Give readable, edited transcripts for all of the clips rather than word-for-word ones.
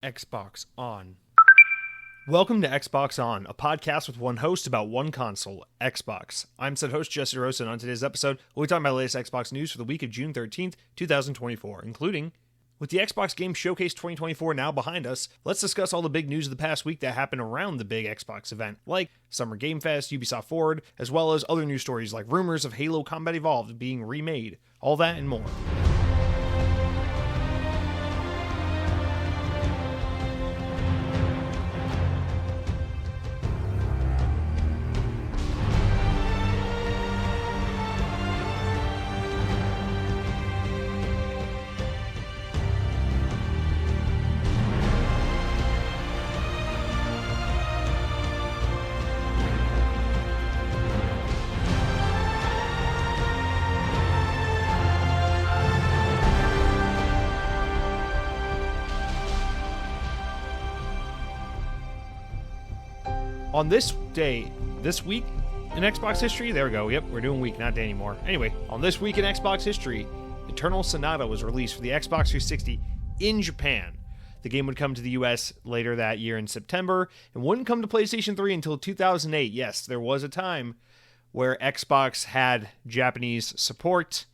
Xbox On. Welcome to Xbox On, a podcast with one host about one console, Xbox. I'm said host Jesse DeRosa, and on today's episode, we'll be talking about the latest Xbox news for the week of June 13th, 2024, including, with the Xbox Game Showcase 2024 now behind us, let's discuss all the big news of the past week that happened around the big Xbox event, like Summer Game Fest, Ubisoft Forward, as well as other news stories like rumors of Halo Combat Evolved being remade. All that and more. On this day, this week in Xbox history, there we go, yep, we're doing week, not day anymore. Anyway, on this week in Xbox history, Eternal Sonata was released for the Xbox 360 in Japan. The game would come to the US later that year in September, and wouldn't come to PlayStation 3 until 2008. Yes, there was a time where Xbox had Japanese support.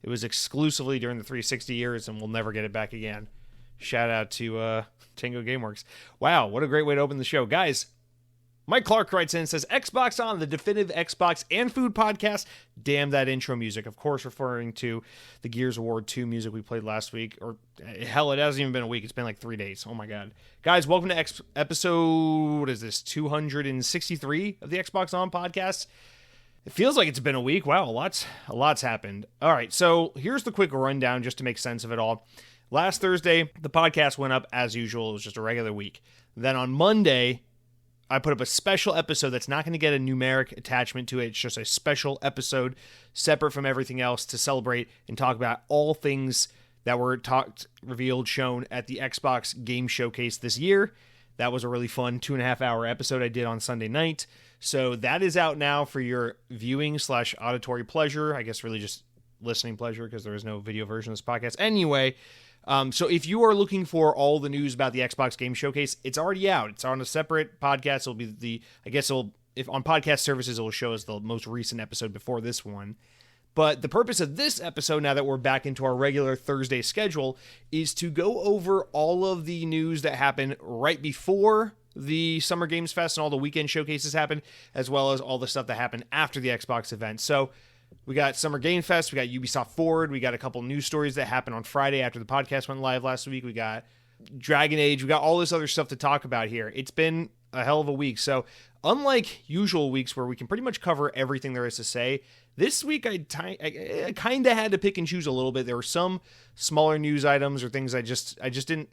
It was exclusively during the 360 years, and we'll never get it back again. Shout out to Tango Gameworks. Wow, what a great way to open the show. Guys, Mike Clark writes in and says, Xbox On, the definitive Xbox and food podcast. Damn that intro music. Of course, referring to the Gears of War 2 music we played last week. Or, hell, it hasn't even been a week. It's been like 3 days. Oh, my God. Guys, welcome to episode, what is this, 263 of the Xbox On podcast. It feels like it's been a week. Wow, a lot's happened. All right, so here's the quick rundown just to make sense of it all. Last Thursday, the podcast went up as usual. It was just a regular week. Then on Monday, I put up a special episode that's not going to get a numeric attachment to it. It's just a special episode separate from everything else to celebrate and talk about all things that were talked, revealed, shown at the Xbox Game Showcase this year. That was a really fun 2.5-hour episode I did on Sunday night. So that is out now for your viewing / auditory pleasure. I guess really just listening pleasure because there is no video version of this podcast. Anyway, so if you are looking for all the news about the Xbox Game Showcase, it's already out. It's on a separate podcast. It'll be if on podcast services, it will show us the most recent episode before this one. But the purpose of this episode, now that we're back into our regular Thursday schedule, is to go over all of the news that happened right before the Summer Games Fest and all the weekend showcases happened, as well as all the stuff that happened after the Xbox event. So we got Summer Game Fest, we got Ubisoft Forward, we got a couple news stories that happened on Friday after the podcast went live last week, we got Dragon Age, we got all this other stuff to talk about here. It's been a hell of a week, so unlike usual weeks where we can pretty much cover everything there is to say, this week I kind of had to pick and choose a little bit. There were some smaller news items or things I just didn't,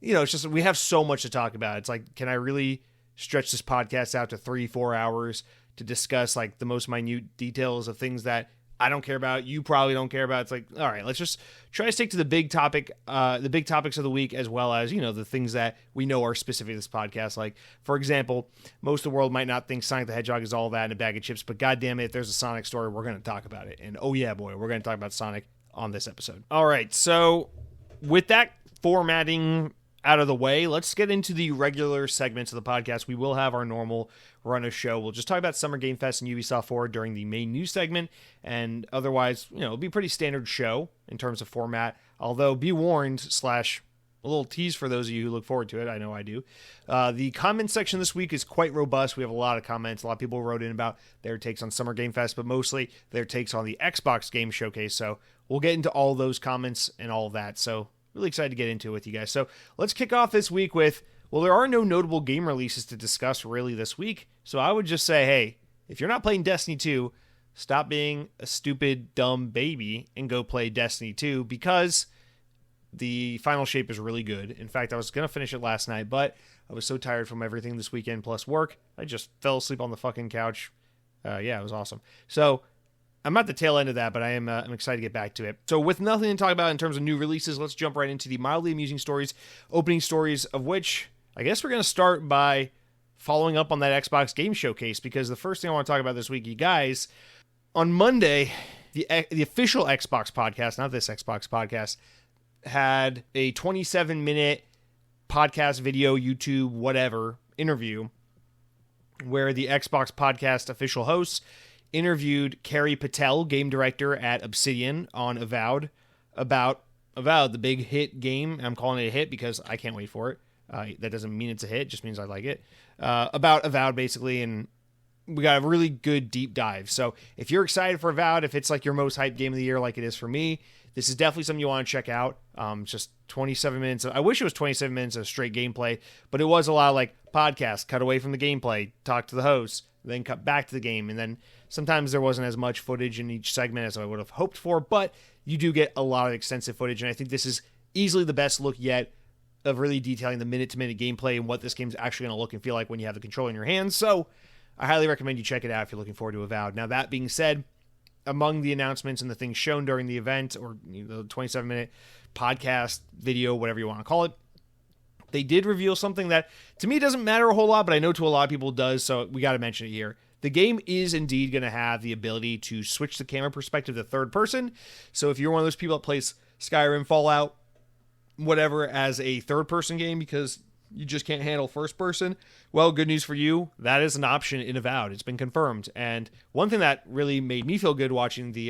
it's just we have so much to talk about. It's like, can I really stretch this podcast out to 3-4 hours to discuss like the most minute details of things that I don't care about, you probably don't care about? It's like, all right, let's just try to stick to the big topics of the week, as well as, the things that we know are specific to this podcast. Like, for example, most of the world might not think Sonic the Hedgehog is all that in a bag of chips, but goddamn it, if there's a Sonic story, we're going to talk about it. And oh yeah, boy, we're going to talk about Sonic on this episode. All right, so with that formatting out of the way, let's get into the regular segments of the podcast. We will have our normal run of show. We'll just talk about Summer Game Fest and Ubisoft Forward during the main news segment, and otherwise, it'll be a pretty standard show in terms of format, although be warned / a little tease for those of you who look forward to it. I know I do. The comment section this week is quite robust. We have a lot of comments. A lot of people wrote in about their takes on Summer Game Fest, but mostly their takes on the Xbox Game Showcase, so we'll get into all those comments and all of that, so really excited to get into it with you guys. So let's kick off this week with, well, there are no notable game releases to discuss really this week. So I would just say, hey, if you're not playing Destiny 2, stop being a stupid, dumb baby and go play Destiny 2, because the final shape is really good. In fact, I was going to finish it last night, but I was so tired from everything this weekend plus work, I just fell asleep on the fucking couch. Yeah, it was awesome. So I'm at the tail end of that, but I'm excited to get back to it. So with nothing to talk about in terms of new releases, let's jump right into the mildly amusing stories, opening stories of which I guess we're going to start by following up on that Xbox Game Showcase, because the first thing I want to talk about this week, you guys, on Monday, the official Xbox podcast, not this Xbox podcast, had a 27-minute podcast, video, YouTube, whatever interview where the Xbox Podcast official hosts interviewed Carrie Patel, game director at Obsidian, on Avowed, about Avowed, the big hit game. I'm calling it a hit because I can't wait for it. That doesn't mean it's a hit, it just means I like it. About Avowed, basically, and we got a really good deep dive. So if you're excited for Avowed, if it's like your most hyped game of the year like it is for me, this is definitely something you want to check out. Just 27 minutes. I wish it was 27 minutes of straight gameplay, but it was a lot of like podcasts, cut away from the gameplay, talk to the host, then cut back to the game. And then sometimes there wasn't as much footage in each segment as I would have hoped for, but you do get a lot of extensive footage. And I think this is easily the best look yet of really detailing the minute-to-minute gameplay and what this game's actually going to look and feel like when you have the controller in your hands. So I highly recommend you check it out if you're looking forward to Avowed. Now, that being said, among the announcements and the things shown during the event, or the 27-minute podcast, video, whatever you want to call it, they did reveal something that, to me, doesn't matter a whole lot, but I know to a lot of people it does, so we got to mention it here. The game is indeed going to have the ability to switch the camera perspective to third person. So if you're one of those people that plays Skyrim, Fallout, whatever, as a third-person game because you just can't handle first-person, well, good news for you. That is an option in Avowed. It's been confirmed. And one thing that really made me feel good watching the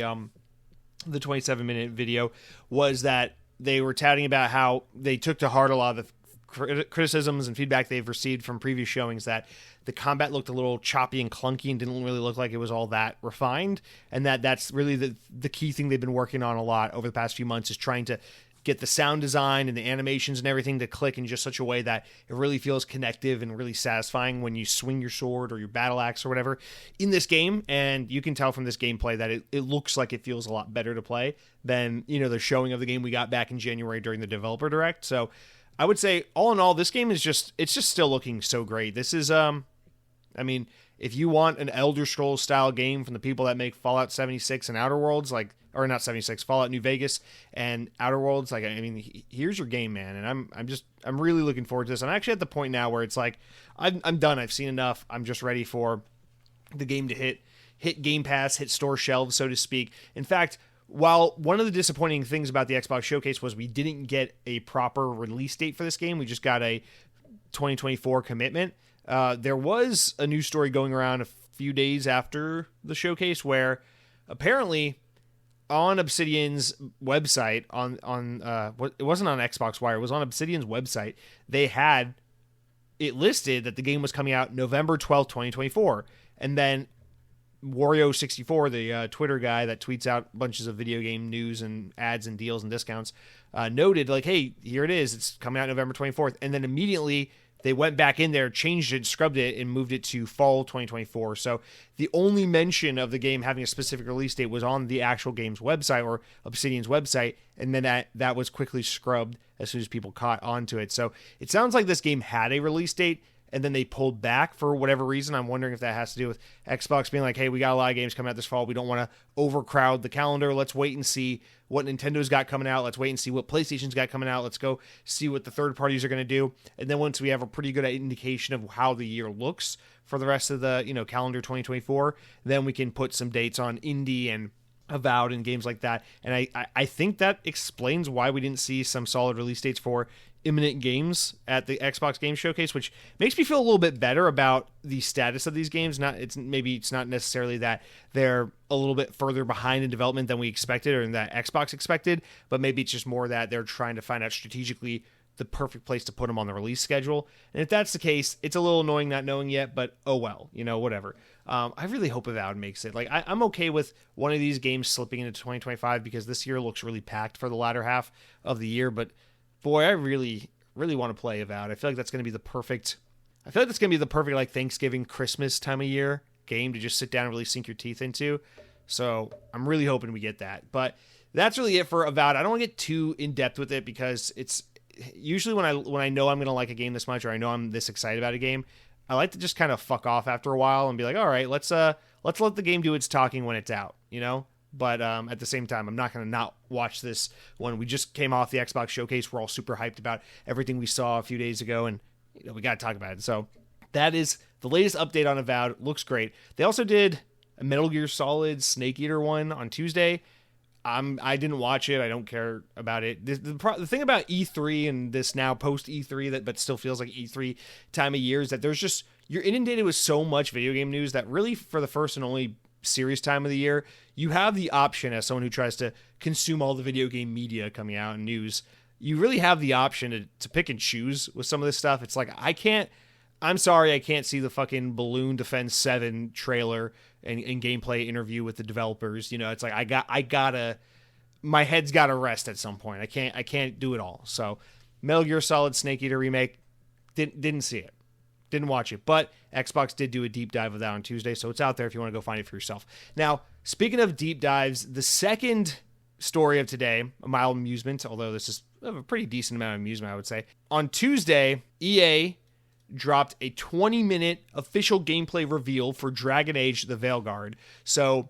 27-minute video was that they were touting about how they took to heart a lot of the criticisms and feedback they've received from previous showings, that the combat looked a little choppy and clunky and didn't really look like it was all that refined, and that's really the key thing they've been working on a lot over the past few months, is trying to get the sound design and the animations and everything to click in just such a way that it really feels connective and really satisfying when you swing your sword or your battle axe or whatever in this game. And you can tell from this gameplay that it looks like it feels a lot better to play than, the showing of the game we got back in January during the developer direct. So I would say, all in all, this game is just still looking so great. This is, if you want an Elder Scrolls style game from the people that make Fallout 76 and Outer Worlds, or not 76, Fallout New Vegas and Outer Worlds, here's your game, man. And I'm really looking forward to this. I'm actually at the point now where it's like, I'm done. I've seen enough. I'm just ready for the game to hit Game Pass, hit store shelves, so to speak. In fact, while one of the disappointing things about the Xbox Showcase was we didn't get a proper release date for this game, we just got a 2024 commitment. There was a news story going around a few days after the showcase where apparently on Obsidian's website, it wasn't on Xbox Wire, it was on Obsidian's website, they had it listed that the game was coming out November 12th, 2024. And then Wario64, the Twitter guy that tweets out bunches of video game news and ads and deals and discounts, noted, hey, here it is. It's coming out November 24th. And then immediately they went back in there, changed it, scrubbed it, and moved it to fall 2024. So the only mention of the game having a specific release date was on the actual game's website, or Obsidian's website, and then that was quickly scrubbed as soon as people caught onto it. So it sounds like this game had a release date, and then they pulled back for whatever reason. I'm wondering if that has to do with Xbox being like, hey, we got a lot of games coming out this fall. We don't want to overcrowd the calendar. Let's wait and see what Nintendo's got coming out. Let's wait and see what PlayStation's got coming out. Let's go see what the third parties are going to do. And then once we have a pretty good indication of how the year looks for the rest of the calendar 2024, then we can put some dates on indie and Avowed and games like that. And I think that explains why we didn't see some solid release dates for imminent games at the Xbox Game Showcase, which makes me feel a little bit better about the status of these games. It's not necessarily that they're a little bit further behind in development than we expected or that Xbox expected, but maybe it's just more that they're trying to find out strategically the perfect place to put them on the release schedule. And if that's the case, it's a little annoying not knowing yet, but oh well, whatever. I really hope Avowed makes it. I'm okay with one of these games slipping into 2025 because this year looks really packed for the latter half of the year, but boy, I really, really want to play Avowed. I feel like that's going to be the perfect Thanksgiving, Christmas time of year game to just sit down and really sink your teeth into. So I'm really hoping we get that. But that's really it for Avowed. I don't want to get too in depth with it because it's usually when I know I'm going to like a game this much, or I know I'm this excited about a game, I like to just kind of fuck off after a while and be like, all right, let's let the game do its talking when it's out, But at the same time, I'm not going to not watch this when we just came off the Xbox Showcase. We're all super hyped about everything we saw a few days ago, and we got to talk about it. So that is the latest update on Avowed. It looks great. They also did a Metal Gear Solid Snake Eater one on Tuesday. I didn't watch it. I don't care about it. The thing about E3 and this now post E3 but still feels like E3 time of year is that you're inundated with so much video game news that really for the first and only serious time of the year, you have the option as someone who tries to consume all the video game media coming out and news. You really have the option to pick and choose with some of this stuff. It's like, I'm sorry, I can't see the fucking Balloon Defense 7 trailer and gameplay interview with the developers. It's like, I gotta, my head's gotta rest at some point. I can't do it all. So Metal Gear Solid Snake Eater Remake, didn't see it. Didn't watch it, but Xbox did do a deep dive of that on Tuesday, so it's out there if you want to go find it for yourself. Now, speaking of deep dives, the second story of today, a mild amusement, although this is a pretty decent amount of amusement, I would say. On Tuesday, EA dropped a 20-minute official gameplay reveal for Dragon Age the Veilguard. So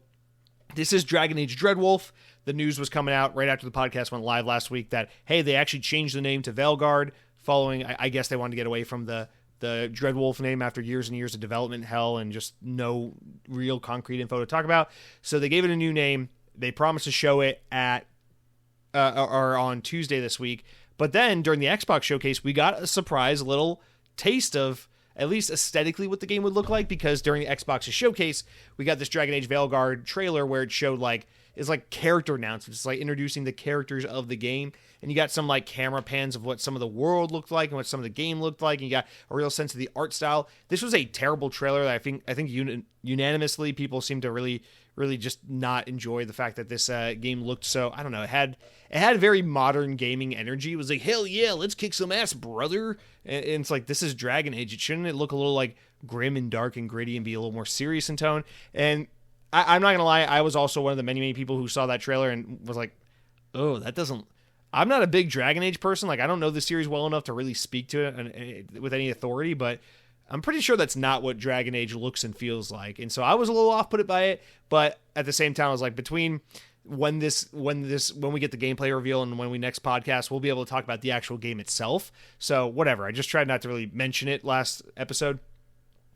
this is Dragon Age Dreadwolf. The news was coming out right after the podcast went live last week that, hey, they actually changed the name to Veilguard following, I guess they wanted to get away from the Dreadwolf name after years and years of development hell and just no real concrete info to talk about. So they gave it a new name. They promised to show it at or on Tuesday this week. But then during the Xbox showcase, we got a surprise little taste of at least aesthetically what the game would look like, because during the Xbox's showcase, we got this Dragon Age Veilguard trailer where it showed it's like character announcements. It's like introducing the characters of the game. And you got some like camera pans of what some of the world looked like and what some of the game looked like. And you got a real sense of the art style. This was a terrible trailer that I think unanimously people seem to really just not enjoy the fact that this game looked so, I don't know, it had very modern gaming energy. It was like, hell yeah, let's kick some ass, brother. And it's like, this is Dragon Age. Shouldn't it look a little like grim and dark and gritty and be a little more serious in tone? And I'm not going to lie, I was also one of the many people who saw that trailer and was like, oh, that doesn't... I'm not a big Dragon Age person. Like, I don't know the series well enough to really speak to it with any authority, but I'm pretty sure that's not what Dragon Age looks and feels like. And so I was a little off-put by it, but at the same time, I was like, between when we get the gameplay reveal and when we next podcast, we'll be able to talk about the actual game itself. So whatever. I just tried not to really mention it last episode.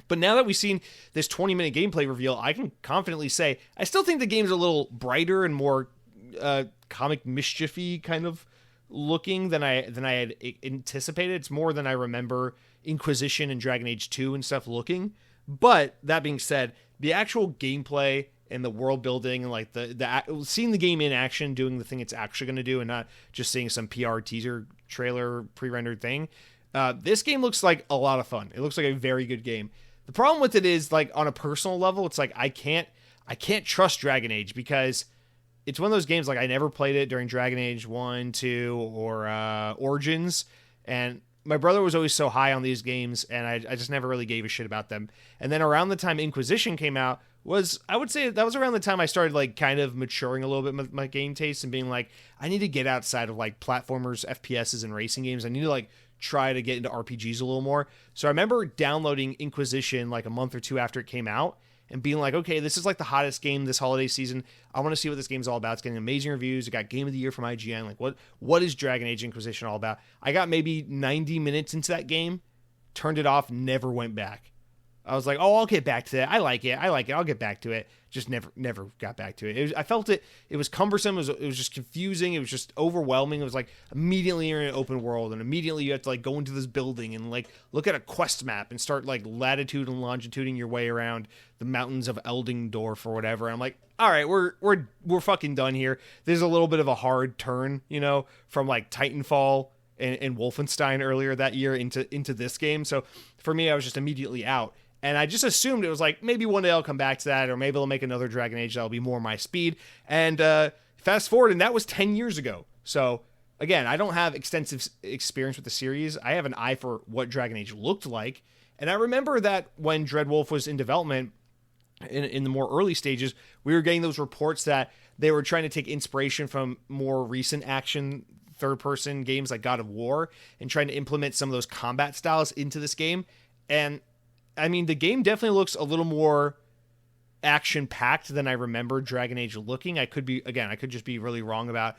But now that we've seen this 20-minute gameplay reveal, I can confidently say I still think the game's a little brighter and more comic mischiefy kind of looking than I had anticipated. It's more than I remember Inquisition and Dragon Age 2 and stuff looking. But that being said, the actual gameplay and the world building and like the seeing the game in action, doing the thing it's actually going to do, and not just seeing some PR teaser trailer pre-rendered thing. This game looks like a lot of fun. It looks like a very good game. The problem with it is, like, on a personal level, it's like I can't trust Dragon Age, because it's one of those games, like, I never played it during Dragon Age 1, 2, or Origins, and my brother was always so high on these games, and I just never really gave a shit about them. And then around the time Inquisition came out, I would say that was around the time I started, like, kind of maturing a little bit with my game taste and being like, I need to get outside of, like, platformers, FPSs, and racing games. I need to, like, try to get into RPGs a little more. So I remember downloading Inquisition like a month or two after it came out and being like, okay, this is like the hottest game this holiday season. I want to see what this game's all about. It's getting amazing reviews. It got Game of the Year from IGN. Like, what is Dragon Age Inquisition all about? I got maybe 90 minutes into that game, turned it off, never went back. I was like, oh, I'll get back to that. I like it. I'll get back to it. Just never got back to it. I felt it was cumbersome. It was just confusing. It was just overwhelming. It was like immediately you're in an open world, and immediately you have to like go into this building and like look at a quest map and start like latitude and longituding your way around the mountains of Eldingdorf or whatever. And I'm like, all right, we're fucking done here. There's a little bit of a hard turn, from like Titanfall and Wolfenstein earlier that year into this game. So for me, I was just immediately out. And I just assumed it was like, maybe one day I'll come back to that, or maybe they'll make another Dragon Age that'll be more my speed. And fast forward, and that was 10 years ago. So, again, I don't have extensive experience with the series. I have an eye for what Dragon Age looked like. And I remember that when Dreadwolf was in development, in the more early stages, we were getting those reports that they were trying to take inspiration from more recent action third-person games like God of War and trying to implement some of those combat styles into this game. And I mean, the game definitely looks a little more action-packed than I remember Dragon Age looking. I could just be really wrong about,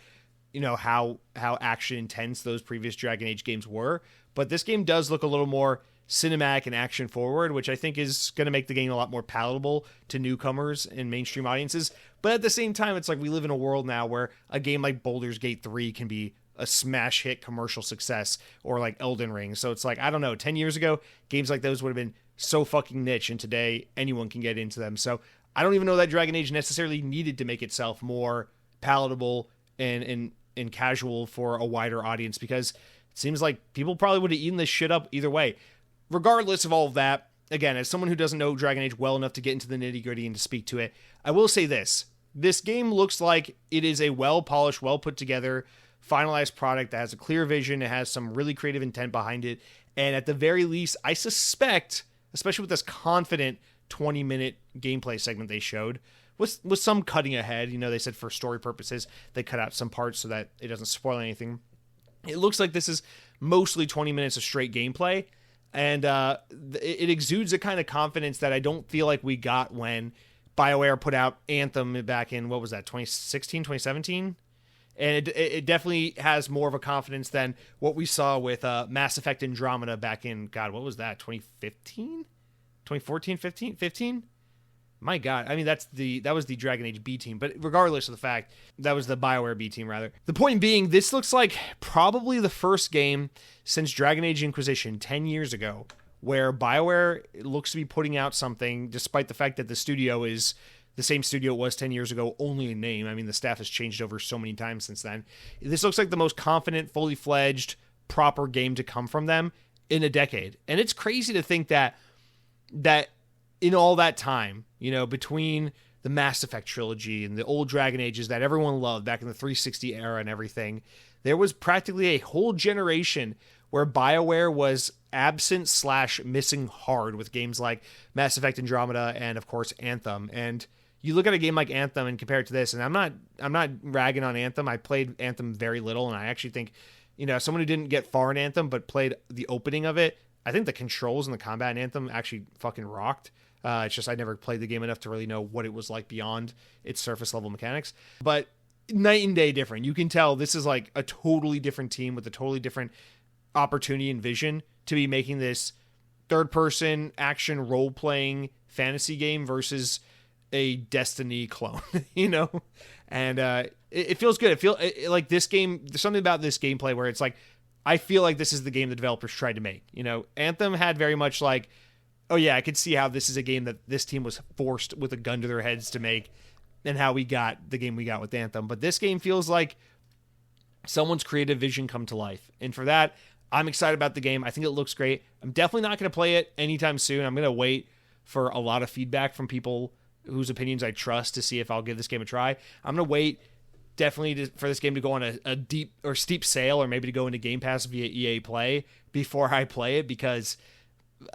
how action-intense those previous Dragon Age games were. But this game does look a little more cinematic and action forward, which I think is going to make the game a lot more palatable to newcomers and mainstream audiences. But at the same time, it's like we live in a world now where a game like Baldur's Gate 3 can be a smash hit commercial success, or like Elden Ring. So it's like, I don't know, 10 years ago, games like those would have been so fucking niche, and today anyone can get into them. So I don't even know that Dragon Age necessarily needed to make itself more palatable and casual for a wider audience, because it seems like people probably would have eaten this shit up either way. Regardless of all of that, again, as someone who doesn't know Dragon Age well enough to get into the nitty-gritty and to speak to it, I will say this. This game looks like it is a well-polished, well-put-together, finalized product that has a clear vision, it has some really creative intent behind it, and at the very least, I suspect, especially with this confident 20-minute gameplay segment they showed, with some cutting ahead, they said for story purposes, they cut out some parts so that it doesn't spoil anything. It looks like this is mostly 20 minutes of straight gameplay, and it exudes a kind of confidence that I don't feel like we got when BioWare put out Anthem back in, 2016, 2017? And it definitely has more of a confidence than what we saw with Mass Effect Andromeda back in, God, what was that, 2015? 2014, 15? My God, I mean, that was the Dragon Age B team, but regardless of the fact, that was the BioWare B team, rather. The point being, this looks like probably the first game since Dragon Age Inquisition 10 years ago where BioWare looks to be putting out something, despite the fact that the studio is the same studio it was 10 years ago, only in name. I mean, the staff has changed over so many times since then. This looks like the most confident, fully fledged, proper game to come from them in a decade. And it's crazy to think that in all that time, between the Mass Effect trilogy and the old Dragon Ages that everyone loved back in the 360 era and everything, there was practically a whole generation where BioWare was absent/missing hard with games like Mass Effect Andromeda and, of course, Anthem. And you look at a game like Anthem and compare it to this, and I'm not ragging on Anthem. I played Anthem very little, and I actually think, someone who didn't get far in Anthem but played the opening of it, I think the controls and the combat in Anthem actually fucking rocked. It's just I never played the game enough to really know what it was like beyond its surface level mechanics. But night and day different. You can tell this is like a totally different team with a totally different opportunity and vision to be making this third-person action role-playing fantasy game versus a Destiny clone, And it feels good. It feels like this game. There's something about this gameplay where it's like I feel like this is the game the developers tried to make. Anthem had very much like, oh yeah, I could see how this is a game that this team was forced with a gun to their heads to make, and how we got the game we got with Anthem. But this game feels like someone's creative vision come to life. And for that, I'm excited about the game. I think it looks great. I'm definitely not going to play it anytime soon. I'm going to wait for a lot of feedback from people whose opinions I trust to see if I'll give this game a try. I'm going to wait definitely for this game to go on a deep or steep sale, or maybe to go into Game Pass via EA Play before I play it, because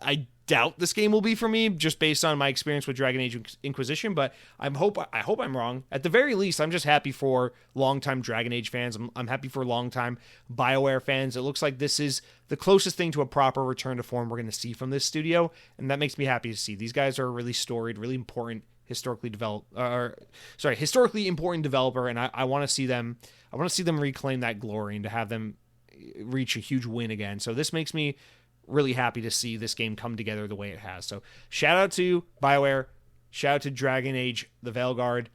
I doubt this game will be for me just based on my experience with Dragon Age Inquisition, but I hope I'm wrong. At the very least, I'm just happy for longtime Dragon Age fans. I'm happy for longtime BioWare fans. It looks like this is the closest thing to a proper return to form we're going to see from this studio, and that makes me happy to see. These guys are a really storied, really important, historically important developer, and I want to see them. I want to see them reclaim that glory and to have them reach a huge win again. So this makes me really happy to see this game come together the way it has. So shout out to BioWare, shout out to Dragon Age, the Veilguard.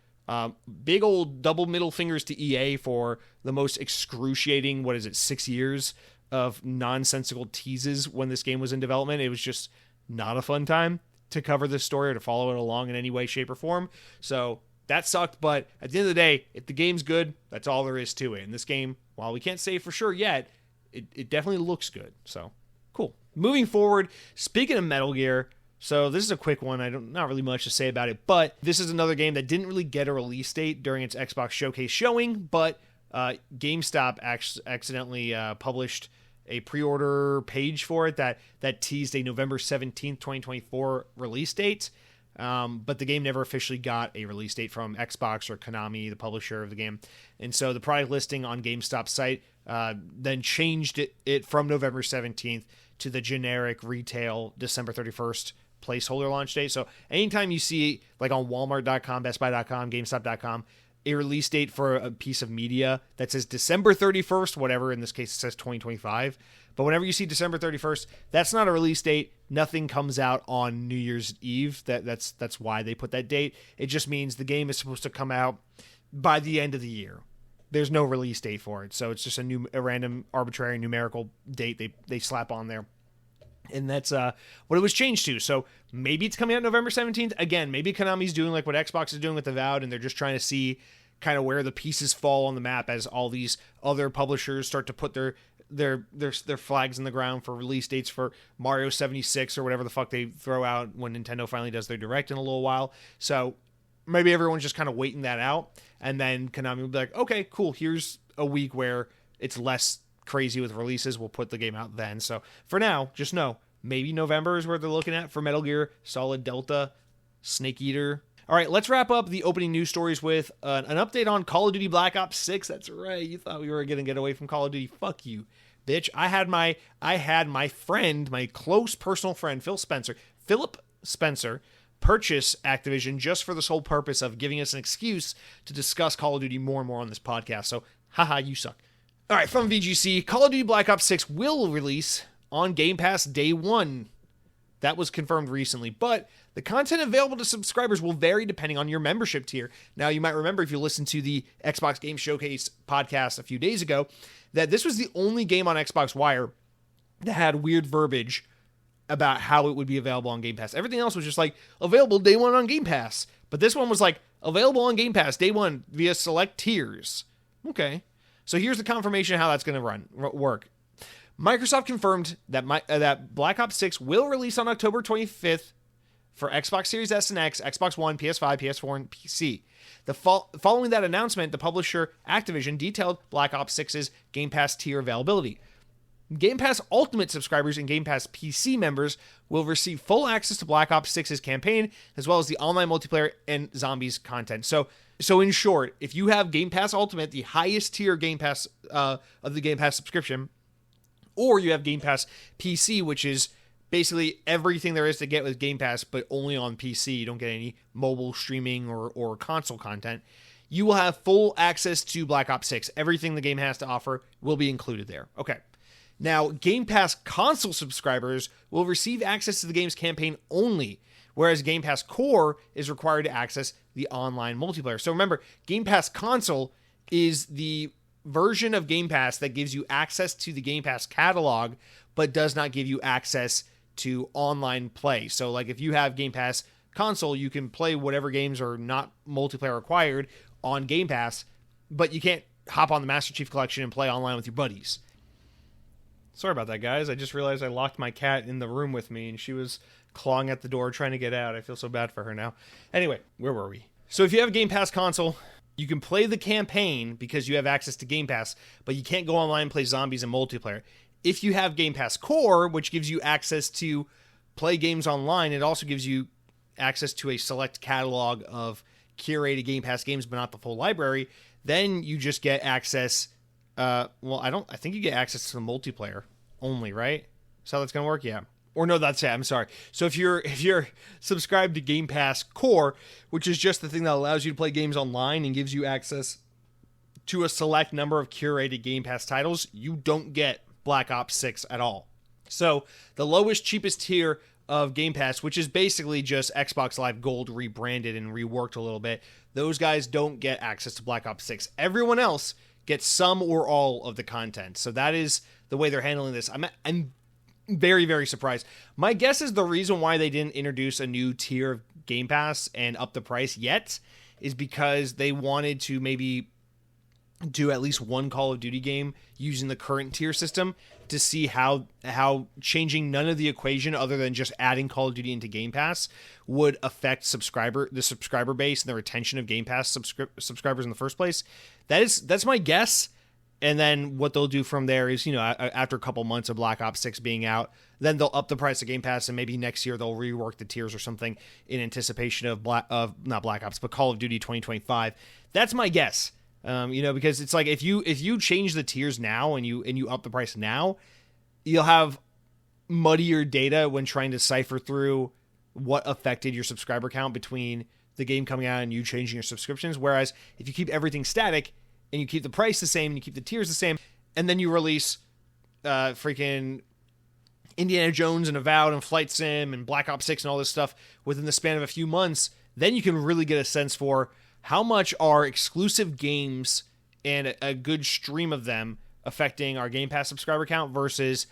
Big old double middle fingers to EA for the most excruciating, 6 years of nonsensical teases when this game was in development. It was just not a fun time to cover this story or to follow it along in any way, shape, or form. So that sucked, but at the end of the day, if the game's good, that's all there is to it. And this game, while we can't say for sure yet, it definitely looks good. So cool. Moving forward, speaking of Metal Gear, so this is a quick one. Not really much to say about it, but this is another game that didn't really get a release date during its Xbox Showcase showing, but GameStop accidentally published a pre-order page for it that teased a November 17th, 2024 release date. But the game never officially got a release date from Xbox or Konami, the publisher of the game. And so the product listing on GameStop's site then changed it from November 17th to the generic retail December 31st placeholder launch date. So anytime you see, like on Walmart.com, BestBuy.com, GameStop.com, a release date for a piece of media that says December 31st, whatever, in this case it says 2025. But whenever you see December 31st, that's not a release date. Nothing comes out on New Year's Eve. That's why they put that date. It just means the game is supposed to come out by the end of the year. There's no release date for it. So it's just a random arbitrary numerical date they slap on there. And that's what it was changed to. So maybe it's coming out November 17th. Again, maybe Konami's doing like what Xbox is doing with Avowed, and they're just trying to see kind of where the pieces fall on the map as all these other publishers start to put their flags in the ground for release dates for Mario 76 or whatever the fuck they throw out when Nintendo finally does their Direct in a little while. So maybe everyone's just kind of waiting that out, and then Konami will be like, okay, cool, here's a week where it's less crazy with releases, we'll put the game out then. So for now, just know maybe November is where they're looking at for Metal Gear Solid Delta, Snake Eater. All right, let's wrap up the opening news stories with an update on Call of Duty Black Ops 6. That's right, you thought we were gonna get away from Call of Duty. Fuck you, bitch. I had my friend, my close personal friend, Philip Spencer, purchase Activision just for the sole purpose of giving us an excuse to discuss Call of Duty more and more on this podcast. So, haha, you suck. All right, from VGC, Call of Duty Black Ops 6 will release on Game Pass day one. That was confirmed recently, but the content available to subscribers will vary depending on your membership tier. Now, you might remember if you listened to the Xbox Game Showcase podcast a few days ago, that this was the only game on Xbox Wire that had weird verbiage about how it would be available on Game Pass. Everything else was just like, available day one on Game Pass. But this one was like, available on Game Pass day one via select tiers. Okay. So here's the confirmation of how that's going to work. Microsoft confirmed that Black Ops 6 will release on October 25th for Xbox Series S and X, Xbox One, PS5, PS4, and PC. Following that announcement, the publisher Activision detailed Black Ops 6's Game Pass tier availability. Game Pass Ultimate subscribers and Game Pass PC members will receive full access to Black Ops 6's campaign, as well as the online multiplayer and zombies content. So in short, if you have Game Pass Ultimate, the highest tier Game Pass of the Game Pass subscription, or you have Game Pass PC, which is basically everything there is to get with Game Pass, but only on PC. You don't get any mobile streaming or console content. You will have full access to Black Ops 6. Everything the game has to offer will be included there. Okay. Now, Game Pass console subscribers will receive access to the game's campaign only, whereas Game Pass Core is required to access the online multiplayer. So remember, Game Pass console is the version of Game Pass that gives you access to the Game Pass catalog, but does not give you access to online play. So like if you have Game Pass console, you can play whatever games are not multiplayer required on Game Pass, but you can't hop on the Master Chief Collection and play online with your buddies. Sorry about that, guys. I just realized I locked my cat in the room with me, and she was clawing at the door trying to get out. I feel so bad for her now. Anyway, where were we? So if you have a Game Pass console, you can play the campaign because you have access to Game Pass, but you can't go online and play zombies and multiplayer. If you have Game Pass Core, which gives you access to play games online, it also gives you access to a select catalog of curated Game Pass games, but not the full library. Then you just get access. I think you get access to the multiplayer only, right? That's how that's going to work? Yeah. Or no, that's it. I'm sorry. So if you're subscribed to Game Pass Core, which is just the thing that allows you to play games online and gives you access to a select number of curated Game Pass titles, you don't get Black Ops 6 at all. So the lowest, cheapest tier of Game Pass, which is basically just Xbox Live Gold rebranded and reworked a little bit, those guys don't get access to Black Ops 6. Everyone else gets some or all of the content. So that is the way they're handling this. I'm very, very surprised. My guess is the reason why they didn't introduce a new tier of Game Pass and up the price yet is because they wanted to maybe do at least one Call of Duty game using the current tier system to see how changing none of the equation other than just adding Call of Duty into Game Pass would affect the subscriber base and the retention of Game Pass subscribers in the first place. That's my guess. And then what they'll do from there is, after a couple months of Black Ops 6 being out, then they'll up the price of Game Pass, and maybe next year they'll rework the tiers or something in anticipation of not Black Ops, but Call of Duty 2025. That's my guess. Because it's like if you change the tiers now and you up the price now, you'll have muddier data when trying to cipher through what affected your subscriber count between the game coming out and you changing your subscriptions. Whereas if you keep everything static and you keep the price the same and you keep the tiers the same, and then you release freaking Indiana Jones and Avowed and Flight Sim and Black Ops 6 and all this stuff within the span of a few months, then you can really get a sense for how much are exclusive games and a good stream of them affecting our Game Pass subscriber count versus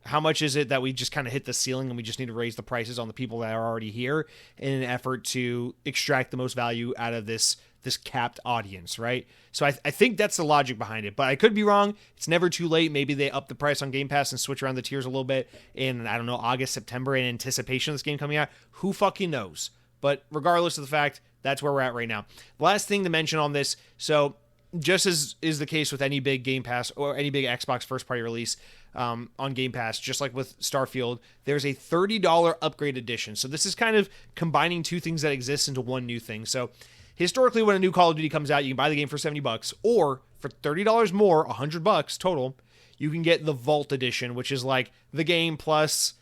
how much is it that we just kind of hit the ceiling and we just need to raise the prices on the people that are already here in an effort to extract the most value out of this capped audience, right? So I think that's the logic behind it, but I could be wrong. It's never too late. Maybe they up the price on Game Pass and switch around the tiers a little bit in, I don't know, August, September in anticipation of this game coming out. Who fucking knows? But regardless of the fact, that's where we're at right now. The last thing to mention on this, so just as is the case with any big Game Pass or any big Xbox first-party release on Game Pass, just like with Starfield, there's a $30 upgrade edition. So this is kind of combining two things that exist into one new thing. So historically, when a new Call of Duty comes out, you can buy the game for $70, or for $30 more, $100 total, you can get the Vault Edition, which is like the game plus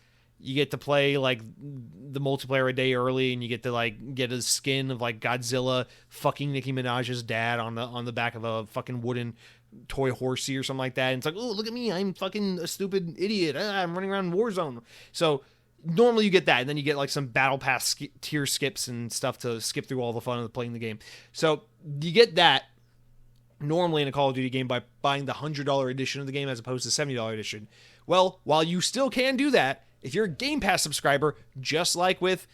you get to play like the multiplayer a day early, and you get to like get a skin of like Godzilla fucking Nicki Minaj's dad on the back of a fucking wooden toy horsey or something like that. And it's like, oh, look at me, I'm fucking a stupid idiot. I'm running around Warzone. So normally you get that, and then you get like some battle pass tier skips and stuff to skip through all the fun of playing the game. So you get that normally in a Call of Duty game by buying the $100 edition of the game as opposed to $70 edition. Well, while you still can do that, if you're a Game Pass subscriber, just like with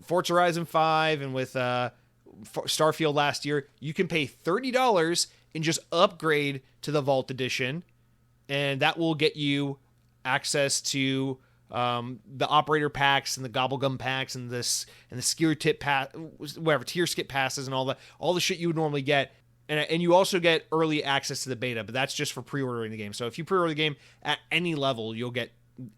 Forza Horizon 5 and with Starfield last year, you can pay $30 and just upgrade to the Vault Edition, and that will get you access to the operator packs and the gobblegum packs and the skier tip pass, whatever, tier skip passes and all the shit you would normally get. And you also get early access to the beta, but that's just for pre-ordering the game. So if you pre-order the game at any level, you'll get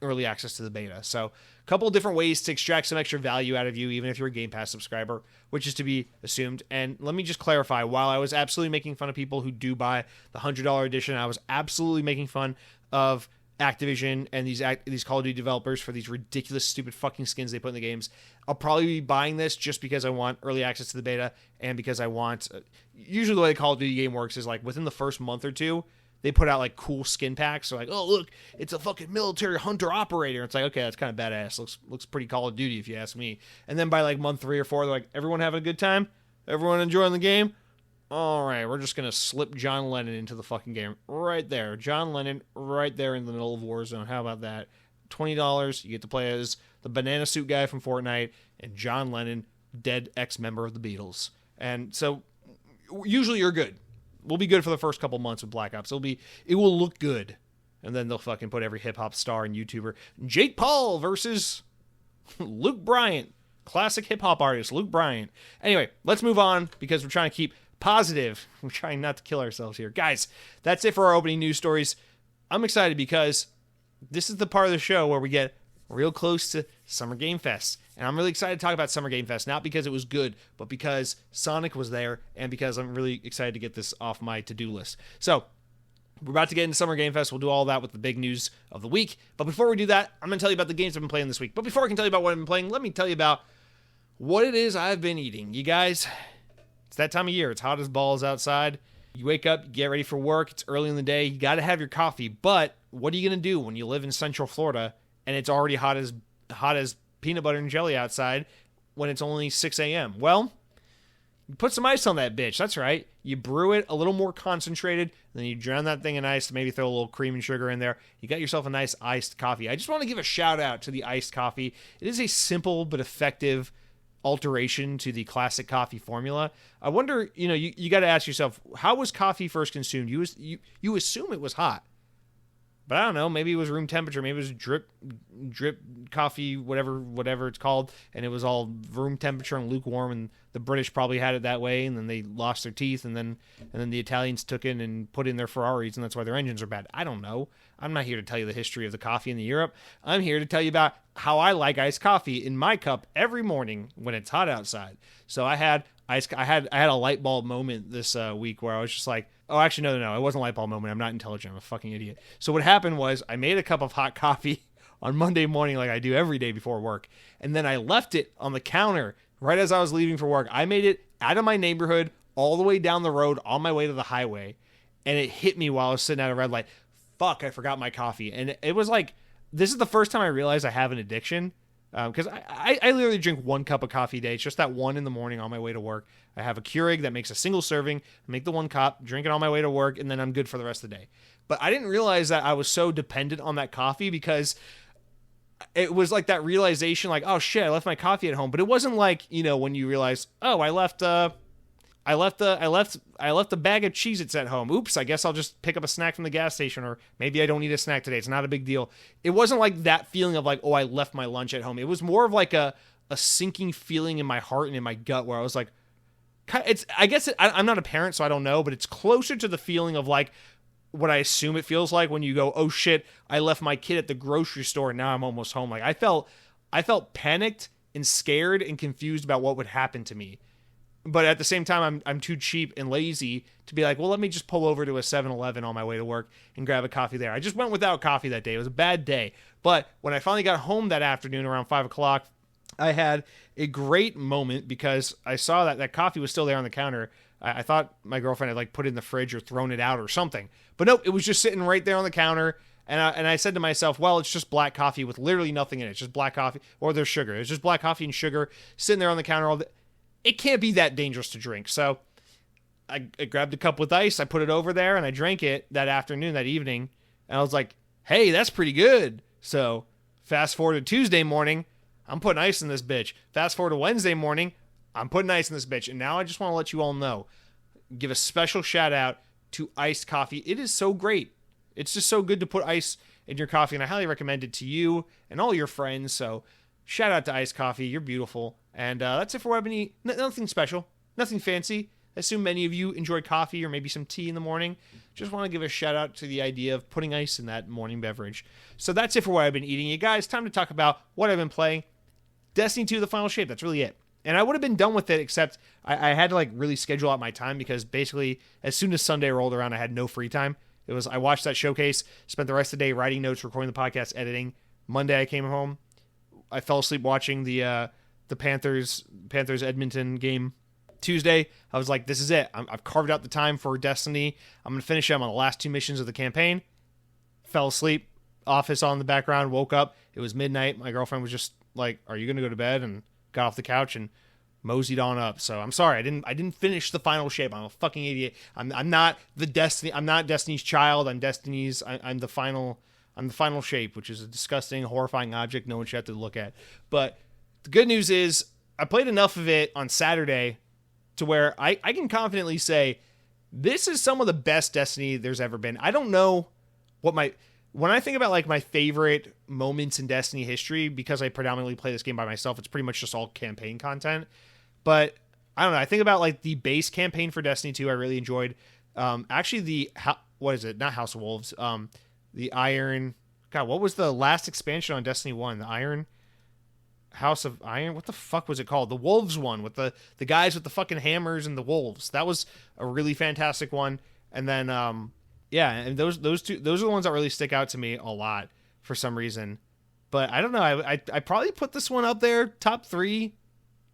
early access to the beta. So a couple of different ways to extract some extra value out of you, even if you're a Game Pass subscriber, which is to be assumed. And let me just clarify, while I was absolutely making fun of people who do buy the $100 edition, I was absolutely making fun of Activision and these Call of Duty developers for these ridiculous, stupid fucking skins they put in the games. I'll probably be buying this just because I want early access to the beta and because I want... usually the way the Call of Duty game works is like within the first month or two, they put out like cool skin packs. So like, oh, look, it's a fucking military hunter operator. It's like, okay, that's kind of badass. Looks pretty Call of Duty if you ask me. And then by like month 3 or 4, they're like, everyone having a good time? Everyone enjoying the game? All right, we're just going to slip John Lennon into the fucking game right there. John Lennon right there in the middle of Warzone. How about that? $20, you get to play as the banana suit guy from Fortnite and John Lennon, dead ex-member of the Beatles. And so usually you're good. We'll be good for the first couple months with Black Ops. It will look good. And then they'll fucking put every hip-hop star and YouTuber. Jake Paul versus Luke Bryant. Classic hip-hop artist, Luke Bryant. Anyway, let's move on because we're trying to keep positive. We're trying not to kill ourselves here. Guys, that's it for our opening news stories. I'm excited because this is the part of the show where we get real close to Summer Game Fest. And I'm really excited to talk about Summer Game Fest, not because it was good, but because Sonic was there and because I'm really excited to get this off my to-do list. So, we're about to get into Summer Game Fest. We'll do all that with the big news of the week. But before we do that, I'm going to tell you about the games I've been playing this week. But before I can tell you about what I've been playing, let me tell you about what it is I've been eating. You guys, it's that time of year. It's hot as balls outside. You wake up, you get ready for work. It's early in the day. You got to have your coffee. But what are you going to do when you live in Central Florida and it's already hot as peanut butter and jelly outside when it's only 6 a.m.? Well, you put some ice on that bitch. That's right. You brew it a little more concentrated, then you drown that thing in ice, maybe throw a little cream and sugar in there. You got yourself a nice iced coffee. I just want to give a shout out to the iced coffee. It is a simple but effective alteration to the classic coffee formula. I wonder, you got to ask yourself, how was coffee first consumed? You assume it was hot. But I don't know, maybe it was room temperature, maybe it was drip coffee, whatever it's called, and it was all room temperature and lukewarm, and the British probably had it that way, and then they lost their teeth, and then the Italians took it and put in their Ferraris, and that's why their engines are bad. I don't know. I'm not here to tell you the history of the coffee in Europe. I'm here to tell you about how I like iced coffee in my cup every morning when it's hot outside. So I had a light bulb moment this week where I was just like, oh, actually, no, it wasn't a light bulb moment. I'm not intelligent. I'm a fucking idiot. So what happened was I made a cup of hot coffee on Monday morning like I do every day before work, and then I left it on the counter right as I was leaving for work. I made it out of my neighborhood all the way down the road on my way to the highway, and it hit me while I was sitting at a red light. Fuck, I forgot my coffee. And it was like, this is the first time I realized I have an addiction, because I literally drink 1 cup of coffee a day. It's just that one in the morning on my way to work. I have a Keurig that makes a single serving. I make the 1 cup, drink it on my way to work, and then I'm good for the rest of the day. But I didn't realize that I was so dependent on that coffee, because it was like that realization, like, oh shit, I left my coffee at home. But it wasn't like, when you realize, oh, I left a bag of Cheez-Its at home. Oops, I guess I'll just pick up a snack from the gas station, or maybe I don't need a snack today. It's not a big deal. It wasn't like that feeling of like, oh, I left my lunch at home. It was more of like a sinking feeling in my heart and in my gut where I was like, I'm not a parent, so I don't know, but it's closer to the feeling of like what I assume it feels like when you go, oh shit, I left my kid at the grocery store and now I'm almost home. Like I felt panicked and scared and confused about what would happen to me. But at the same time, I'm too cheap and lazy to be like, well, let me just pull over to a 7-Eleven on my way to work and grab a coffee there. I just went without coffee that day. It was a bad day. But when I finally got home that afternoon around 5 o'clock, I had a great moment because I saw that coffee was still there on the counter. I thought my girlfriend had like put it in the fridge or thrown it out or something. But nope, it was just sitting right there on the counter. And I said to myself, well, it's just black coffee with literally nothing in it. It's just black coffee, or there's sugar. It's just black coffee and sugar sitting there on the counter all day. It can't be that dangerous to drink. So I grabbed a cup with ice. I put it over there and I drank it that afternoon, that evening. And I was like, hey, that's pretty good. So fast forward to Tuesday morning, I'm putting ice in this bitch. Fast forward to Wednesday morning, I'm putting ice in this bitch. And now I just want to let you all know, give a special shout out to iced coffee. It is so great. It's just so good to put ice in your coffee. And I highly recommend it to you and all your friends. So shout out to iced coffee. You're beautiful. And that's it for what I've been eating. Nothing special. Nothing fancy. I assume many of you enjoy coffee or maybe some tea in the morning. Just want to give a shout out to the idea of putting ice in that morning beverage. So that's it for what I've been eating. You guys, time to talk about what I've been playing. Destiny 2, The Final Shape. That's really it. And I would have been done with it, except I had to like really schedule out my time because basically as soon as Sunday rolled around, I had no free time. I watched that showcase, spent the rest of the day writing notes, recording the podcast, editing. Monday I came home. I fell asleep watching the Panthers Edmonton game. Tuesday, I was like, this is it. I've carved out the time for Destiny. I'm going to finish them on the last 2 missions of the campaign. Fell asleep. Office on in the background. Woke up. It was midnight. My girlfriend was just like, are you going to go to bed? And got off the couch and moseyed on up. So I'm sorry. I didn't finish the Final Shape. I'm a fucking idiot. I'm not Destiny's child. I'm the final shape, which is a disgusting, horrifying object no one should have to look at. But the good news is I played enough of it on Saturday to where I can confidently say this is some of the best Destiny there's ever been. I don't know when I think about like my favorite moments in Destiny history, because I predominantly play this game by myself, it's pretty much just all campaign content. But I don't know. I think about like the base campaign for Destiny 2. I really enjoyed. Actually, what is it? Not House of Wolves. The Iron. God, what was the last expansion on Destiny 1? The Iron. House of Iron? What the fuck was it called? The Wolves one with the guys with the fucking hammers and the wolves. That was a really fantastic one. And then, yeah, and those are the ones that really stick out to me a lot for some reason. But I don't know. I probably put this one up there, top 3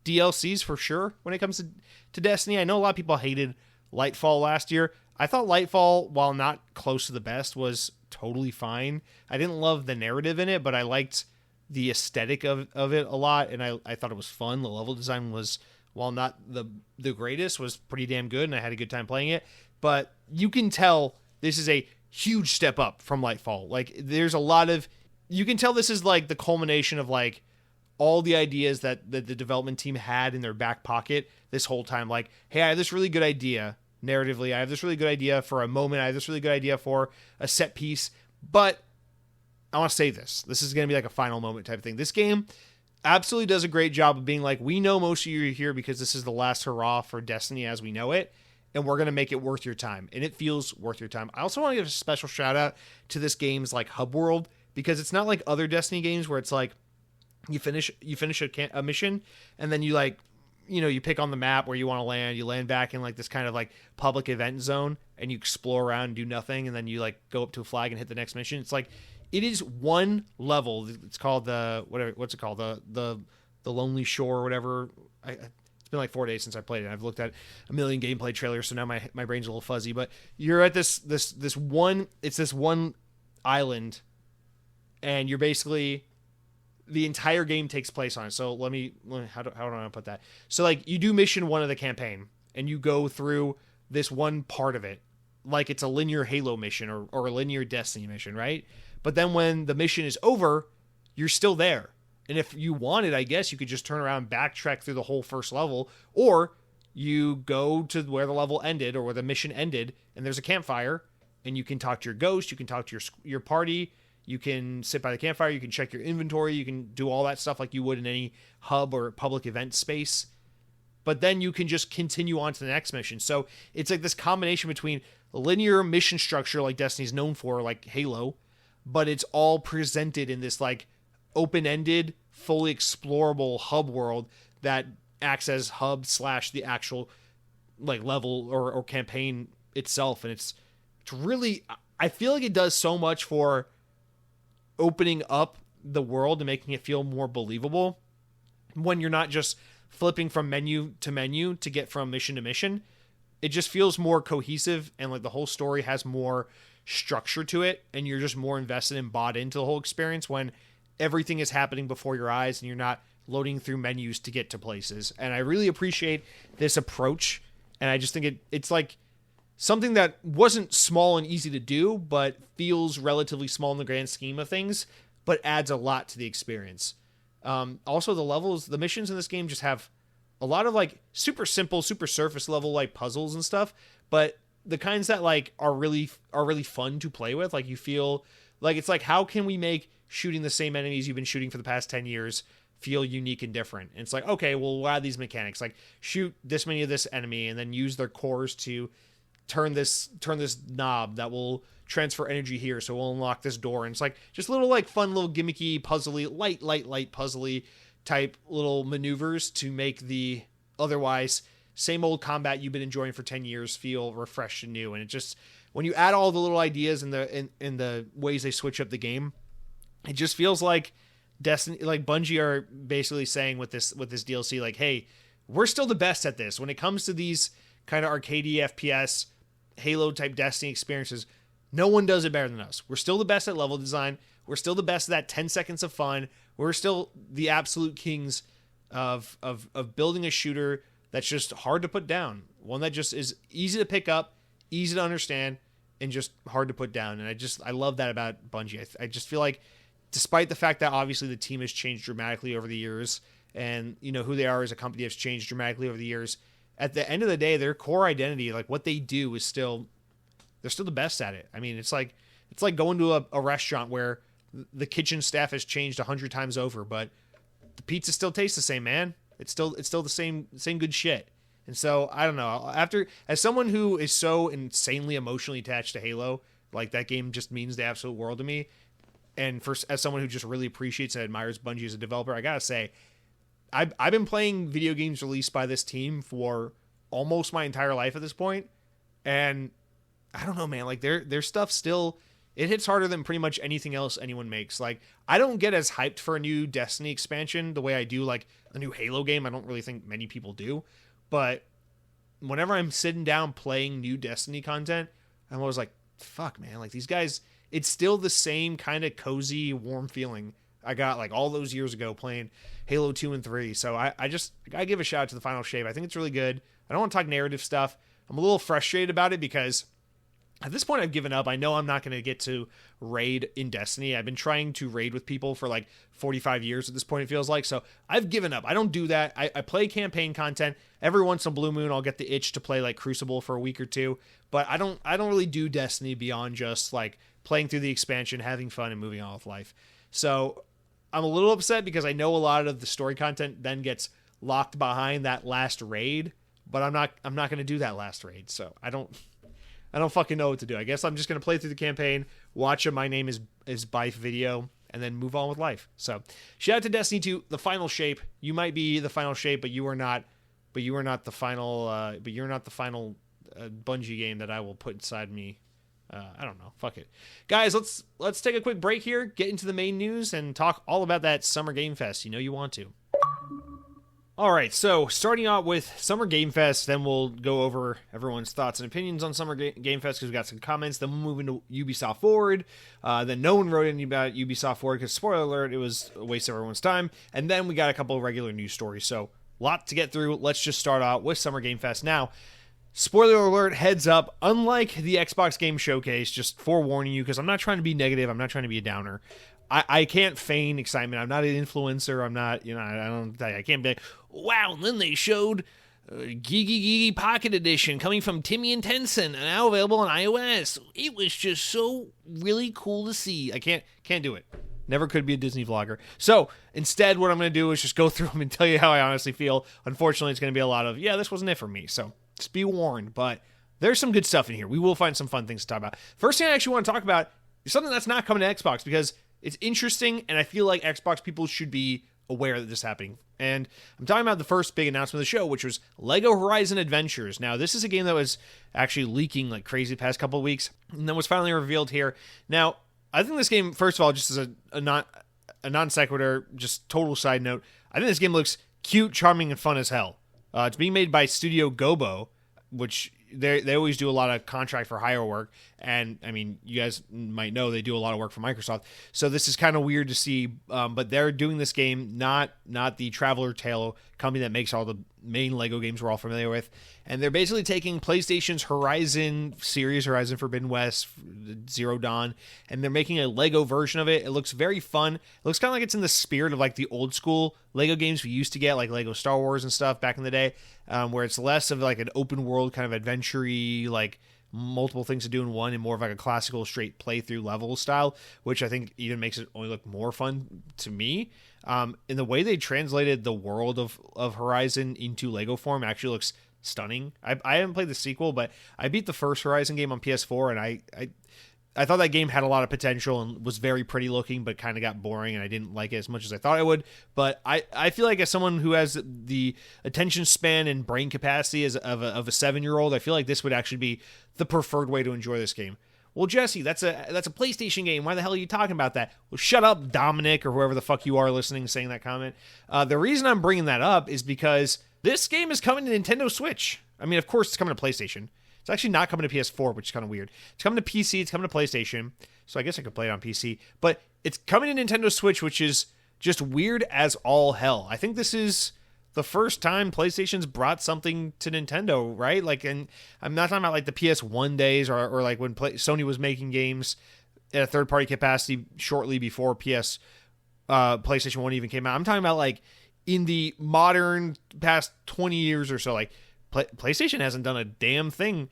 DLCs for sure when it comes to Destiny. I know a lot of people hated Lightfall last year. I thought Lightfall, while not close to the best, was totally fine. I didn't love the narrative in it, but I liked the aesthetic of it a lot, and I thought it was fun. The level design was, while not the greatest, was pretty damn good, and I had a good time playing it. But you can tell this is a huge step up from Lightfall. Like, there's a lot of... You can tell this is, like, the culmination of, like, all the ideas that the development team had in their back pocket this whole time. Like, hey, I have this really good idea narratively. I have this really good idea for a moment. I have this really good idea for a set piece. But I want to say this. This is going to be like a final moment type of thing. This game absolutely does a great job of being like, we know most of you are here because this is the last hurrah for Destiny as we know it, and we're going to make it worth your time. And it feels worth your time. I also want to give a special shout out to this game's like hub world, because it's not like other Destiny games where it's like you finish a mission and then you like, you know, you pick on the map where you want to land, you land back in like this kind of like public event zone and you explore around and do nothing. And then you like go up to a flag and hit the next mission. It's like, it is one level. It's called what's it called? The the Lonely Shore or whatever. It's been like 4 days since I played it. I've looked at a million gameplay trailers, so now my brain's a little fuzzy. But you're at this one island, and you're basically, the entire game takes place on it. So how do I put that? So like you do mission 1 of the campaign, and you go through this one part of it, like it's a linear Halo mission or a linear Destiny mission, right? But then when the mission is over, you're still there. And if you wanted, I guess you could just turn around, backtrack through the whole first level, or you go to where the level ended or where the mission ended, and there's a campfire, and you can talk to your ghost, you can talk to your party, you can sit by the campfire, you can check your inventory, you can do all that stuff like you would in any hub or public event space. But then you can just continue on to the next mission. So it's like this combination between linear mission structure like Destiny's known for, like Halo, but it's all presented in this like open-ended, fully explorable hub world that acts as hub / the actual like level or campaign itself. And it's really, I feel like it does so much for opening up the world and making it feel more believable when you're not just flipping from menu to get from mission to mission. It just feels more cohesive, and like the whole story has more structure to it, and you're just more invested and bought into the whole experience when everything is happening before your eyes and you're not loading through menus to get to places. And I really appreciate this approach, and I just think it's like something that wasn't small and easy to do, but feels relatively small in the grand scheme of things, but adds a lot to the experience. Also, the levels, the missions in this game just have a lot of like super simple, super surface level like puzzles and stuff, but the kinds that like are really fun to play with. Like you feel like it's like, how can we make shooting the same enemies you've been shooting for the past 10 years feel unique and different? And it's like, okay, well, we'll add these mechanics, like shoot this many of this enemy and then use their cores to turn this knob that will transfer energy here, so we'll unlock this door. And it's like just little like fun little gimmicky puzzly light puzzly type little maneuvers to make the otherwise same old combat you've been enjoying for 10 years feel refreshed and new. And it just, when you add all the little ideas and the ways they switch up the game, it just feels like Destiny, like Bungie are basically saying with this DLC, like, hey, we're still the best at this when it comes to these kind of arcadey FPS Halo type Destiny experiences. No one does it better than us. We're still the best at level design. We're still the best at that 10 seconds of fun. We're still the absolute kings of building a shooter that's just hard to put down. One that just is easy to pick up, easy to understand, and just hard to put down. And I love that about Bungie. I just feel like, despite the fact that obviously the team has changed dramatically over the years, and you know who they are as a company has changed dramatically over the years, at the end of the day, their core identity, like what they do, is still, they're still the best at it. I mean, it's like going to a restaurant where the kitchen staff has changed 100 times over, but the pizza still tastes the same, man. It's still the same good shit. And so I don't know. As someone who is so insanely emotionally attached to Halo, like that game just means the absolute world to me. And as someone who just really appreciates and admires Bungie as a developer, I gotta say, I've been playing video games released by this team for almost my entire life at this point, and I don't know, man. Like their stuff still, it hits harder than pretty much anything else anyone makes. Like I don't get as hyped for a new Destiny expansion the way I do like a new Halo game. I don't really think many people do, but whenever I'm sitting down playing new Destiny content, I'm always like, fuck, man. Like these guys, it's still the same kind of cozy, warm feeling I got like all those years ago playing Halo 2 and 3. So I give a shout out to the Final Shape. I think it's really good. I don't want to talk narrative stuff. I'm a little frustrated about it because at this point I've given up. I know I'm not going to get to raid in Destiny. I've been trying to raid with people for like 45 years at this point, it feels like. So I've given up. I don't do that. I play campaign content. Every once in a blue moon I'll get the itch to play like Crucible for a week or two. But I don't really do Destiny beyond just like playing through the expansion, having fun, and moving on with life. So I'm a little upset because I know a lot of the story content then gets locked behind that last raid, but I'm not going to do that last raid. So I don't fucking know what to do. I guess I'm just going to play through the campaign, watch a My Name is Bife video, and then move on with life. So shout out to Destiny 2, the Final Shape. You might be the Final Shape, but you are not the final Bungie game that I will put inside me. I don't know. Fuck it. Guys, let's take a quick break here, get into the main news, and talk all about that Summer Game Fest. You know you want to. All right, so starting out with Summer Game Fest, then we'll go over everyone's thoughts and opinions on Summer Game Fest because we got some comments. Then we'll move into Ubisoft Forward. Then no one wrote anything about Ubisoft Forward because, spoiler alert, it was a waste of everyone's time. And then we got a couple of regular news stories. So, a lot to get through. Let's just start out with Summer Game Fest. Now, spoiler alert, heads up, unlike the Xbox Game Showcase, just forewarning you because I'm not trying to be negative, I'm not trying to be a downer. I can't feign excitement. I'm not an influencer. I'm not, I can't be like, wow, and then they showed Geeky Pocket Edition coming from Timmy and Tencent, and now available on iOS. It was just so really cool to see. I can't do it. Never could be a Disney vlogger. So instead, what I'm going to do is just go through them and tell you how I honestly feel. Unfortunately, it's going to be a lot of, this wasn't it for me. So just be warned. But there's some good stuff in here. We will find some fun things to talk about. First thing I actually want to talk about is something that's not coming to Xbox because it's interesting, and I feel like Xbox people should be aware that this is happening. And I'm talking about the first big announcement of the show, which was LEGO Horizon Adventures. Now, this is a game that was actually leaking like crazy the past couple of weeks, and then was finally revealed here. Now, I think this game, first of all, just as a non sequitur, just total side note, I think this game looks cute, charming, and fun as hell. It's being made by Studio Gobo, which they always do a lot of contract for hire work, and I mean, you guys might know they do a lot of work for Microsoft, so this is kind of weird to see, but they're doing this game, not the Traveler Tale company that makes all the main LEGO games we're all familiar with, and they're basically taking PlayStation's Horizon series, Horizon Forbidden West, Zero Dawn, and they're making a LEGO version of it. It looks very fun. It looks kind of like it's in the spirit of like the old school LEGO games we used to get, like LEGO Star Wars and stuff back in the day, where it's less of like an open world kind of adventure-y, like multiple things to do in one, and more of like a classical straight playthrough level style, which I think even makes it only look more fun to me. In the way they translated the world of Horizon into LEGO form, it actually looks stunning. I haven't played the sequel, but I beat the first Horizon game on PS4, and I thought that game had a lot of potential and was very pretty looking, but kind of got boring, and I didn't like it as much as I thought I would. But I feel like as someone who has the attention span and brain capacity of a 7-year-old, I feel like this would actually be the preferred way to enjoy this game. Well, Jesse, that's a PlayStation game. Why the hell are you talking about that? Well, shut up, Dominic, or whoever the fuck you are listening, saying that comment. The reason I'm bringing that up is because this game is coming to Nintendo Switch. I mean, of course, it's coming to PlayStation. It's actually not coming to PS4, which is kind of weird. It's coming to PC, it's coming to PlayStation, so I guess I could play it on PC. But it's coming to Nintendo Switch, which is just weird as all hell. I think this is the first time PlayStation's brought something to Nintendo, right? Like, and I'm not talking about like the PS1 days or like when Sony was making games at a third-party capacity shortly before PlayStation 1 even came out. I'm talking about like in the modern past 20 years or so, like PlayStation hasn't done a damn thing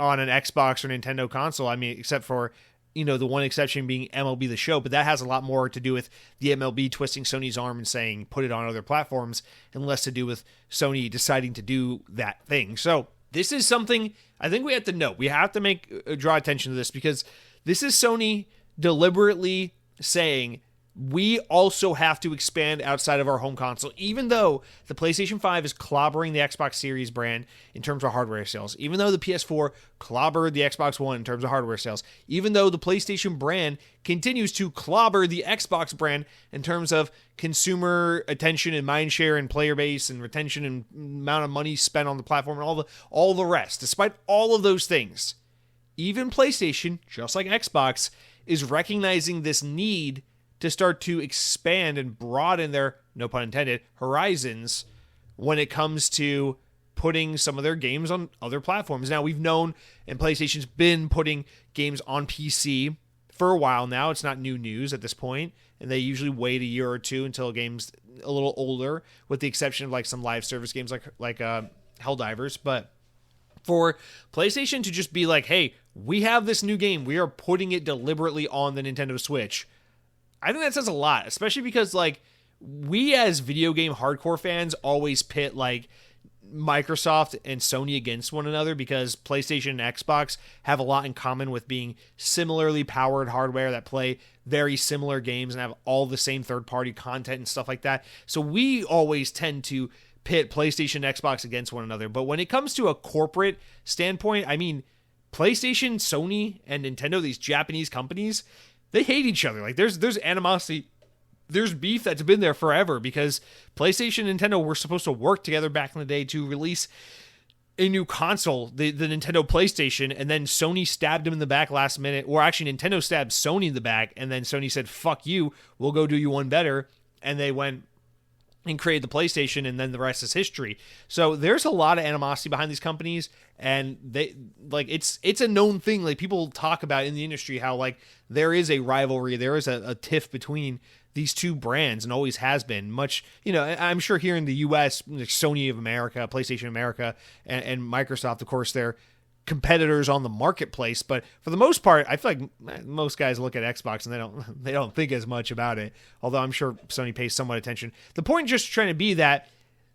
on an Xbox or Nintendo console. I mean, except for, the one exception being MLB The Show, but that has a lot more to do with the MLB twisting Sony's arm and saying, put it on other platforms, and less to do with Sony deciding to do that thing. So this is something I think we have to note. We have to draw attention to this because this is Sony deliberately saying, we also have to expand outside of our home console, even though the PlayStation 5 is clobbering the Xbox Series brand in terms of hardware sales, even though the PS4 clobbered the Xbox One in terms of hardware sales, even though the PlayStation brand continues to clobber the Xbox brand in terms of consumer attention and mindshare and player base and retention and amount of money spent on the platform and all the rest. Despite all of those things, even PlayStation, just like Xbox, is recognizing this need to start to expand and broaden their, no pun intended, horizons when it comes to putting some of their games on other platforms. Now, we've known, and PlayStation's been putting games on PC for a while now. It's not new news at this point, and they usually wait a year or two until a game's a little older, with the exception of like some live service games like Helldivers. But for PlayStation to just be like, hey, we have this new game, we are putting it deliberately on the Nintendo Switch, I think that says a lot, especially because like we as video game hardcore fans always pit like Microsoft and Sony against one another because PlayStation and Xbox have a lot in common with being similarly powered hardware that play very similar games and have all the same third-party content and stuff like that. So we always tend to pit PlayStation and Xbox against one another. But when it comes to a corporate standpoint, I mean, PlayStation, Sony, and Nintendo, these Japanese companies, they hate each other. Like there's animosity there's beef that's been there forever because PlayStation and Nintendo were supposed to work together back in the day to release a new console, the Nintendo PlayStation, and then Sony stabbed him in the back last minute, or actually Nintendo stabbed Sony in the back, and then Sony said, fuck you, we'll go do you one better, and they went and created the PlayStation, and then the rest is history. So there's a lot of animosity behind these companies, and they like it's a known thing. Like people talk about in the industry how like there is a rivalry, there is a tiff between these two brands, and always has been. Much, I'm sure here in the U.S., like Sony of America, PlayStation America, and Microsoft, of course, they're competitors on the marketplace. But for the most part, I feel like most guys look at Xbox and they don't think as much about it. Although I'm sure Sony pays somewhat attention. The point just trying to be that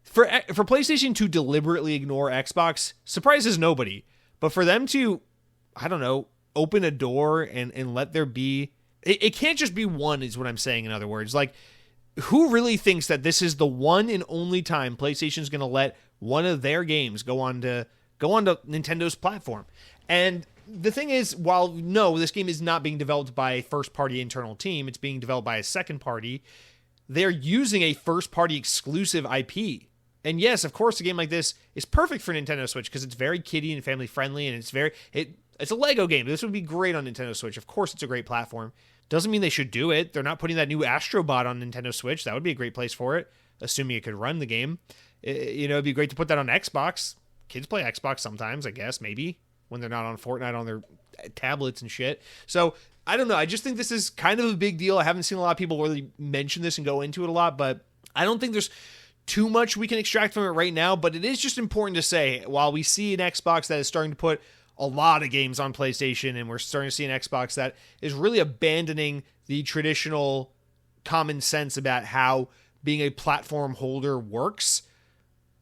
for PlayStation to deliberately ignore Xbox surprises nobody. But for them to, I don't know, open a door and let there be. It can't just be one, is what I'm saying, in other words. Like, who really thinks that this is the one and only time PlayStation's going to let one of their games go on to Nintendo's platform? And the thing is, while, no, this game is not being developed by a first-party internal team, it's being developed by a second-party, they're using a first-party exclusive IP. And yes, of course, a game like this is perfect for Nintendo Switch because it's very kiddie and family-friendly, and it's a Lego game. This would be great on Nintendo Switch. Of course, it's a great platform. Doesn't mean they should do it. They're not putting that new Astro Bot on Nintendo Switch. That would be a great place for it, assuming it could run the game. It'd be great to put that on Xbox. Kids play Xbox sometimes, I guess, maybe, when they're not on Fortnite on their tablets and shit. So, I don't know. I just think this is kind of a big deal. I haven't seen a lot of people really mention this and go into it a lot, but I don't think there's too much we can extract from it right now, but it is just important to say, while we see an Xbox that is starting to put a lot of games on PlayStation, and we're starting to see an Xbox that is really abandoning the traditional common sense about how being a platform holder works.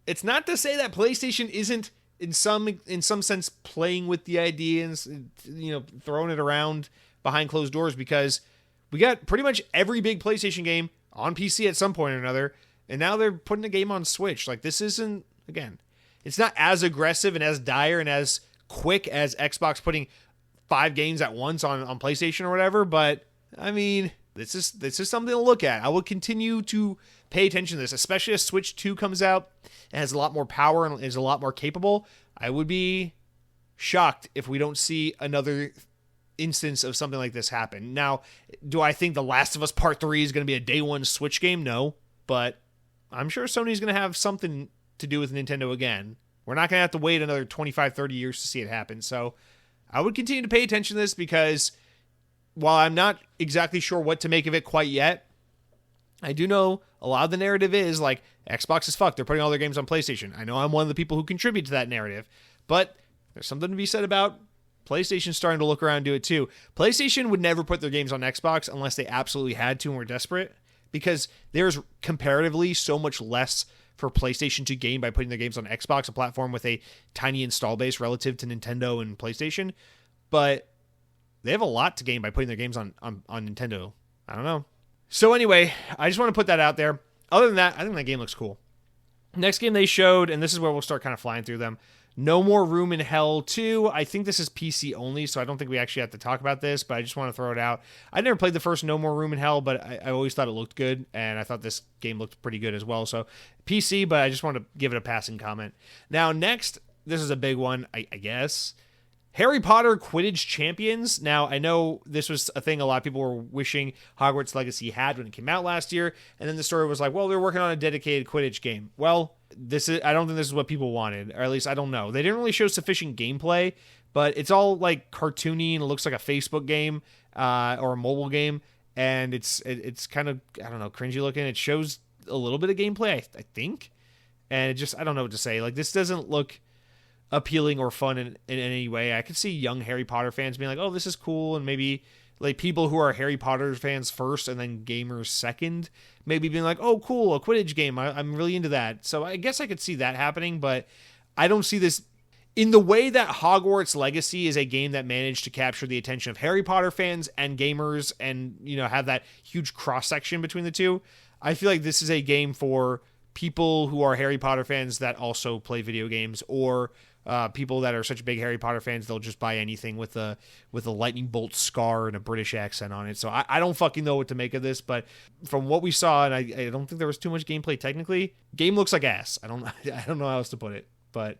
It's not to say that PlayStation isn't in some sense playing with the idea and throwing it around behind closed doors, because we got pretty much every big PlayStation game on PC at some point or another, and now they're putting a game on Switch. Like, this isn't, again, it's not as aggressive and as dire and as quick as Xbox putting 5 games at once on PlayStation or whatever, but I mean, this is something to look at. I will continue to pay attention to this, especially as Switch 2 comes out and has a lot more power and is a lot more capable. I would be shocked if we don't see another instance of something like this happen. Now, do I think The Last of Us Part 3 is going to be a day one Switch game? No, but I'm sure Sony's going to have something to do with Nintendo again. We're not going to have to wait another 25, 30 years to see it happen. So I would continue to pay attention to this, because while I'm not exactly sure what to make of it quite yet, I do know a lot of the narrative is like, Xbox is fucked. They're putting all their games on PlayStation. I know I'm one of the people who contribute to that narrative, but there's something to be said about PlayStation starting to look around and do it too. PlayStation would never put their games on Xbox unless they absolutely had to and were desperate, because there's comparatively so much less for PlayStation to gain by putting their games on Xbox, a platform with a tiny install base relative to Nintendo and PlayStation. But they have a lot to gain by putting their games on Nintendo. I don't know. So anyway, I just want to put that out there. Other than that, I think that game looks cool. Next game they showed, and this is where we'll start kind of flying through them, No More Room in Hell 2. I think this is PC only, so I don't think we actually have to talk about this, but I just want to throw it out. I never played the first No More Room in Hell, but I always thought it looked good, and I thought this game looked pretty good as well. So PC, but I just want to give it a passing comment. Now, next, this is a big one, I guess. Harry Potter Quidditch Champions. Now, I know this was a thing a lot of people were wishing Hogwarts Legacy had when it came out last year, and then the story was like, well, they're working on a dedicated Quidditch game. Well, I don't think this is what people wanted, or at least I don't know. They didn't really show sufficient gameplay, but it's all like cartoony and it looks like a Facebook game or a mobile game, and it's kind of, I don't know, cringy looking. It shows a little bit of gameplay, I think, and it just, I don't know what to say. Like, this doesn't look appealing or fun in any way. I could see young Harry Potter fans being like, oh, this is cool, and maybe like people who are Harry Potter fans first and then gamers second, maybe being like, oh, cool, a Quidditch game. I'm really into that. So I guess I could see that happening, but I don't see this in the way that Hogwarts Legacy is a game that managed to capture the attention of Harry Potter fans and gamers and, have that huge cross-section between the two. I feel like this is a game for people who are Harry Potter fans that also play video games, or people that are such big Harry Potter fans, they'll just buy anything with a lightning bolt scar and a British accent on it. So I don't fucking know what to make of this, but from what we saw, and I don't think there was too much gameplay technically, game looks like ass. I don't know how else to put it, but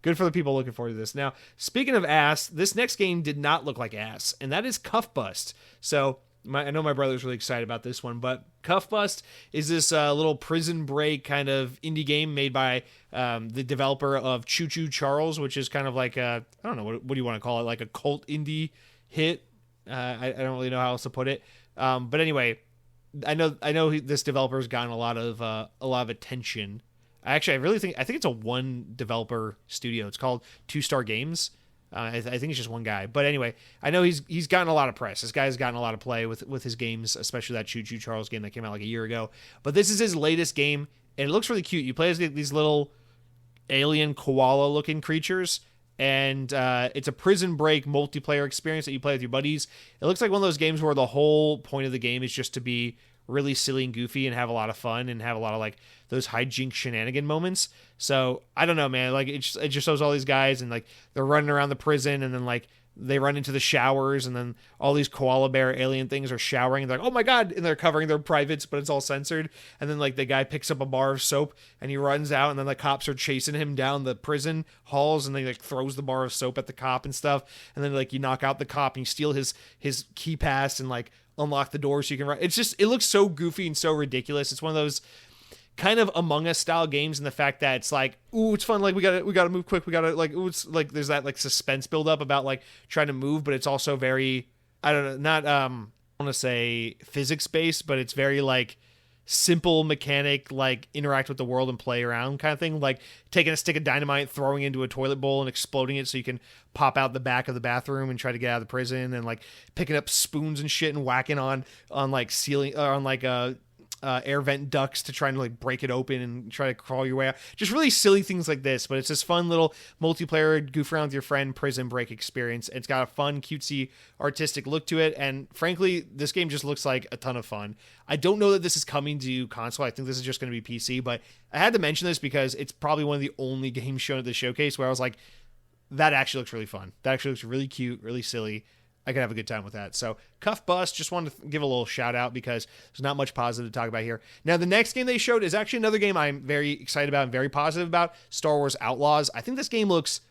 good for the people looking forward to this. Now, speaking of ass, this next game did not look like ass, and that is Cuff Bust. So I know my brother's really excited about this one, but Cuff Bust is this little prison break kind of indie game made by the developer of Choo Choo Charles, which is kind of like I don't know, what do you want to call it? Like a cult indie hit. I don't really know how else to put it. But anyway, I know this developer's gotten a lot of attention. Actually, I think it's a one developer studio. It's called 2-Star Games. I think it's just one guy. But anyway, I know he's gotten a lot of press. This guy's gotten a lot of play with his games, especially that Choo Choo Charles game that came out like a year ago. But this is his latest game, and it looks really cute. You play as these little alien koala-looking creatures, and it's a prison break multiplayer experience that you play with your buddies. It looks like one of those games where the whole point of the game is just to be really silly and goofy and have a lot of fun and have a lot of like those hijink shenanigan moments. So I don't know, man, like it just shows all these guys and like they're running around the prison and then like they run into the showers and then all these koala bear alien things are showering and they're like, oh my God. And they're covering their privates, but it's all censored. And then like the guy picks up a bar of soap and he runs out and then the cops are chasing him down the prison halls and they like throws the bar of soap at the cop and stuff. And then like you knock out the cop and you steal his key pass and like unlock the door so you can run. It looks so goofy and so ridiculous. It's one of those kind of Among Us style games in the fact that it's like, ooh, it's fun. Like we gotta move quick. We gotta like, ooh, it's like there's that like suspense build up about like trying to move, but it's also very, I don't know, not I want to say physics based, but it's very like simple mechanic, like interact with the world and play around kind of thing. Like taking a stick of dynamite, throwing it into a toilet bowl and exploding it so you can pop out the back of the bathroom and try to get out of the prison, and like picking up spoons and shit and whacking on like ceiling on like air vent ducts to try and like break it open and try to crawl your way out. Just really silly things like this, but it's this fun little multiplayer goof around with your friend prison break experience. It's got a fun, cutesy, artistic look to it, and frankly, this game just looks like a ton of fun. I don't know that this is coming to console. I think this is just going to be PC, but I had to mention this because it's probably one of the only games shown at the showcase where I was like, that actually looks really fun. That actually looks really cute, really silly. I could have a good time with that. So Cuff Bust, just wanted to give a little shout out because there's not much positive to talk about here. Now, the next game they showed is actually another game I'm very excited about and very positive about, Star Wars Outlaws. I think this game looks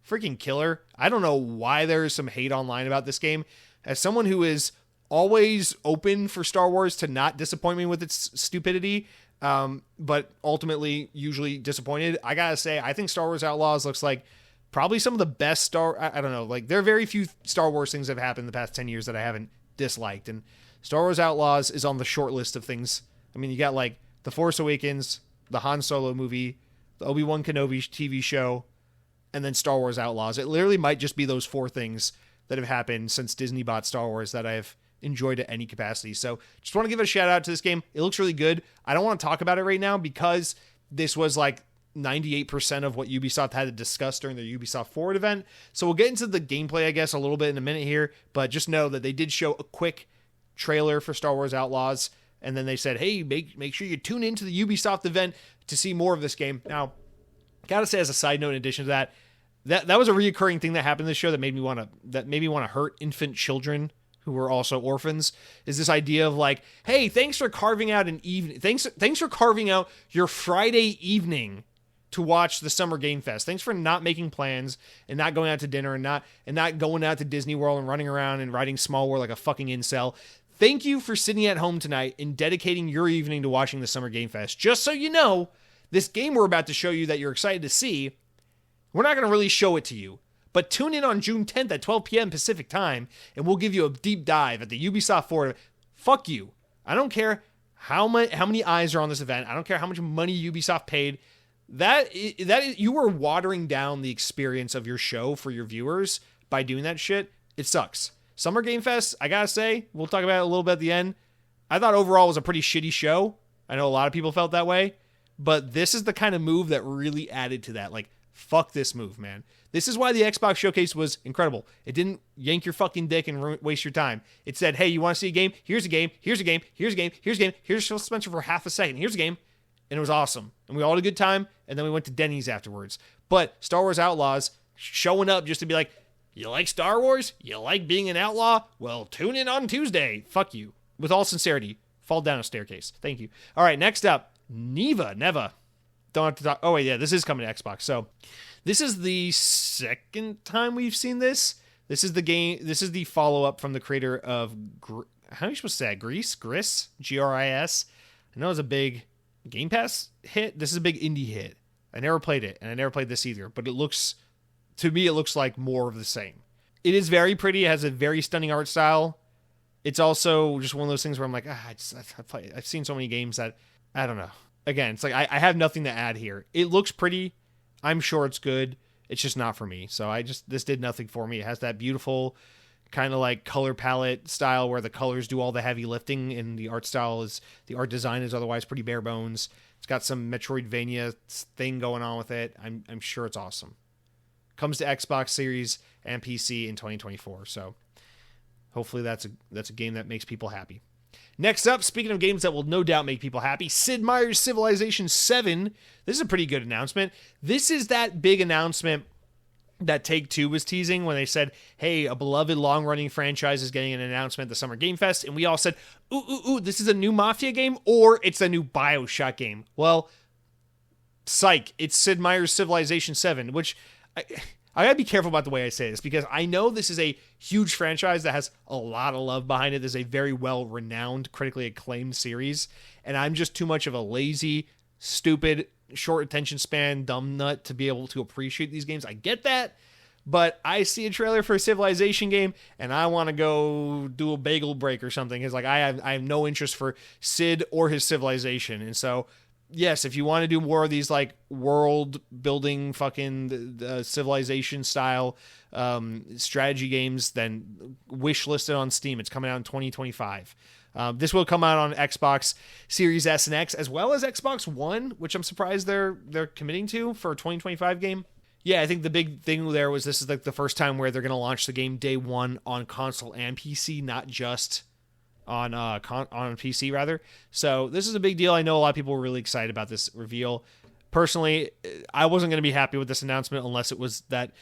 freaking killer. I don't know why there's some hate online about this game. As someone who is always open for Star Wars to not disappoint me with its stupidity, but ultimately usually disappointed, I gotta say, I think Star Wars Outlaws looks like probably some of the best I don't know, like there are very few Star Wars things that have happened in the past 10 years that I haven't disliked, and Star Wars Outlaws is on the short list of things. I mean, you got like The Force Awakens, the Han Solo movie, the Obi-Wan Kenobi TV show, and then Star Wars Outlaws. It literally might just be those four things that have happened since Disney bought Star Wars that I've enjoyed at any capacity. So just want to give a shout out to this game. It looks really good. I don't want to talk about it right now because this was like 98% of what Ubisoft had to discuss during their Ubisoft Forward event. So we'll get into the gameplay, I guess, a little bit in a minute here, but just know that they did show a quick trailer for Star Wars Outlaws, and then they said, hey, make sure you tune into the Ubisoft event to see more of this game. Now, gotta say as a side note, in addition to that was a reoccurring thing that happened in this show that made me want to hurt infant children who were also orphans, is this idea of like, hey, thanks for carving out an evening. Thanks for carving out your Friday evening to watch the Summer Game Fest. Thanks for not making plans and not going out to dinner and not going out to Disney World and running around and writing Small World like a fucking incel. Thank you for sitting at home tonight and dedicating your evening to watching the Summer Game Fest. Just so you know, this game we're about to show you that you're excited to see, we're not going to really show it to you. But tune in on June 10th at 12 p.m. Pacific time, and we'll give you a deep dive at the Ubisoft Forward. Fuck you. I don't care how many eyes are on this event. I don't care how much money Ubisoft paid. That is, you were watering down the experience of your show for your viewers by doing that shit. It sucks. Summer Game Fest, I gotta say, we'll talk about it a little bit at the end. I thought overall it was a pretty shitty show. I know a lot of people felt that way, but this is the kind of move that really added to that. Like, fuck this move, man. This is why the Xbox Showcase was incredible. It didn't yank your fucking dick and waste your time. It said, hey, you want to see a game? Here's a game. Here's a game. Here's a game. Here's a game. Here's Phil Spencer for half a second. Here's a game. And it was awesome. And we all had a good time. And then we went to Denny's afterwards. But Star Wars Outlaws showing up just to be like, you like Star Wars? You like being an outlaw? Well, tune in on Tuesday. Fuck you. With all sincerity, fall down a staircase. Thank you. All right, next up, Neva. Don't have to talk. Oh, wait, yeah, this is coming to Xbox. So this is the second time we've seen this. This is the game. This is the follow-up from the creator of, how are you supposed to say that? Gris? Gris? I know it's a big Game Pass hit. This is a big indie hit. I never played it, and I never played this either, but to me, it looks like more of the same. It is very pretty. It has a very stunning art style. It's also just one of those things where I'm like, I've seen so many games that, I don't know. Again, it's like, I have nothing to add here. It looks pretty. I'm sure it's good. It's just not for me. So this did nothing for me. It has that beautiful kind of like color palette style where the colors do all the heavy lifting, and the art design is otherwise pretty bare bones. It's got some Metroidvania thing going on with it. I'm sure it's awesome. Comes to Xbox Series and PC in 2024. So hopefully that's a game that makes people happy. Next up, speaking of games that will no doubt make people happy, Sid Meier's Civilization 7. This is a pretty good announcement. This is that big announcement that Take-Two was teasing when they said, hey, a beloved long-running franchise is getting an announcement at the Summer Game Fest, and we all said, ooh, this is a new Mafia game, or it's a new BioShock game. Well, psych, it's Sid Meier's Civilization 7, which I gotta be careful about the way I say this, because I know this is a huge franchise that has a lot of love behind it. This is a very well-renowned, critically acclaimed series, and I'm just too much of a lazy, stupid, short attention span dumb nut to be able to appreciate these games. I get that, but I see a trailer for a Civilization game and I want to go do a bagel break or something. It's like I have no interest for Sid or his Civilization. And so yes, if you want to do more of these like world building fucking Civilization style strategy games, then wish listed on Steam. It's coming out in 2025. This will come out on Xbox Series S and X, as well as Xbox One, which I'm surprised they're committing to for a 2025 game. Yeah, I think the big thing there was this is like the first time where they're going to launch the game day one on console and PC, not just on PC rather. So this is a big deal. I know a lot of people were really excited about this reveal. Personally, I wasn't going to be happy with this announcement unless it was that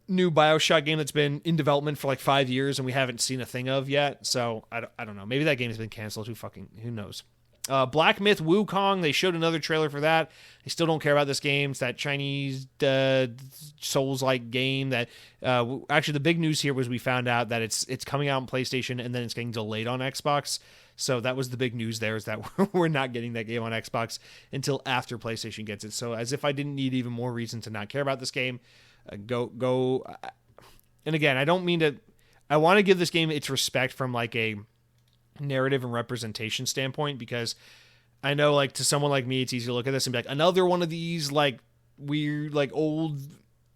new BioShock game that's been in development for like 5 years and we haven't seen a thing of yet. So I don't know. Maybe that game has been canceled. Who knows? Black Myth Wukong. They showed another trailer for that. I still don't care about this game. It's that Chinese Souls-like game that actually the big news here was we found out that it's coming out on PlayStation and then it's getting delayed on Xbox. So that was the big news there, is that we're not getting that game on Xbox until after PlayStation gets it. So as if I didn't need even more reason to not care about this game. Go. And again, I don't mean to, I want to give this game its respect from like a narrative and representation standpoint, because I know like to someone like me, it's easy to look at this and be like, another one of these like weird, like old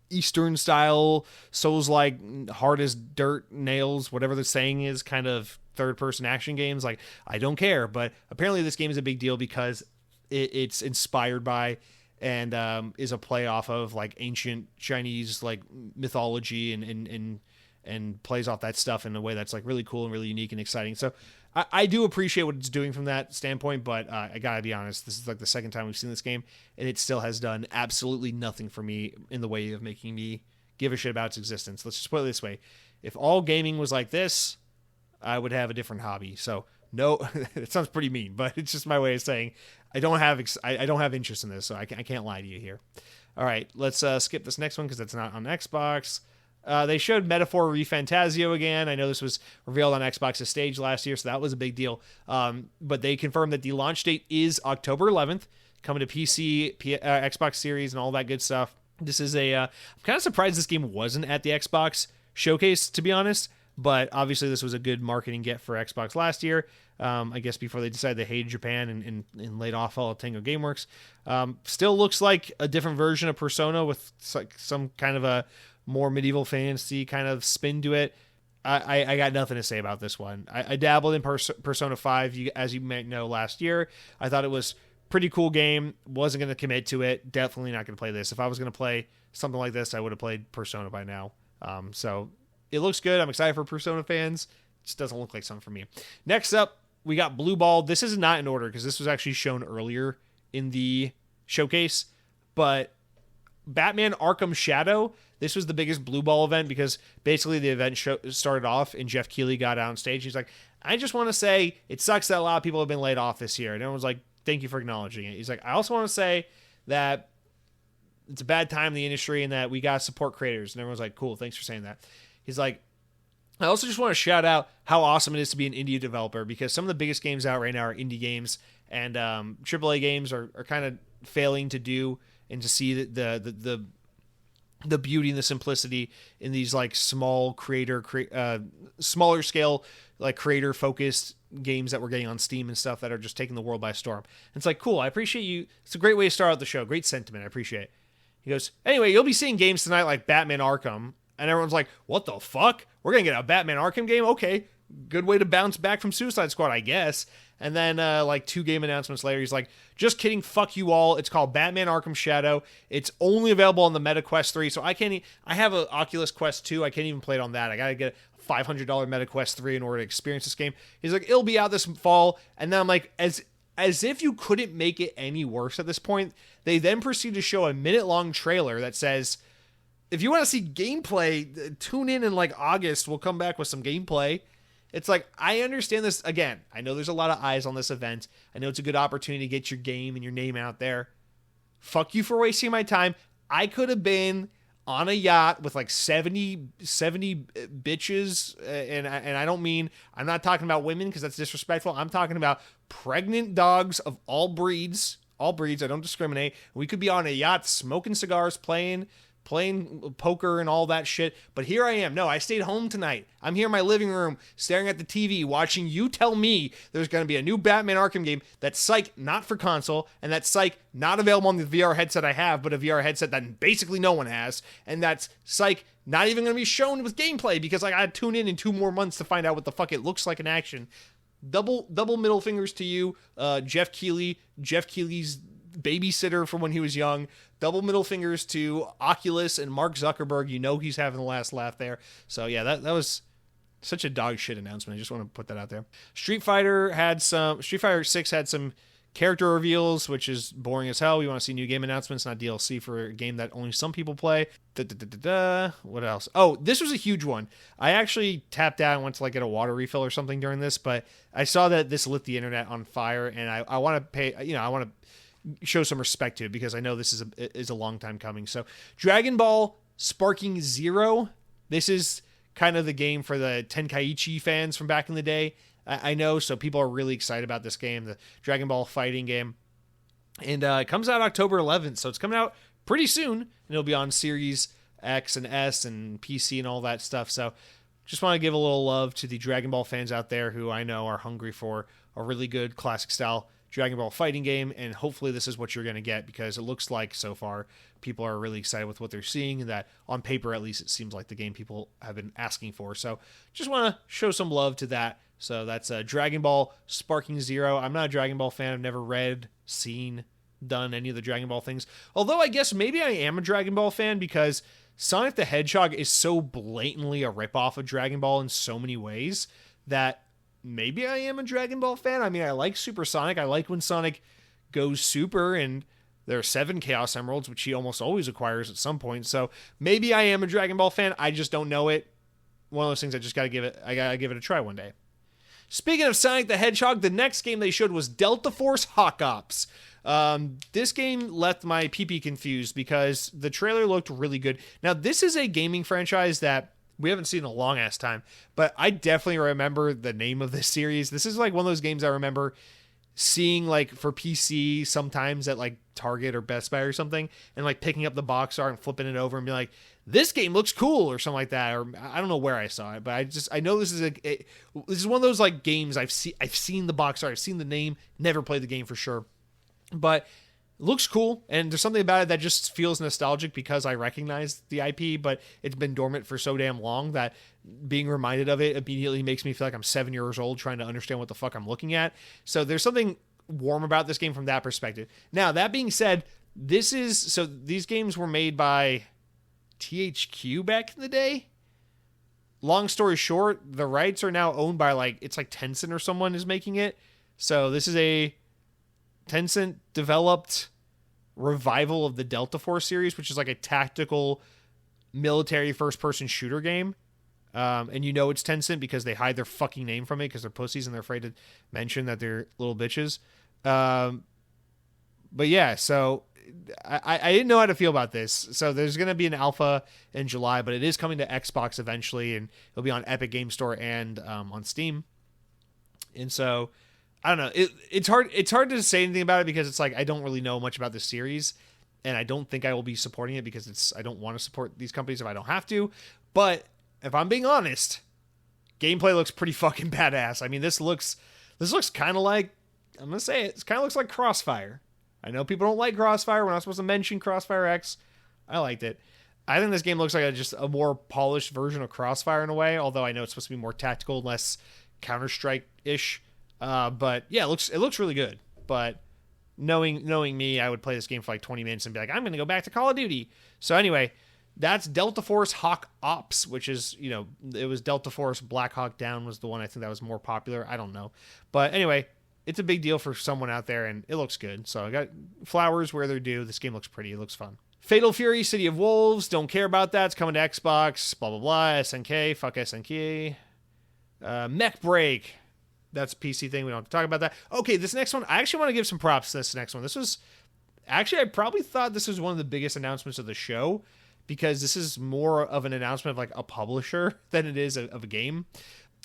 Eastern style Souls, like hard as dirt nails, whatever the saying is, kind of third person action games. Like, I don't care, but apparently this game is a big deal because it's inspired by and is a play off of like ancient Chinese like mythology and plays off that stuff in a way that's like really cool and really unique and exciting. So I do appreciate what it's doing from that standpoint, but I gotta be honest, this is like the second time we've seen this game, and it still has done absolutely nothing for me in the way of making me give a shit about its existence. Let's just put it this way. If all gaming was like this, I would have a different hobby. So no, it sounds pretty mean, but it's just my way of saying I don't have interest in this, so I can't lie to you here. All right, let's skip this next one because it's not on Xbox. They showed Metaphor ReFantasio again. I know this was revealed on Xbox's stage last year, so that was a big deal. But they confirmed that the launch date is October 11th, coming to PC, Xbox Series, and all that good stuff. This is I'm kind of surprised this game wasn't at the Xbox showcase, to be honest. But obviously this was a good marketing get for Xbox last year. I guess before they decided they hated Japan and laid off all of Tango Gameworks. Still looks like a different version of Persona with some kind of a more medieval fantasy kind of spin to it. I got nothing to say about this one. I dabbled in Persona 5, as you might know, last year. I thought it was pretty cool game. Wasn't going to commit to it. Definitely not going to play this. If I was going to play something like this, I would have played Persona by now. So it looks good. I'm excited for Persona fans. It just doesn't look like something for me. Next up, we got Blue Ball. This is not in order because this was actually shown earlier in the showcase, but Batman Arkham Shadow. This was the biggest blue ball event because basically the event started off and Jeff Keighley got out on stage. He's like, I just want to say it sucks that a lot of people have been laid off this year. And everyone's like, thank you for acknowledging it. He's like, I also want to say that it's a bad time in the industry and that we got to support creators. And everyone's like, cool, thanks for saying that. He's like, I also just want to shout out how awesome it is to be an indie developer because some of the biggest games out right now are indie games and AAA games are kind of failing to do and to see the beauty and the simplicity in these like small smaller scale, like creator focused games that we're getting on Steam and stuff that are just taking the world by storm. And it's like, cool. I appreciate you. It's a great way to start out the show. Great sentiment. I appreciate it. He goes, anyway, you'll be seeing games tonight like Batman Arkham. And everyone's like, what the fuck? We're going to get a Batman Arkham game? Okay. Good way to bounce back from Suicide Squad, I guess. And then like 2 game announcements later, he's like, just kidding, fuck you all. It's called Batman Arkham Shadow. It's only available on the Meta Quest 3. So I have an Oculus Quest 2. I can't even play it on that. I got to get a $500 Meta Quest 3 in order to experience this game. He's like, it'll be out this fall. And then I'm like, as if you couldn't make it any worse at this point, they then proceed to show a minute-long trailer that says, if you want to see gameplay, tune in like August. We'll come back with some gameplay. It's like, I understand this. Again, I know there's a lot of eyes on this event. I know it's a good opportunity to get your game and your name out there. Fuck you for wasting my time. I could have been on a yacht with like 70 bitches. And I don't mean, I'm not talking about women because that's disrespectful. I'm talking about pregnant dogs of all breeds. All breeds. I don't discriminate. We could be on a yacht smoking cigars, playing poker and all that shit. But here I am. No, I stayed home tonight. I'm here in my living room staring at the TV watching you tell me there's going to be a new Batman Arkham game that's psych not for console and that's psych not available on the VR headset I have, but a VR headset that basically no one has. And that's psych not even going to be shown with gameplay because I got to tune in 2 more months to find out what the fuck it looks like in action. Double middle fingers to you, Jeff Keighley. Jeff Keighley's babysitter from when he was young. Double middle fingers to Oculus and Mark Zuckerberg. You know he's having the last laugh there. So yeah, that was such a dog shit announcement. I just want to put that out there. Street Fighter 6 had some character reveals, which is boring as hell. We want to see new game announcements, not DLC for a game that only some people play. What else? Oh, this was a huge one. I actually tapped out and went to like get a water refill or something during this, but I saw that this lit the internet on fire, and I want to pay. I want to show some respect to it because I know this is a long time coming. So Dragon Ball Sparking Zero. This is kind of the game for the Tenkaichi fans from back in the day. I know, so people are really excited about this game, the Dragon Ball fighting game. And it comes out October 11th, so it's coming out pretty soon. And it'll be on Series X and S and PC and all that stuff. So just want to give a little love to the Dragon Ball fans out there who I know are hungry for a really good classic style Dragon Ball fighting game, and hopefully this is what you're going to get because it looks like so far people are really excited with what they're seeing, and that on paper at least it seems like the game people have been asking for. So just want to show some love to that. So that's Dragon Ball Sparking Zero. I'm not a Dragon Ball fan. I've never read, seen, done any of the Dragon Ball things. Although I guess maybe I am a Dragon Ball fan because Sonic the Hedgehog is so blatantly a ripoff of Dragon Ball in so many ways that maybe I am a Dragon Ball fan. I mean, I like Super Sonic. I like when Sonic goes super, and there are 7 Chaos Emeralds, which he almost always acquires at some point. So maybe I am a Dragon Ball fan. I just don't know it. One of those things I gotta give it a try one day. Speaking of Sonic the Hedgehog, the next game they showed was Delta Force Hawk Ops. This game left my PP confused because the trailer looked really good. Now, this is a gaming franchise that we haven't seen in a long ass time, but I definitely remember the name of this series. This is like one of those games I remember seeing like for PC sometimes at like Target or Best Buy or something, and like picking up the box art and flipping it over and being like, this game looks cool or something like that. Or I don't know where I saw it, but I know this is this is one of those like games I've seen the box art, I've seen the name, never played the game for sure, but it looks cool, and there's something about it that just feels nostalgic because I recognize the IP, but it's been dormant for so damn long that being reminded of it immediately makes me feel like I'm 7 years old trying to understand what the fuck I'm looking at. So there's something warm about this game from that perspective. Now, that being said, these games were made by THQ back in the day. Long story short, the rights are now owned by it's like Tencent or someone is making it. So this is a Tencent developed revival of the Delta Force series, which is like a tactical military first-person shooter game. And you know it's Tencent because they hide their fucking name from it because they're pussies and they're afraid to mention that they're little bitches. But yeah, so I didn't know how to feel about this. So there's going to be an alpha in July, but it is coming to Xbox eventually, and it'll be on Epic Game Store and on Steam. And so I don't know. It's hard to say anything about it because it's like I don't really know much about the series, and I don't think I will be supporting it because I don't want to support these companies if I don't have to. But if I'm being honest, gameplay looks pretty fucking badass. I mean, this looks kind of like, I'm going to say it kind of looks like Crossfire. I know people don't like Crossfire. We're not supposed to mention Crossfire X. I liked it. I think this game looks like just a more polished version of Crossfire in a way, although I know it's supposed to be more tactical, less Counter-Strike-ish. But yeah, it looks really good. But knowing me, I would play this game for like 20 minutes and be like, I'm going to go back to Call of Duty. So anyway, that's Delta Force Hawk Ops, which is, it was Delta Force Black Hawk Down was the one I think that was more popular. I don't know. But anyway, it's a big deal for someone out there, and it looks good. So I got flowers where they're due. This game looks pretty. It looks fun. Fatal Fury, City of Wolves. Don't care about that. It's coming to Xbox. Blah, blah, blah. SNK. Fuck SNK. Mech Break. That's a PC thing. We don't have to talk about that. Okay, this next one. I actually want to give some props to this next one. This was... Actually, I probably thought this was one of the biggest announcements of the show, because this is more of an announcement of like a publisher than it is of a game.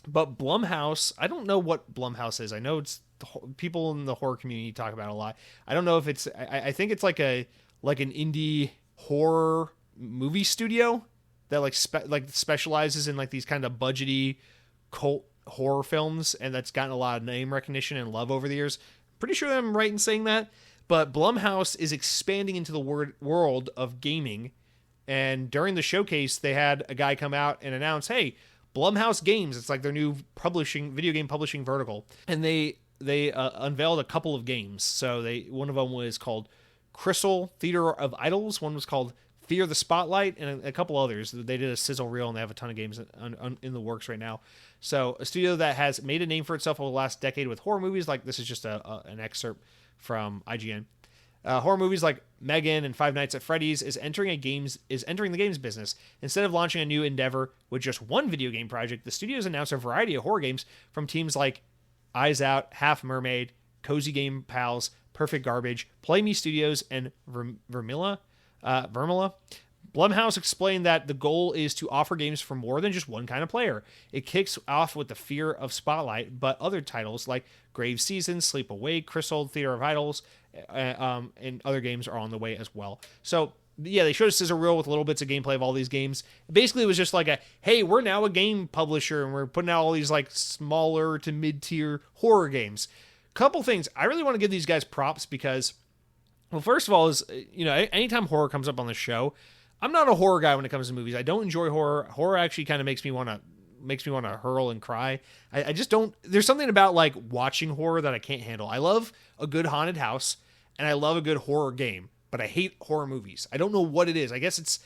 But Blumhouse, I don't know what Blumhouse is. I know it's people in the horror community talk about it a lot. I don't know if it's, I think it's like an indie horror movie studio that specializes in like these kind of budgety cult horror films, and that's gotten a lot of name recognition and love over the years. Pretty sure I'm right in saying that. But Blumhouse is expanding into the world of gaming. And during the showcase, they had a guy come out and announce, hey, Blumhouse Games. It's like their new video game publishing vertical. And they unveiled a couple of games. So one of them was called Crystal Theater of Idols. One was called Fear the Spotlight, and a couple others. They did a sizzle reel, and they have a ton of games in the works right now. So a studio that has made a name for itself over the last decade with horror movies. Like this is just an excerpt from IGN. Horror movies like Megan and Five Nights at Freddy's is entering the games business. Instead of launching a new endeavor with just one video game project, the studios announced a variety of horror games from teams like Eyes Out, Half Mermaid, Cozy Game Pals, Perfect Garbage, Play Me Studios, and Vermilla. Blumhouse explained that the goal is to offer games for more than just one kind of player. It kicks off with the Fear of Spotlight, but other titles like Grave Season, Sleep Awake, Crystal Theater of Idols, and other games are on the way as well. So yeah, they showed a sizzle reel with little bits of gameplay of all these games. Basically, it was just like hey, we're now a game publisher and we're putting out all these like smaller to mid-tier horror games. Couple things. I really want to give these guys props because, well, first of all is, anytime horror comes up on the show, I'm not a horror guy when it comes to movies. I don't enjoy horror. Horror actually kind of makes me want to hurl and cry. I just don't. There's something about like watching horror that I can't handle. I love a good haunted house and I love a good horror game, but I hate horror movies. I don't know what it is. I guess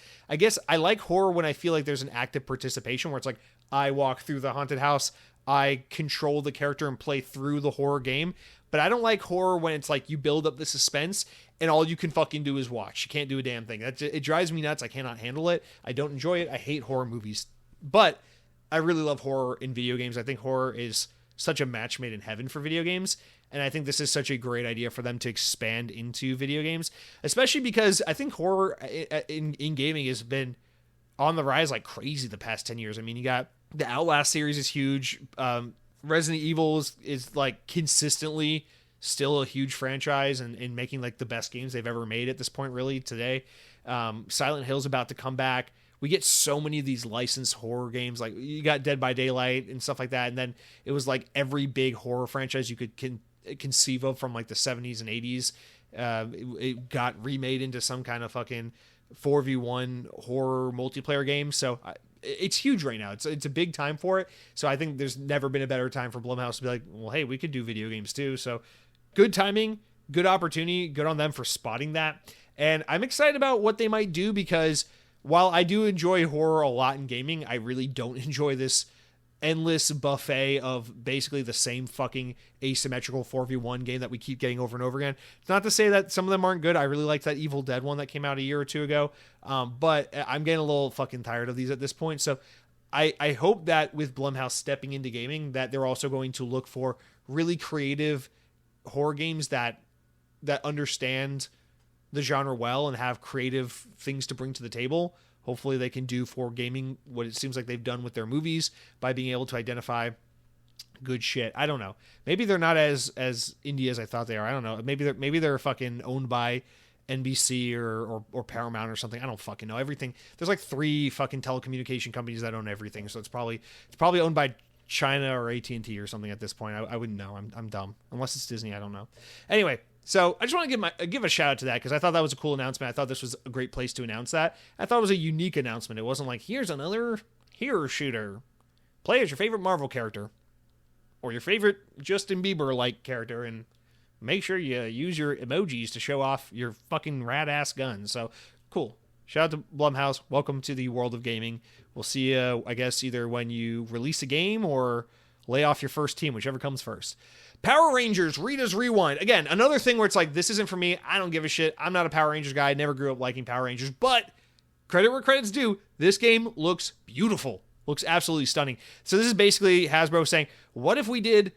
I like horror when I feel like there's an active participation where it's like I walk through the haunted house, I control the character and play through the horror game. But I don't like horror when it's like you build up the suspense and all you can fucking do is watch. You can't do a damn thing. It drives me nuts. I cannot handle it. I don't enjoy it. I hate horror movies. But I really love horror in video games. I think horror is such a match made in heaven for video games. And I think this is such a great idea for them to expand into video games, especially because I think horror in gaming has been on the rise like crazy the past 10 years. I mean, you got the Outlast series is huge. Resident Evil is like consistently still a huge franchise and making like the best games they've ever made at this point, really, today. Silent Hill's about to come back. We get so many of these licensed horror games. Like you got Dead by Daylight and stuff like that. And then it was like every big horror franchise you could conceive of from like the 70s and 80s. It got remade into some kind of fucking 4v1 horror multiplayer game. So it's huge right now. It's a big time for it. So I think there's never been a better time for Blumhouse to be like, well, hey, we could do video games too. So good timing, good opportunity, good on them for spotting that. And I'm excited about what they might do because while I do enjoy horror a lot in gaming, I really don't enjoy this endless buffet of basically the same fucking asymmetrical 4v1 game that we keep getting over and over again. It's not to say that some of them aren't good. I really liked that Evil Dead one that came out a year or two ago. But I'm getting a little fucking tired of these at this point. So I hope that with Blumhouse stepping into gaming, that they're also going to look for really creative horror games that understand the genre well and have creative things to bring to the table. Hopefully they can do for gaming what it seems like they've done with their movies by being able to identify good shit. I don't know. Maybe they're not as indie as I thought they are. I don't know. Maybe they're fucking owned by NBC or Paramount or something. I don't fucking know. Everything. There's like 3 fucking telecommunication companies that own everything. So it's probably owned by China or AT&T or something at this point. I wouldn't know. I'm dumb. Unless it's Disney, I don't know. Anyway, so I just want to give a shout out to that because I thought that was a cool announcement. I thought this was a great place to announce that. I thought it was a unique announcement. It wasn't like, here's another hero shooter. Play as your favorite Marvel character or your favorite Justin Bieber-like character and make sure you use your emojis to show off your fucking rad-ass guns. So, cool. Shout out to Blumhouse. Welcome to the world of gaming. We'll see you, I guess, either when you release a game or lay off your first team, whichever comes first. Power Rangers, Rita's Rewind. Again, another thing where it's like, this isn't for me. I don't give a shit. I'm not a Power Rangers guy. I never grew up liking Power Rangers. But credit where credit's due. This game looks beautiful. Looks absolutely stunning. So this is basically Hasbro saying, what if we did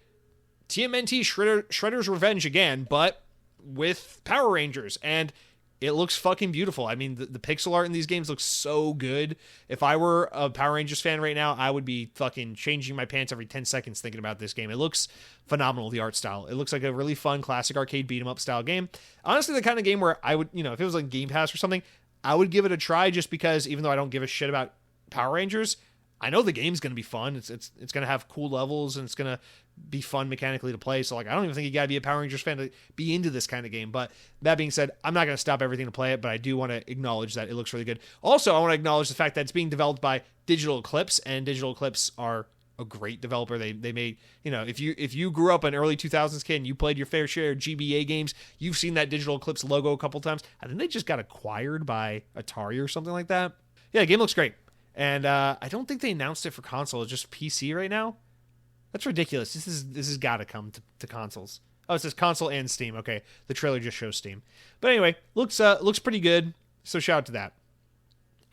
TMNT Shredder's Revenge again, but with Power Rangers? And it looks fucking beautiful. I mean, the pixel art in these games looks so good. If I were a Power Rangers fan right now, I would be fucking changing my pants every 10 seconds thinking about this game. It looks phenomenal, the art style. It looks like a really fun, classic arcade beat-em-up style game. Honestly, the kind of game where I would, if it was like Game Pass or something, I would give it a try just because even though I don't give a shit about Power Rangers, I know the game's going to be fun. It's going to have cool levels and it's going to be fun mechanically to play. So like, I don't even think you got to be a Power Rangers fan to be into this kind of game. But that being said, I'm not going to stop everything to play it, but I do want to acknowledge that it looks really good. Also, I want to acknowledge the fact that it's being developed by Digital Eclipse, and Digital Eclipse are a great developer. They made, if you grew up an early 2000s kid and you played your fair share of GBA games, you've seen that Digital Eclipse logo a couple times. I think they just got acquired by Atari or something like that. Yeah, the game looks great. And I don't think they announced it for console. It's just PC right now. That's ridiculous. This has got to come to consoles. Oh, it says console and Steam. Okay, the trailer just shows Steam. But anyway, looks pretty good. So shout out to that.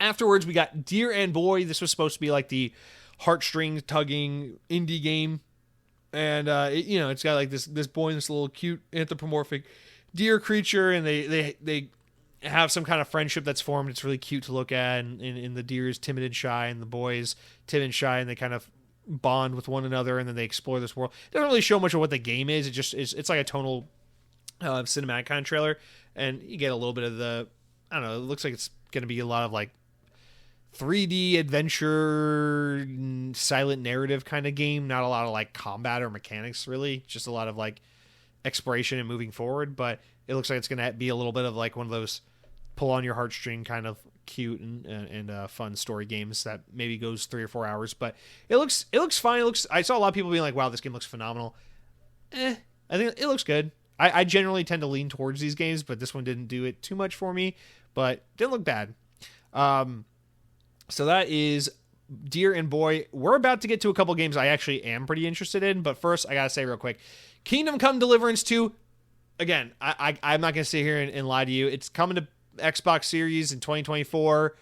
Afterwards, we got Deer and Boy. This was supposed to be like the heartstring tugging indie game, and it's got like this boy and this little cute anthropomorphic deer creature, and they have some kind of friendship that's formed. It's really cute to look at, and the deer is timid and shy, and the boy is timid and shy, and they kind of bond with one another, and then they explore this world. It doesn't really show much of what the game is. It just it's like a tonal cinematic kind of trailer, and you get a little bit of the, I don't know, it looks like it's going to be a lot of like 3D adventure, silent narrative kind of game. Not a lot of like combat or mechanics, really. Just a lot of like exploration and moving forward, but it looks like it's going to be a little bit of like one of those pull on your heartstring kind of cute and fun story games that maybe goes 3 or 4 hours, but it looks fine. I saw a lot of people being like, wow, this game looks phenomenal. I think it looks good. I generally tend to lean towards these games, but this one didn't do it too much for me, but didn't look bad. So that is Deer and Boy. We're about to get to a couple games I actually am pretty interested in, but first I gotta say real quick, Kingdom Come Deliverance 2, again, I'm not gonna sit here and lie to you. It's coming to Xbox Series in 2024.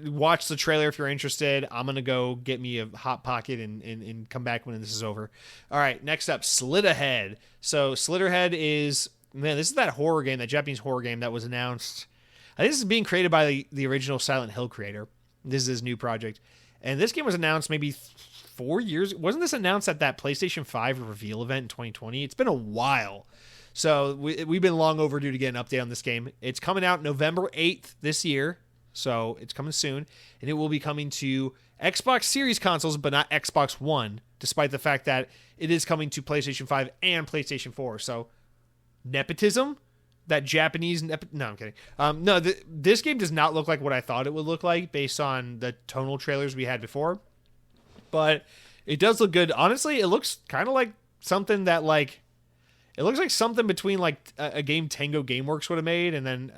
Watch the trailer if you're interested. I'm gonna go get me a Hot Pocket and come back when this is over. All right, next up, Slitterhead. So Slitterhead is, man, this is that horror game, that Japanese horror game that was announced. I think this is being created by the original Silent Hill creator. This is his new project, and this game was announced maybe 4 years. Wasn't this announced at that PlayStation 5 reveal event in 2020? It's been a while. So we've been long overdue to get an update on this game. It's coming out November 8th this year, so it's coming soon, and it will be coming to Xbox Series consoles, but not Xbox One, despite the fact that it is coming to PlayStation 5 and PlayStation 4. So nepotism, that Japanese no, I'm kidding. This game does not look like what I thought it would look like based on the tonal trailers we had before, but it does look good. Honestly, it looks kind of like something that like. It looks like something between like a game Tango Gameworks would have made, and then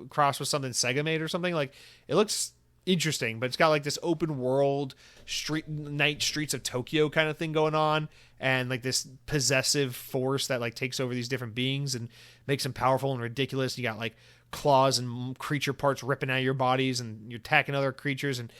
crossed with something Sega made or something. Like it looks interesting, but it's got like this open world night streets of Tokyo kind of thing going on, and like this possessive force that like takes over these different beings and makes them powerful and ridiculous. You got like claws and creature parts ripping out of your bodies, and you're attacking other creatures, and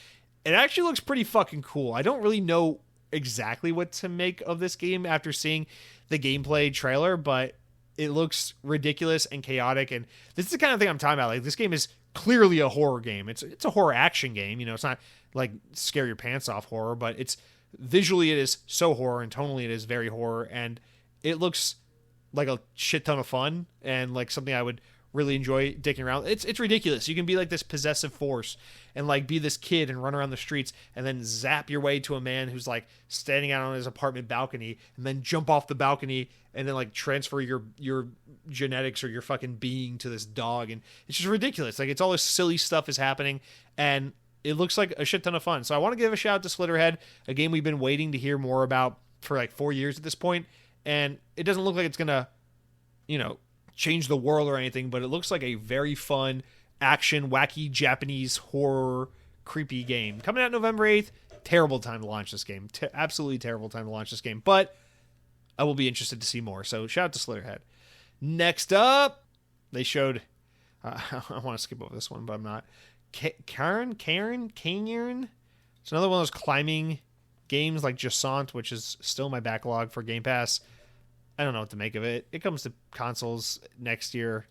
it actually looks pretty fucking cool. I don't really know exactly what to make of this game after seeing the gameplay trailer, but it looks ridiculous and chaotic, and this is the kind of thing I'm talking about. Like, this game is clearly a horror game. It's a horror action game. You know, it's not like scare your pants off horror, but it's visually it is so horror, and tonally it is very horror, and it looks like a shit ton of fun and like something I would really enjoy dicking around. It's ridiculous. You can be like this possessive force and like be this kid and run around the streets and then zap your way to a man who's like standing out on his apartment balcony, and then jump off the balcony and then like transfer your genetics or your fucking being to this dog. And it's just ridiculous. Like, it's all this silly stuff is happening, and it looks like a shit ton of fun. So I want to give a shout out to Slitterhead, a game we've been waiting to hear more about for like 4 years at this point, and it doesn't look like it's gonna, you know, change the world or anything, but it looks like a very fun action, wacky Japanese horror, creepy game coming out November 8th. Terrible time to launch this game. Absolutely terrible time to launch this game, but I will be interested to see more. So shout out to Slitterhead. Next up, they showed, I want to skip over this one, but I'm not. Karen? It's another one of those climbing games like Jasant, which is still my backlog for Game Pass. I don't know what to make of it. It comes to consoles next year.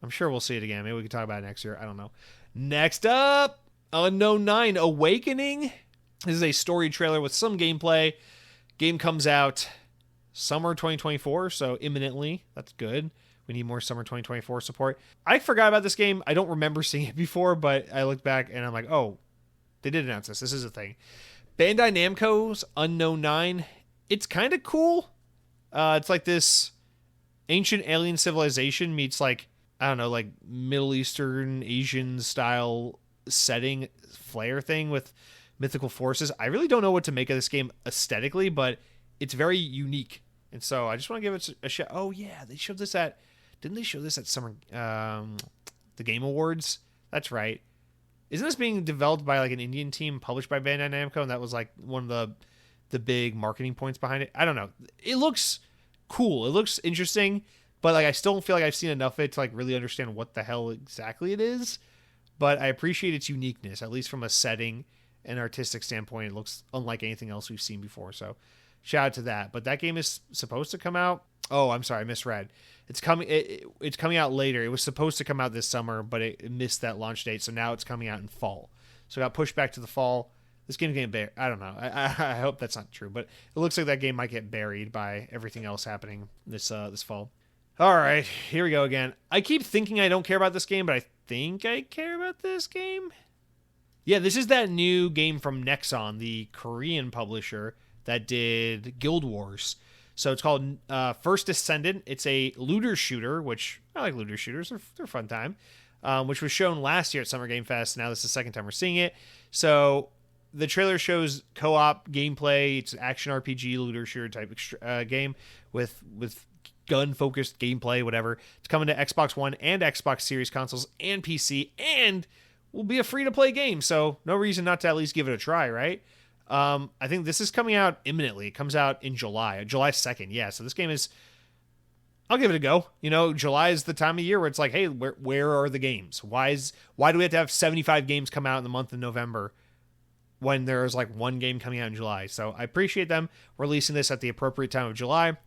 I'm sure we'll see it again. Maybe we can talk about it next year. I don't know. Next up, Unknown 9 Awakening. This is a story trailer with some gameplay. Game comes out summer 2024, so imminently. That's good. We need more summer 2024 support. I forgot about this game. I don't remember seeing it before, but I looked back and I'm like, oh, they did announce this. This is a thing. Bandai Namco's Unknown 9. It's kind of cool. It's like this ancient alien civilization meets like, I don't know, like Middle Eastern, Asian style setting flair thing with mythical forces. I really don't know what to make of this game aesthetically, but it's very unique. And so I just want to give it a shot. Oh yeah, they showed this at, didn't they show this at summer, the Game Awards? That's right. Isn't this being developed by like an Indian team published by Bandai Namco? And that was like one of the big marketing points behind it. I don't know. It looks cool. It looks interesting, but like I still don't feel like I've seen enough of it to like really understand what the hell exactly it is. But I appreciate its uniqueness, at least from a setting and artistic standpoint. It looks unlike anything else we've seen before. So shout out to that. But that game is supposed to come out. Oh, I'm sorry, I misread. It's coming. It's coming out later. It was supposed to come out this summer, but it missed that launch date. So now it's coming out in fall. So it got pushed back to the fall. This game's getting buried. I don't know. I hope that's not true, but it looks like that game might get buried by everything else happening this fall. All right, here we go again. I keep thinking I don't care about this game, but I think I care about this game. Yeah, this is that new game from Nexon, the Korean publisher that did Guild Wars. So it's called First Descendant. It's a looter shooter, which I like looter shooters. They're a fun time, which was shown last year at Summer Game Fest. Now this is the second time we're seeing it. So the trailer shows co-op gameplay. It's an action RPG looter shooter type game with gun-focused gameplay, whatever. It's coming to Xbox One and Xbox Series consoles and PC, and will be a free-to-play game. So no reason not to at least give it a try, right? I think this is coming out imminently. It comes out in July 2nd. Yeah, so this game is, I'll give it a go. You know, July is the time of year where it's like, hey, where are the games? Why do we have to have 75 games come out in the month of November when there's like one game coming out in July? So I appreciate them releasing this at the appropriate time of July.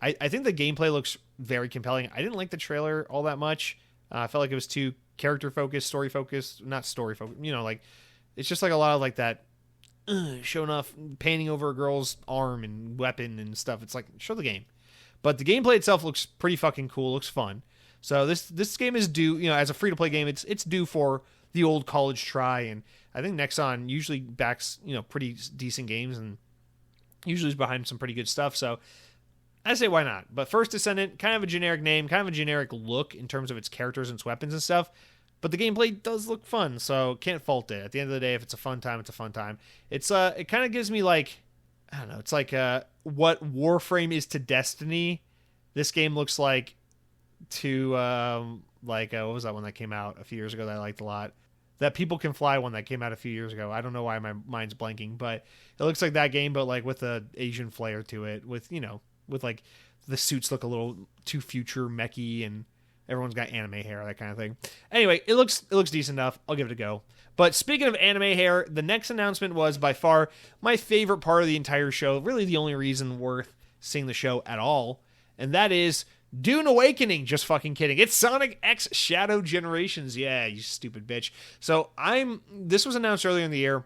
I think the gameplay looks very compelling. I didn't like the trailer all that much. I felt like it was too character focused, story focused, not story focused. You know, like it's just like a lot of like that showing off, painting over a girl's arm and weapon and stuff. It's like, show the game. But the gameplay itself looks pretty fucking cool. Looks fun. So this game is due, you know, as a free to play game. It's due for the old college try, and I think Nexon usually backs, you know, pretty decent games and usually is behind some pretty good stuff. So I say why not? But First Descendant, kind of a generic name, kind of a generic look in terms of its characters and its weapons and stuff. But the gameplay does look fun, so can't fault it. At the end of the day, if it's a fun time, it's a fun time. It's it kind of gives me like, I don't know, it's like what Warframe is to Destiny. This game looks like to what was that one that came out a few years ago that I liked a lot? That People Can Fly one that came out a few years ago. I don't know why my mind's blanking, but it looks like that game, but like with a Asian flair to it, with, you know, with like the suits look a little too future mechy and everyone's got anime hair, that kind of thing. Anyway, it looks decent enough. I'll give it a go. But speaking of anime hair, the next announcement was by far my favorite part of the entire show, really the only reason worth seeing the show at all, and that is Dune Awakening. Just fucking kidding. It's Sonic X Shadow Generations. Yeah, you stupid bitch. So this was announced earlier in the year.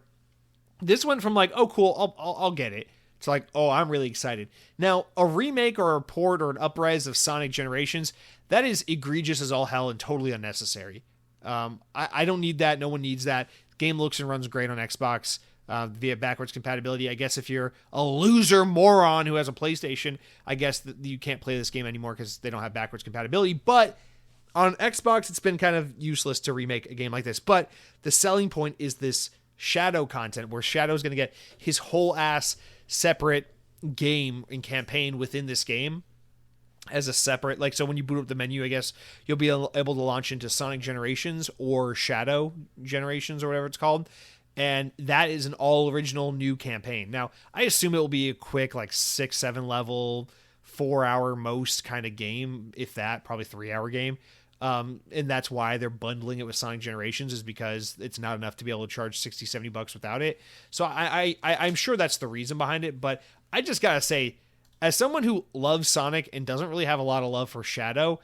This went from like, oh cool, I'll get it, to like, oh, I'm really excited. Now, a remake or a port or an uprise of Sonic Generations, that is egregious as all hell and totally unnecessary. I don't need that. No one needs that. Game looks and runs great on Xbox via backwards compatibility. I guess if you're a loser moron who has a PlayStation, I guess that you can't play this game anymore because they don't have backwards compatibility. But on Xbox, it's been kind of useless to remake a game like this. But the selling point is this Shadow content, where Shadow's going to get his whole ass separate game and campaign within this game as a separate, like, so when you boot up the menu, I guess you'll be able to launch into Sonic Generations or Shadow Generations or whatever it's called. And that is an all original new campaign. Now, I assume it will be a quick, like 6-7 level, 4-hour most kind of game, if that, probably 3-hour game. And that's why they're bundling it with Sonic Generations, is because it's not enough to be able to charge $60-$70 without it. So I'm sure that's the reason behind it. But I just gotta say, as someone who loves Sonic and doesn't really have a lot of love for Shadow,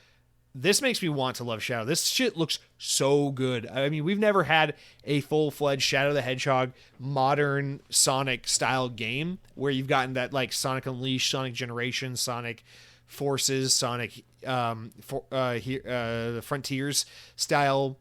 this makes me want to love Shadow. This shit looks so good. I mean, we've never had a full-fledged Shadow the Hedgehog modern Sonic style game where you've gotten that like Sonic Unleashed, Sonic Generations, Sonic Forces, Sonic the Frontiers style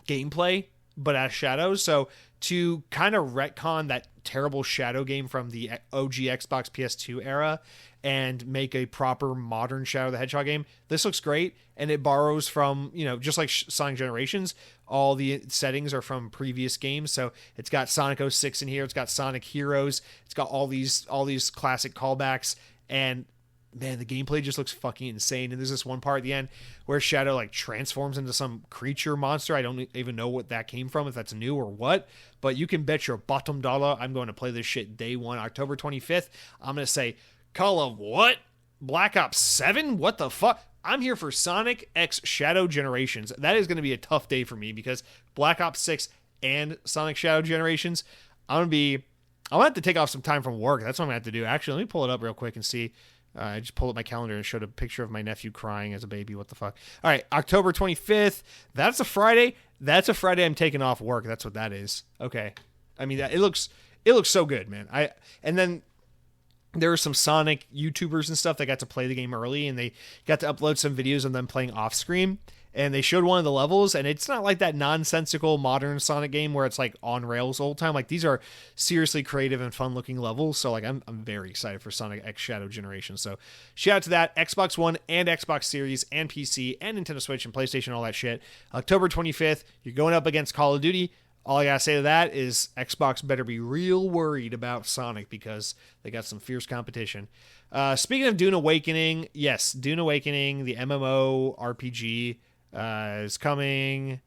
gameplay, but as Shadows. So to kind of retcon that terrible Shadow game from the OG Xbox PS2 era and make a proper modern Shadow the Hedgehog game, this looks great. And it borrows from, you know, just like Sonic Generations, all the settings are from previous games. So it's got Sonic 06 in here, it's got Sonic Heroes, it's got all these classic callbacks, and man, the gameplay just looks fucking insane. And there's this one part at the end where Shadow like transforms into some creature monster. I don't even know what that came from, if that's new or what, but you can bet your bottom dollar I'm going to play this shit day one, October 25th. I'm going to say, Call of what? Black Ops 7? What the fuck? I'm here for Sonic X Shadow Generations. That is going to be a tough day for me because Black Ops 6 and Sonic Shadow Generations, I'm going to have to take off some time from work. That's what I'm going to have to do. Actually, let me pull it up real quick and see. I just pulled up my calendar and showed a picture of my nephew crying as a baby. What the fuck? All right, October 25th. That's a Friday. That's a Friday I'm taking off work. That's what that is. Okay. I mean, it looks so good, man. And then there were some Sonic YouTubers and stuff that got to play the game early, and they got to upload some videos of them playing off screen. And they showed one of the levels, and it's not like that nonsensical modern Sonic game where it's like on rails all the time. Like, these are seriously creative and fun looking levels. So like, I'm very excited for Sonic X Shadow Generation. So shout out to that. Xbox One and Xbox Series and PC and Nintendo Switch and PlayStation, all that shit. October 25th, you're going up against Call of Duty. All I gotta say to that is Xbox better be real worried about Sonic because they got some fierce competition. Speaking of Dune Awakening, yes, Dune Awakening, the MMO RPG, is coming.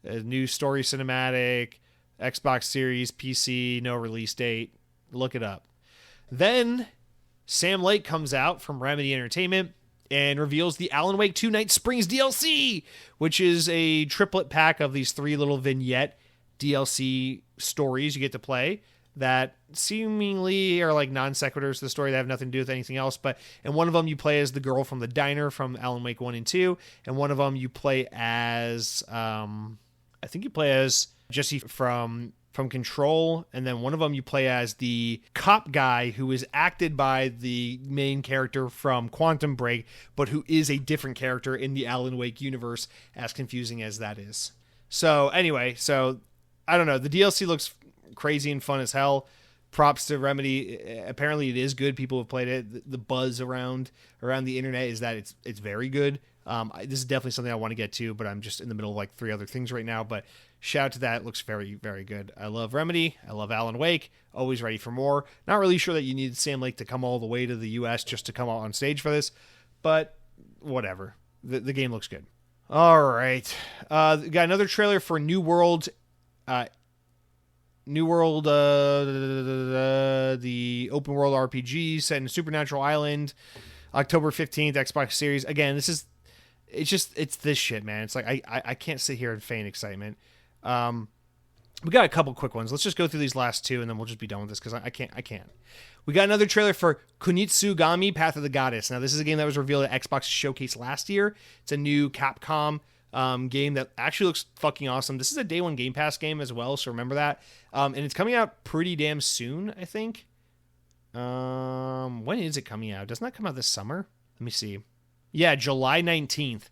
A new story cinematic, Xbox Series, PC, no release date. Look it up. Then Sam Lake comes out from Remedy Entertainment and reveals the Alan Wake 2 Night Springs DLC, which is a triplet pack of these 3 little vignette DLC stories you get to play that seemingly are like non sequiturs to the story that have nothing to do with anything else. But in one of them, you play as the girl from the diner from Alan Wake 1 and 2. And one of them, you play as, I think you play as Jesse from Control. And then one of them, you play as the cop guy who is acted by the main character from Quantum Break, but who is a different character in the Alan Wake universe, as confusing as that is. So anyway, I don't know. The DLC looks crazy and fun as hell. Props to Remedy. Apparently it is good. People have played it. The buzz around the internet is that it's very good. This is definitely something I want to get to, but I'm just in the middle of like 3 other things right now. But shout out to that. It looks very, very good. I love Remedy. I love Alan Wake. Always ready for more. Not really sure that you needed Sam Lake to come all the way to the US just to come out on stage for this, but whatever. The game looks good. All right. Got another trailer for New World. New World, the open world RPG set in a supernatural island, October 15th, Xbox Series. Again, it's this shit, man. It's like, I can't sit here and feign excitement. We got a couple quick ones. Let's just go through these last two, and then we'll just be done with this, because I can't. We got another trailer for Kunitsugami Path of the Goddess. Now, this is a game that was revealed at Xbox Showcase last year. It's a new Capcom game that actually looks fucking awesome. This is a day one Game Pass game as well, so remember that. And it's coming out pretty damn soon, I think. When is it coming out? Doesn't that come out this summer? Let me see. Yeah, July 19th.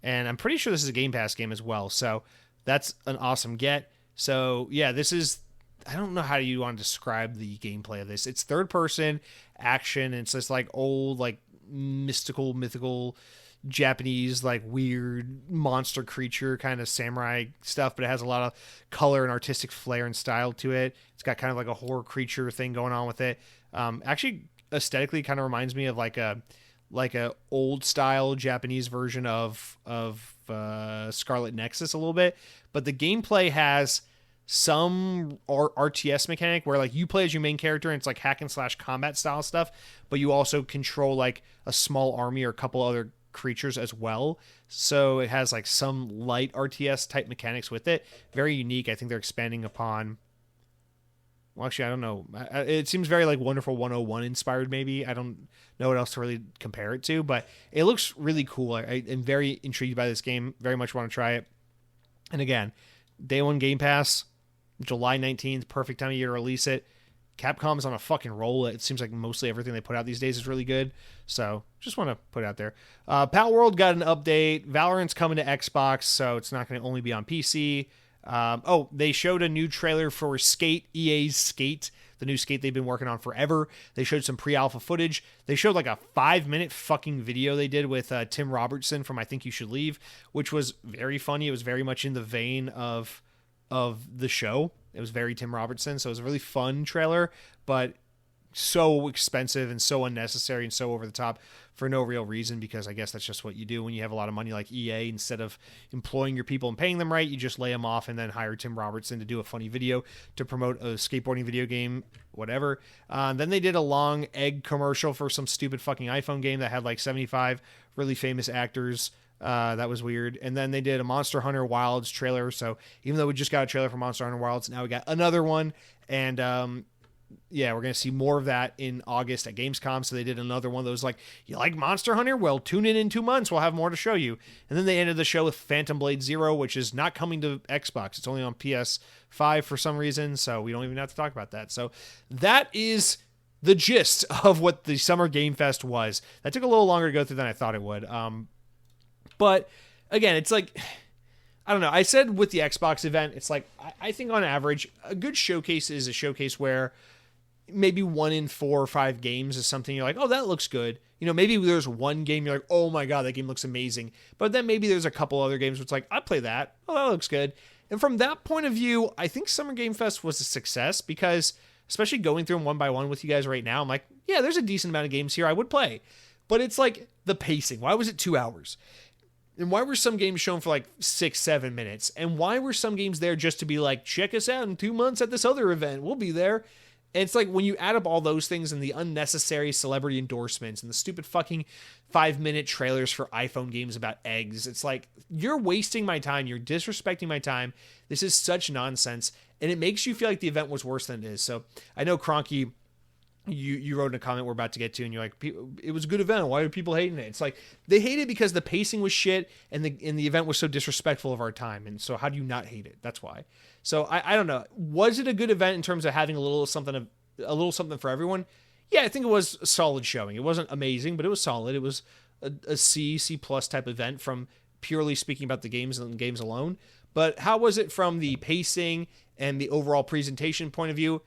And I'm pretty sure this is a Game Pass game as well, so that's an awesome get. So, yeah, this is... I don't know how you want to describe the gameplay of this. It's third-person action, and it's this, like, old, like, mythical Japanese, like, weird monster creature kind of samurai stuff, but it has a lot of color and artistic flair and style to it. It's got kind of like a horror creature thing going on with it. Actually, aesthetically, kind of reminds me of like a old style Japanese version of Scarlet Nexus a little bit, but the gameplay has some RTS mechanic where like you play as your main character and it's like hack and slash combat style stuff, but you also control like a small army or a couple other creatures as well. So it has like some light RTS type mechanics with it. Very unique. I think they're expanding upon. Well, actually, I don't know. It seems very like Wonderful 101 inspired, maybe. I don't know what else to really compare it to, but it looks really cool. I am very intrigued by this game. Very much want to try it. And again, day one Game Pass, July 19th, perfect time of year to release it. Capcom's on a fucking roll. It seems like mostly everything they put out these days is really good. So just want to put it out there. Pal World got an update. Valorant's coming to Xbox, so it's not going to only be on PC. They showed a new trailer for Skate, EA's Skate, the new Skate they've been working on forever. They showed some pre-alpha footage. They showed like a 5-minute fucking video they did with Tim Robertson from I Think You Should Leave, which was very funny. It was very much in the vein of the show. It was very Tim Robertson, so it was a really fun trailer, but so expensive and so unnecessary and so over the top for no real reason, because I guess that's just what you do when you have a lot of money like EA. Instead of employing your people and paying them right, you just lay them off and then hire Tim Robertson to do a funny video to promote a skateboarding video game, whatever. Then they did a long egg commercial for some stupid fucking iPhone game that had like 75 really famous actors. That was weird. And then they did a Monster Hunter Wilds trailer. So even though we just got a trailer for Monster Hunter Wilds, now we got another one. And we're going to see more of that in August at Gamescom. So they did another one of those like, you like Monster Hunter? Well, tune in 2 months. We'll have more to show you. And then they ended the show with Phantom Blade Zero, which is not coming to Xbox. It's only on PS5 for some reason. So we don't even have to talk about that. So that is the gist of what the Summer Game Fest was. That took a little longer to go through than I thought it would. But again, it's like, I don't know. I said with the Xbox event, it's like, I think on average, a good showcase is a showcase where maybe 1 in 4 or 5 games is something you're like, oh, that looks good. You know, maybe there's one game you're like, oh my God, that game looks amazing. But then maybe there's a couple other games where it's like, I'd play that. Oh, that looks good. And from that point of view, I think Summer Game Fest was a success because, especially going through them one by one with you guys right now, I'm like, yeah, there's a decent amount of games here I would play. But it's like the pacing. Why was it 2 hours? And why were some games shown for like 6-7 minutes? And why were some games there just to be like, check us out in 2 months at this other event? We'll be there. And it's like when you add up all those things and the unnecessary celebrity endorsements and the stupid fucking 5-minute trailers for iPhone games about eggs, it's like, you're wasting my time. You're disrespecting my time. This is such nonsense. And it makes you feel like the event was worse than it is. So I know Cronky, you wrote in a comment we're about to get to, and you're like, it was a good event. Why are people hating it? It's like, they hate it because the pacing was shit and the event was so disrespectful of our time. And so how do you not hate it? That's why. So I don't know. Was it a good event in terms of having a little something for everyone? Yeah, I think it was a solid showing. It wasn't amazing, but it was solid. It was a C+ type event from purely speaking about the games and the games alone. But how was it from the pacing and the overall presentation point of view?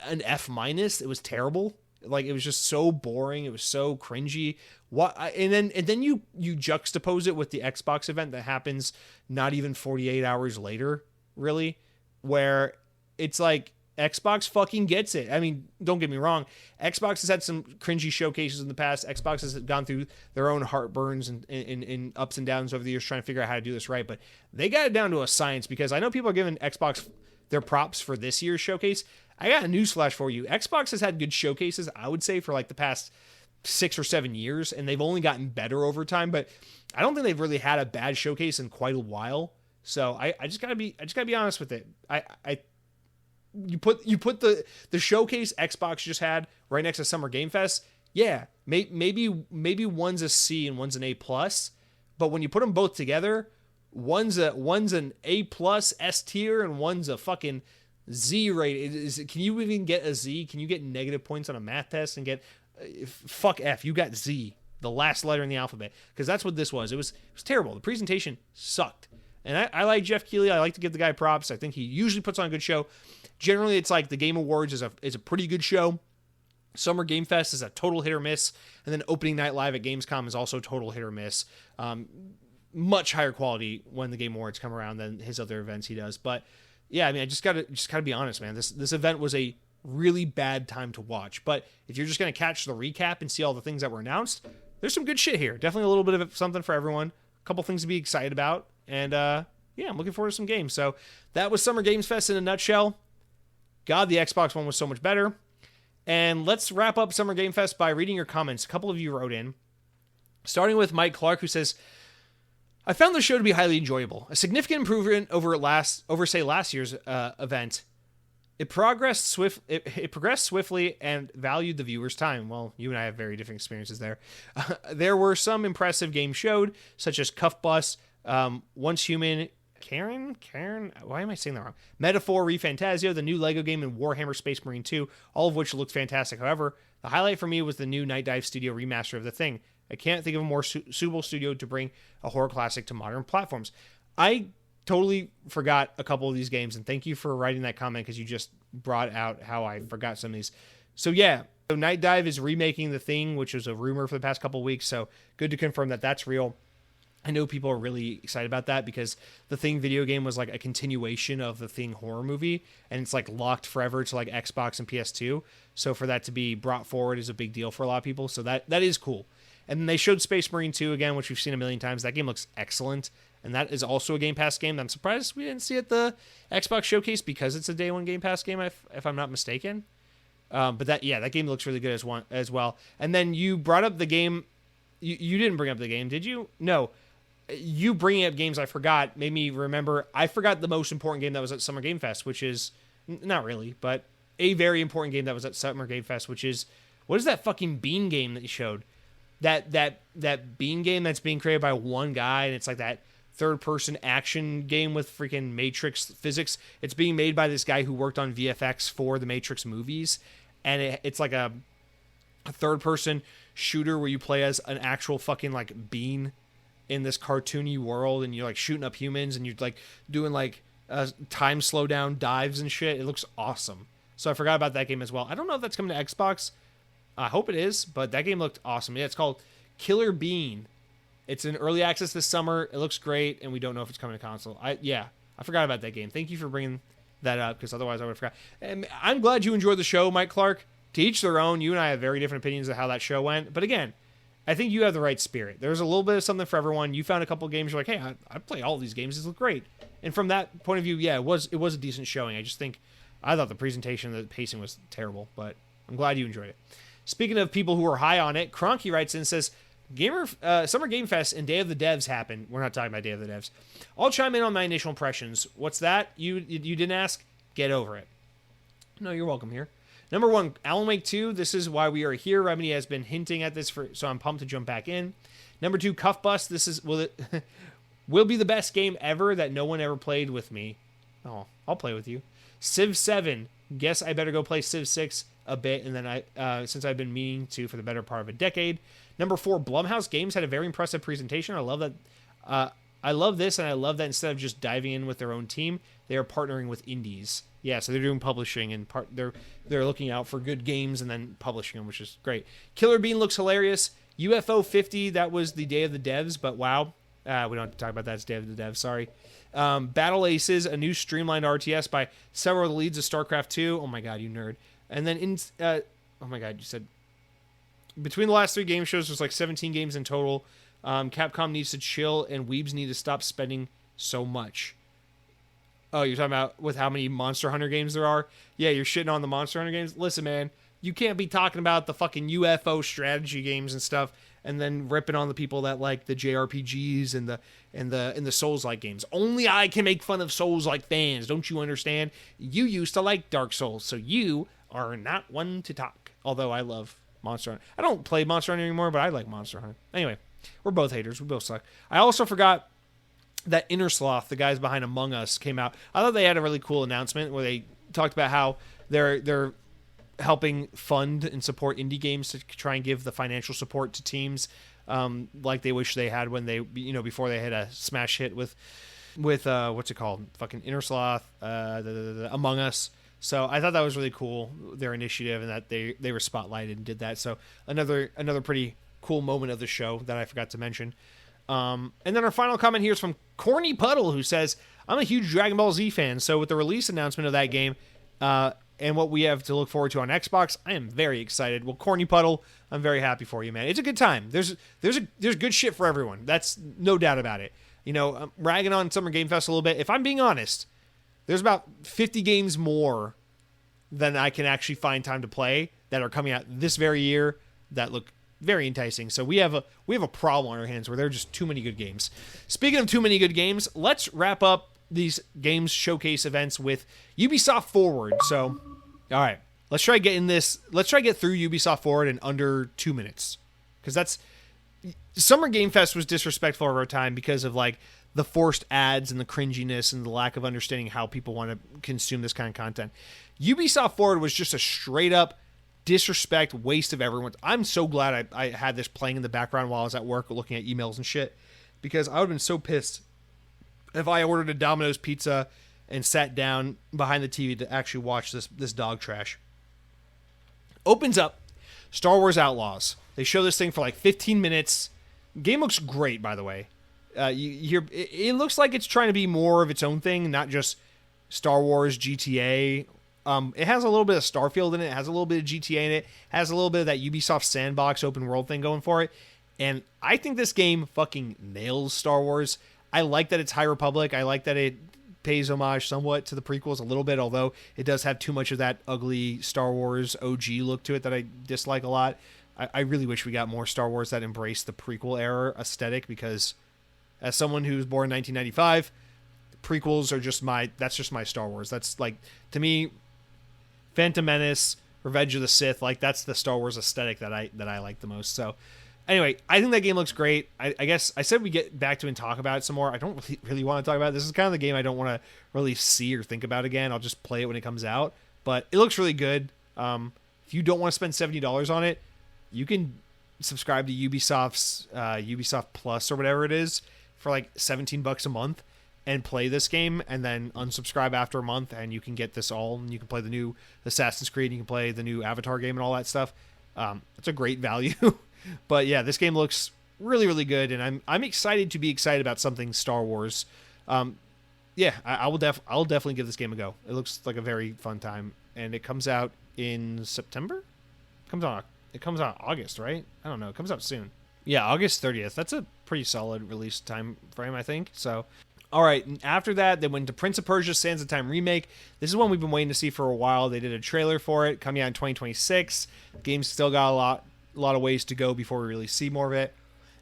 An F-. It was terrible. Like, it was just so boring. It was so cringy. And then you juxtapose it with the Xbox event that happens not even 48 hours later, really, where it's like Xbox fucking gets it. I mean, don't get me wrong. Xbox has had some cringy showcases in the past. Xbox has gone through their own heartburns and ups and downs over the years trying to figure out how to do this right. But they got it down to a science, because I know people are giving Xbox their props for this year's showcase. I got a newsflash for you. Xbox has had good showcases, I would say, for like the past 6 or 7 years, and they've only gotten better over time. But I don't think they've really had a bad showcase in quite a while. So I just gotta be honest with it. You put the showcase Xbox just had right next to Summer Game Fest. Yeah, maybe one's a C and one's an A plus, but when you put them both together, one's an A plus S tier and one's a fucking Z rated. Can you even get a Z? Can you get negative points on a math test and get fuck F? You got Z, the last letter in the alphabet, because that's what this was. It was terrible. The presentation sucked. And I like Jeff Keighley. I like to give the guy props. I think he usually puts on a good show. Generally, it's like the Game Awards is a pretty good show. Summer Game Fest is a total hit or miss. And then opening night live at Gamescom is also total hit or miss. Much higher quality when the Game Awards come around than his other events he does. But yeah, I mean, I just gotta be honest, man. This event was a really bad time to watch. But if you're just gonna catch the recap and see all the things that were announced, there's some good shit here. Definitely a little bit of something for everyone. A couple things to be excited about. And yeah, I'm looking forward to some games. So that was Summer Games Fest in a nutshell. God, the Xbox one was so much better. And let's wrap up Summer Game Fest by reading your comments. A couple of you wrote in. Starting with Mike Clark, who says, I found the show to be highly enjoyable. A significant improvement over last year's event. It progressed swiftly and valued the viewer's time. Well, you and I have very different experiences there. There were some impressive games showed, such as Cuff Bus, Once Human, Karen, why am I saying that wrong? Metaphor, ReFantazio, the new Lego game, and Warhammer Space Marine 2, all of which looked fantastic. However, the highlight for me was the new Night Dive Studio remaster of The Thing. I can't think of a more suitable studio to bring a horror classic to modern platforms. I totally forgot a couple of these games, and thank you for writing that comment, because you just brought out how I forgot some of these. So yeah, so Night Dive is remaking The Thing, which was a rumor for the past couple of weeks, so good to confirm that that's real. I know people are really excited about that because The Thing video game was like a continuation of The Thing horror movie, and it's like locked forever to like Xbox and PS2. So for that to be brought forward is a big deal for a lot of people. So that is cool. And then they showed Space Marine 2 again, which we've seen a million times. That game looks excellent. And that is also a Game Pass game. I'm surprised we didn't see it at the Xbox showcase because it's a day one Game Pass game, if I'm not mistaken. But that game looks really good as well. And then you brought up the game. You didn't bring up the game, did you? No. You bringing up games I forgot made me remember. I forgot the most important game that was at Summer Game Fest, which is not really, but a very important game that was at Summer Game Fest, which is, what is that fucking Bean game that you showed? That Bean game that's being created by one guy, and it's like that third-person action game with freaking Matrix physics. It's being made by this guy who worked on VFX for the Matrix movies, and it's like a third-person shooter where you play as an actual fucking like bean in this cartoony world, and you're like shooting up humans, and you're like doing like time slowdown dives and shit. It looks awesome. So I forgot about that game as well. I don't know if that's coming to Xbox. I hope it is, but that game looked awesome. Yeah, it's called Killer Bean. It's in early access this summer. It looks great, and we don't know if it's coming to console. I forgot about that game. Thank you for bringing that up, because otherwise I would have forgot. And I'm glad you enjoyed the show, Mike Clark. To each their own. You and I have very different opinions of how that show went. But again, I think you have the right spirit. There's a little bit of something for everyone. You found a couple games. You're like, hey, I play all these games. These look great. And from that point of view, yeah, it was a decent showing. I thought the presentation, the pacing was terrible, but I'm glad you enjoyed it. Speaking of people who are high on it, Cronky writes in and says, Summer Game Fest and Day of the Devs happened. We're not talking about Day of the Devs. I'll chime in on my initial impressions. What's that? You didn't ask? Get over it. No, you're welcome here. Number 1, Alan Wake 2. This is why we are here. Remedy has been hinting at this, so I'm pumped to jump back in. Number 2, Cuff Bus. This will be the best game ever that no one ever played with me. Oh, I'll play with you. Civ 7. Guess I better go play Civ 6 a bit, and then since I've been meaning to for the better part of a decade. Number 4, Blumhouse Games had a very impressive presentation. I love that. I love this, and I love that instead of just diving in with their own team, they are partnering with indies. Yeah, so they're doing publishing, and they're looking out for good games and then publishing them, which is great. Killer Bean looks hilarious. UFO 50, that was the Day of the Devs, but wow. We don't have to talk about that. It's Dev the Dev. Sorry. Battle Aces, a new streamlined RTS by several of the leads of StarCraft 2. Oh my god, you nerd. And then oh my god, you said between the last 3 game shows, there's like 17 games in total. Capcom needs to chill, and weebs need to stop spending so much. Oh, you're talking about with how many Monster Hunter games there are? Yeah, you're shitting on the Monster Hunter games. Listen, man, you can't be talking about the fucking UFO strategy games and stuff, and then ripping on the people that like the JRPGs and the Souls-like games. Only I can make fun of Souls-like fans. Don't you understand? You used to like Dark Souls, so you are not one to talk. Although I love Monster Hunter. I don't play Monster Hunter anymore, but I like Monster Hunter. Anyway, we're both haters. We both suck. I also forgot that Inner Sloth, the guys behind Among Us, came out. I thought they had a really cool announcement where they talked about how they're helping fund and support indie games to try and give the financial support to teams like they wish they had when they, before they had a smash hit with what's it called? Fucking Inner Sloth, Among Us. So I thought that was really cool, their initiative, and that they were spotlighted and did that. So another pretty cool moment of the show that I forgot to mention. And then our final comment here is from Corny Puddle, who says, I'm a huge Dragon Ball Z fan, so with the release announcement of that game and what we have to look forward to on Xbox, I am very excited. Well, Corny Puddle, I'm very happy for you, man. It's a good time. There's good shit for everyone. That's no doubt about it. I'm ragging on Summer Game Fest a little bit. If I'm being honest, there's about 50 games more than I can actually find time to play that are coming out this very year that look very enticing. So we have a problem on our hands where there are just too many good games. Speaking of too many good games, let's wrap up these games showcase events with Ubisoft Forward. So, all right, let's try get through Ubisoft Forward in under 2 minutes, because that's Summer Game Fest was disrespectful of our time because of like the forced ads and the cringiness and the lack of understanding how people want to consume this kind of content. Ubisoft Forward was just a straight up disrespect, waste of everyone's. I'm so glad I had this playing in the background while I was at work looking at emails and shit, because I would have been so pissed if I ordered a Domino's pizza and sat down behind the TV to actually watch this dog trash. Opens up Star Wars Outlaws. They show this thing for like 15 minutes. Game looks great, by the way. It looks like it's trying to be more of its own thing, not just Star Wars GTA. It has a little bit of Starfield in it. It has a little bit of GTA in it. It has a little bit of that Ubisoft sandbox open world thing going for it. And I think this game fucking nails Star Wars. I like that it's High Republic. I like that it pays homage somewhat to the prequels a little bit, although it does have too much of that ugly Star Wars OG look to it that I dislike a lot. I really wish we got more Star Wars that embraced the prequel era aesthetic, because as someone who was born in 1995, prequels are just that's just my Star Wars. That's like, to me, Phantom Menace, Revenge of the Sith, like that's the Star Wars aesthetic that I like the most. So anyway, I think that game looks great. I guess I said we get back to and talk about it some more. I don't really want to talk about it. This is kind of the game I don't want to really see or think about again. I'll just play it when it comes out. But it looks really good. If you don't want to spend $70 on it, you can subscribe to Ubisoft's Ubisoft Plus or whatever it is for like $17 a month and play this game, and then unsubscribe after a month, and you can get this all, and you can play the new Assassin's Creed, and you can play the new Avatar game and all that stuff. It's a great value. But yeah, this game looks really, really good, and I'm excited to be excited about something Star Wars. Yeah, I'll definitely give this game a go. It looks like a very fun time, and it comes out in September. It comes out August, right? I don't know. It comes out soon. Yeah, August 30th. That's a pretty solid release time frame, I think. So, all right. And after that, they went to Prince of Persia: Sands of Time remake. This is one we've been waiting to see for a while. They did a trailer for it, coming out in 2026. The game's still got a lot of ways to go before we really see more of it.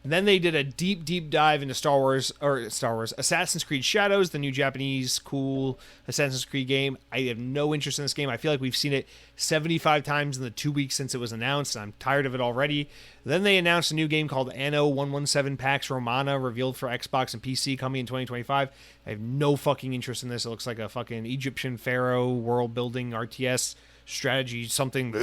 And then they did a deep dive into Assassin's Creed Shadows, the new Japanese cool Assassin's Creed game. I have no interest in this game. I feel like we've seen it 75 times in the 2 weeks since it was announced, and I'm tired of it already. Then they announced a new game called Anno 117 Pax Romana, revealed for Xbox and PC, coming in 2025. I have no fucking interest in this. It looks like a fucking Egyptian pharaoh world-building RTS strategy something.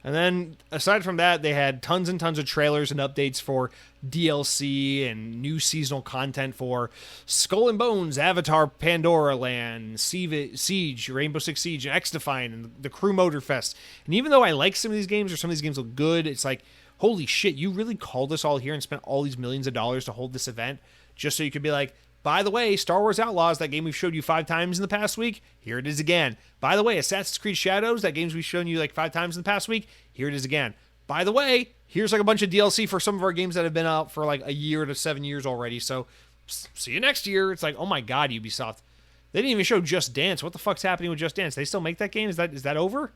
And then, aside from that, they had tons and tons of trailers and updates for DLC and new seasonal content for Skull and Bones, Avatar Pandora Land, Siege, Rainbow Six Siege, and X-Define, and the Crew Motorfest. And even though I like some of these games, or some of these games look good, it's like, holy shit, you really called us all here and spent all these millions of dollars to hold this event? just so you could be like, by the way, Star Wars Outlaws, that game we've showed you 5 times in the past week, here it is again. By the way, Assassin's Creed Shadows, that games we've shown you like 5 times in the past week, here it is again. By the way, here's like a bunch of DLC for some of our games that have been out for like a year to 7 years already. So see you next year. It's like, oh my God, Ubisoft. They didn't even show Just Dance. What the fuck's happening with Just Dance? They still make that game? Is that over?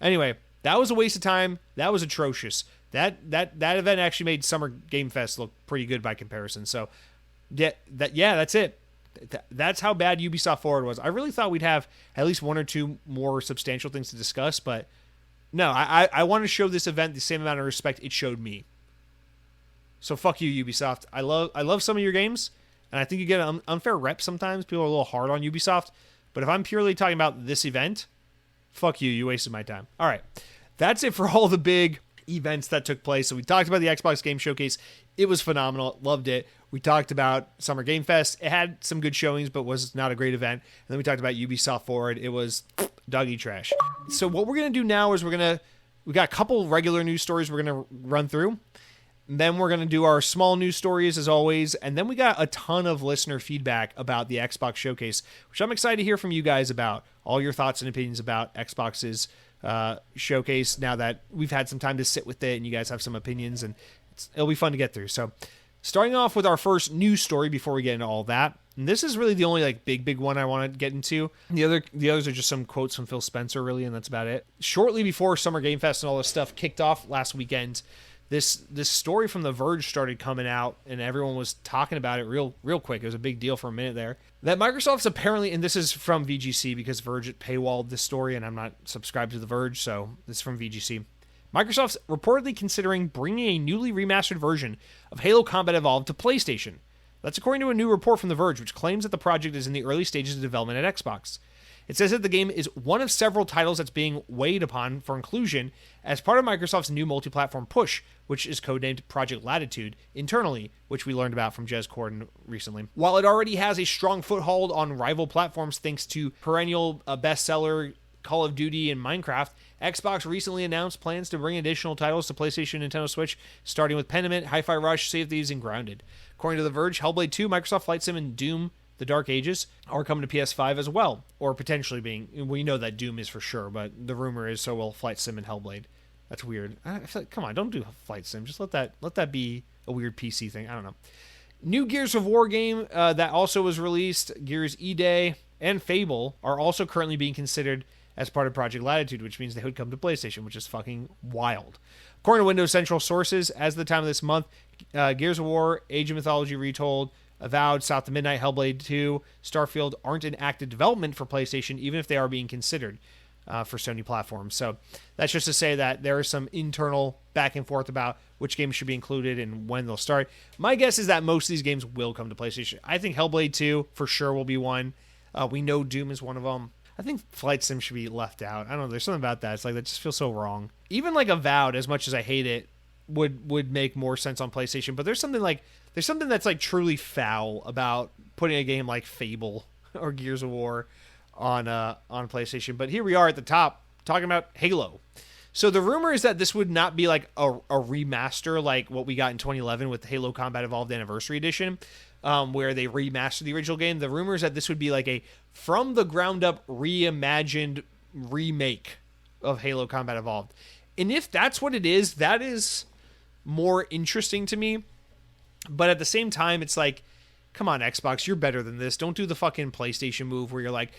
Anyway, that was a waste of time. That was atrocious. That event actually made Summer Game Fest look pretty good by comparison. So that's it. That's how bad Ubisoft Forward was. I really thought we'd have at least 1 or 2 more substantial things to discuss, but no, I want to show this event the same amount of respect it showed me. So fuck you, Ubisoft. I love some of your games, and I think you get an unfair rep sometimes. People are a little hard on Ubisoft, but if I'm purely talking about this event, fuck you. You wasted my time. All right, that's it for all the big events that took place. So we talked about the Xbox Game Showcase. It was phenomenal. Loved it. We talked about Summer Game Fest. It had some good showings, but was not a great event. And then we talked about Ubisoft Forward. It was doggy trash. So what we're going to do now is we got a couple regular news stories we're going to run through. And then we're going to do our small news stories as always. And then we got a ton of listener feedback about the Xbox Showcase, which I'm excited to hear from you guys about. All your thoughts and opinions about Xbox's showcase now that we've had some time to sit with it and you guys have some opinions, and it'll be fun to get through. So starting off with our first news story before we get into all that, and this is really the only like big one I want to get into. The others are just some quotes from Phil Spencer, really, and that's about it. Shortly before Summer Game Fest and all this stuff kicked off last weekend, this story from The Verge started coming out, and everyone was talking about it real quick. It was a big deal for a minute there. That Microsoft's apparently, and this is from VGC because Verge paywalled this story, and I'm not subscribed to The Verge, so this is from VGC. Microsoft's reportedly considering bringing a newly remastered version of Halo Combat Evolved to PlayStation. That's according to a new report from The Verge, which claims that the project is in the early stages of development at Xbox. It says that the game is one of several titles that's being weighed upon for inclusion as part of Microsoft's new multi-platform push, which is codenamed Project Latitude internally, which we learned about from Jez Corden recently. While it already has a strong foothold on rival platforms thanks to perennial bestseller Call of Duty and Minecraft, Xbox recently announced plans to bring additional titles to PlayStation and Nintendo Switch, starting with Pentiment, Hi-Fi Rush, Sea of Thieves, and Grounded. According to The Verge, Hellblade 2, Microsoft Flight Sim, and Doom The Dark Ages are coming to PS5 as well, or potentially being. We know that Doom is for sure, but the rumor is so will Flight Sim and Hellblade. That's weird. I feel like, come on, don't do Flight Sim. Just let that be a weird PC thing. I don't know. New Gears of War game that also was released, Gears E-Day and Fable, are also currently being considered as part of Project Latitude, which means they would come to PlayStation, which is fucking wild. According to Windows Central sources, as of the time of this month, Gears of War, Age of Mythology Retold, Avowed, South of Midnight, Hellblade 2, Starfield aren't in active development for PlayStation, even if they are being considered for Sony platforms. So that's just to say that there is some internal back and forth about which games should be included and when they'll start. My guess is that most of these games will come to PlayStation. I think Hellblade 2 for sure will be one. We know Doom is one of them. I think Flight Sim should be left out. I don't know. There's something about that. It's like that just feels so wrong. Even like Avowed, as much as I hate it, would make more sense on PlayStation. But there's something that's like truly foul about putting a game like Fable or Gears of War on PlayStation. But here we are at the top talking about Halo. So the rumor is that this would not be like a remaster like what we got in 2011 with the Halo Combat Evolved Anniversary Edition, where they remastered the original game. The rumor is that this would be like a from the ground up reimagined remake of Halo Combat Evolved. And if that's what it is, that is more interesting to me. But at the same time, it's like, come on, Xbox, you're better than this. Don't do the fucking PlayStation move where you're like,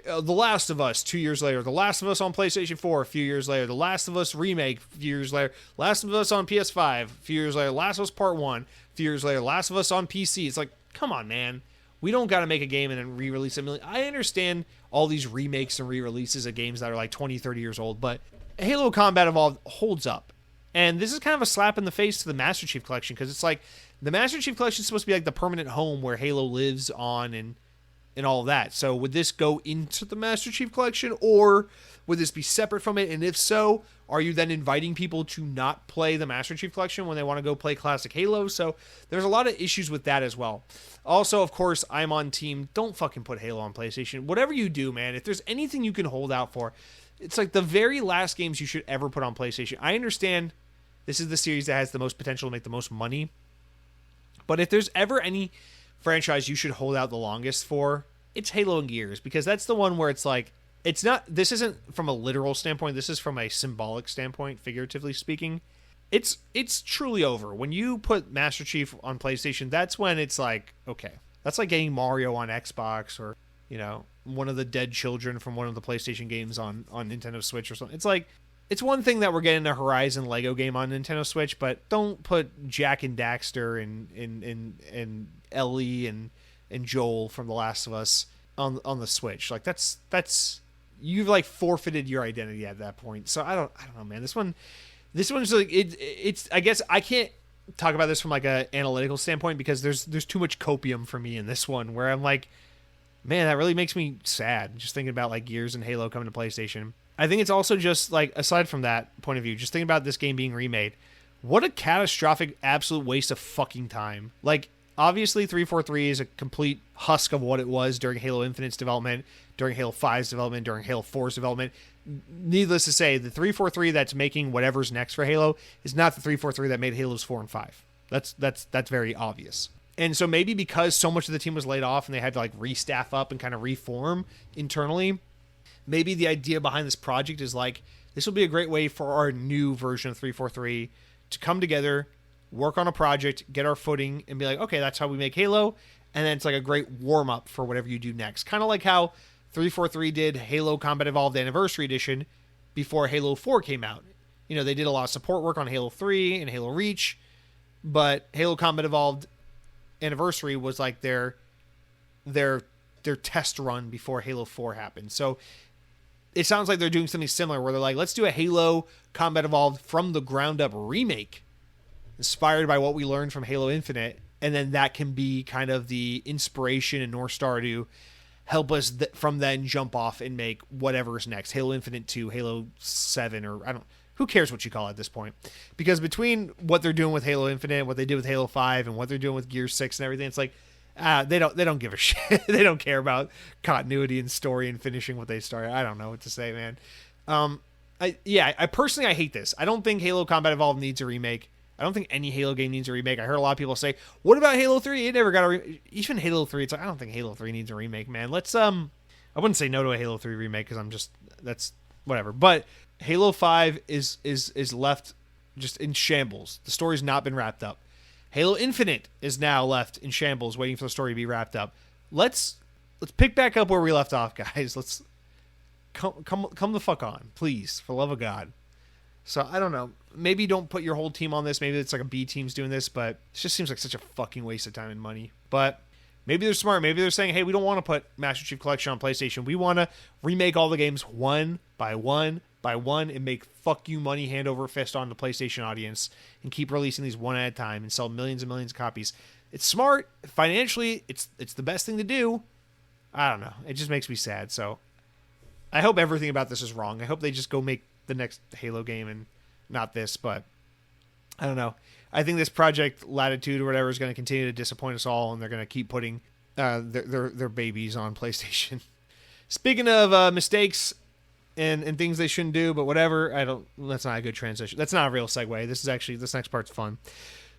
The Last of Us 2 years later, The Last of Us on PlayStation 4 a few years later, The Last of Us Remake a few years later, Last of Us on PS5 a few years later, Last of Us Part 1 a few years later, Last of Us on PC. It's like, come on, man. We don't got to make a game and then re-release it. I understand all these remakes and re-releases of games that are like 20, 30 years old, but Halo Combat Evolved holds up. And this is kind of a slap in the face to the Master Chief Collection, because it's like the Master Chief Collection is supposed to be like the permanent home where Halo lives on and all of that. So would this go into the Master Chief Collection, or would this be separate from it? And if so, are you then inviting people to not play the Master Chief Collection when they want to go play classic Halo? So there's a lot of issues with that as well. Also, of course, I'm on team, don't fucking put Halo on PlayStation. Whatever you do, man, if there's anything you can hold out for, it's like the very last games you should ever put on PlayStation. I understand this is the series that has the most potential to make the most money, but if there's ever any franchise you should hold out the longest for, it's Halo and Gears, because that's the one where it's like, it's not, this isn't from a literal standpoint, this is from a symbolic standpoint, figuratively speaking. It's truly over. When you put Master Chief on PlayStation, that's when it's like, okay. That's like getting Mario on Xbox, or, you know, one of the dead children from one of the PlayStation games on Nintendo Switch or something. It's like, it's one thing that we're getting a Horizon Lego game on Nintendo Switch, but don't put Jack and Daxter and Ellie and Joel from The Last of Us on the Switch. Like, that's you've like forfeited your identity at that point. So I don't know, man. This one's like, it's I guess I can't talk about this from like a analytical standpoint, because there's too much copium for me in this one, where I'm like, man, that really makes me sad just thinking about like Gears and Halo coming to PlayStation. I think it's also just like, aside from that point of view, just thinking about this game being remade, what a catastrophic absolute waste of fucking time. Like, obviously 343 is a complete husk of what it was during Halo Infinite's development, during Halo 5's development, during Halo 4's development. Needless to say, the 343 that's making whatever's next for Halo is not the 343 that made Halos 4 and 5. That's very obvious. And so maybe because so much of the team was laid off and they had to like restaff up and kind of reform internally, maybe the idea behind this project is like, this will be a great way for our new version of 343 to come together, work on a project, get our footing, and be like, okay, that's how we make Halo. And then it's like a great warm-up for whatever you do next. Kind of like how 343 did Halo Combat Evolved Anniversary Edition before Halo 4 came out. You know, they did a lot of support work on Halo 3 and Halo Reach, but Halo Combat Evolved Anniversary was like their test run before Halo 4 happened. So it sounds like they're doing something similar, where they're like, let's do a Halo Combat Evolved from the ground up remake, inspired by what we learned from Halo Infinite, and then that can be kind of the inspiration and North Star to help us from then jump off and make whatever's next. Halo Infinite 2, Halo 7, or who cares what you call it at this point? Because between what they're doing with Halo Infinite, what they did with Halo 5, and what they're doing with Gear 6 and everything, it's like, they don't give a shit. They don't care about continuity and story and finishing what they started. I don't know what to say, man. I personally, I hate this. I don't think Halo Combat Evolved needs a remake. I don't think any Halo game needs a remake. I heard a lot of people say, what about Halo 3? It never got a even Halo 3. It's like, I don't think Halo 3 needs a remake, man. Let's, I wouldn't say no to a Halo 3 remake, because that's whatever. But Halo 5 is left just in shambles. The story's not been wrapped up. Halo Infinite is now left in shambles, waiting for the story to be wrapped up. Let's pick back up where we left off, guys. Let's come the fuck on, please, for the love of God. So I don't know. Maybe don't put your whole team on this. Maybe it's like a B team's doing this, but it just seems like such a fucking waste of time and money. But maybe they're smart. Maybe they're saying, hey, we don't want to put Master Chief Collection on PlayStation. We want to remake all the games one by one by one and make fuck you money hand over fist on the PlayStation audience and keep releasing these one at a time and sell millions and millions of copies. It's smart. Financially, it's the best thing to do. I don't know. It just makes me sad. So I hope everything about this is wrong. I hope they just go make the next Halo game and not this, but I don't know. I think this Project Latitude or whatever is going to continue to disappoint us all, and they're going to keep putting their babies on PlayStation. Speaking of mistakes and things they shouldn't do, but whatever, that's not a good transition. That's not a real segue. This next part's fun.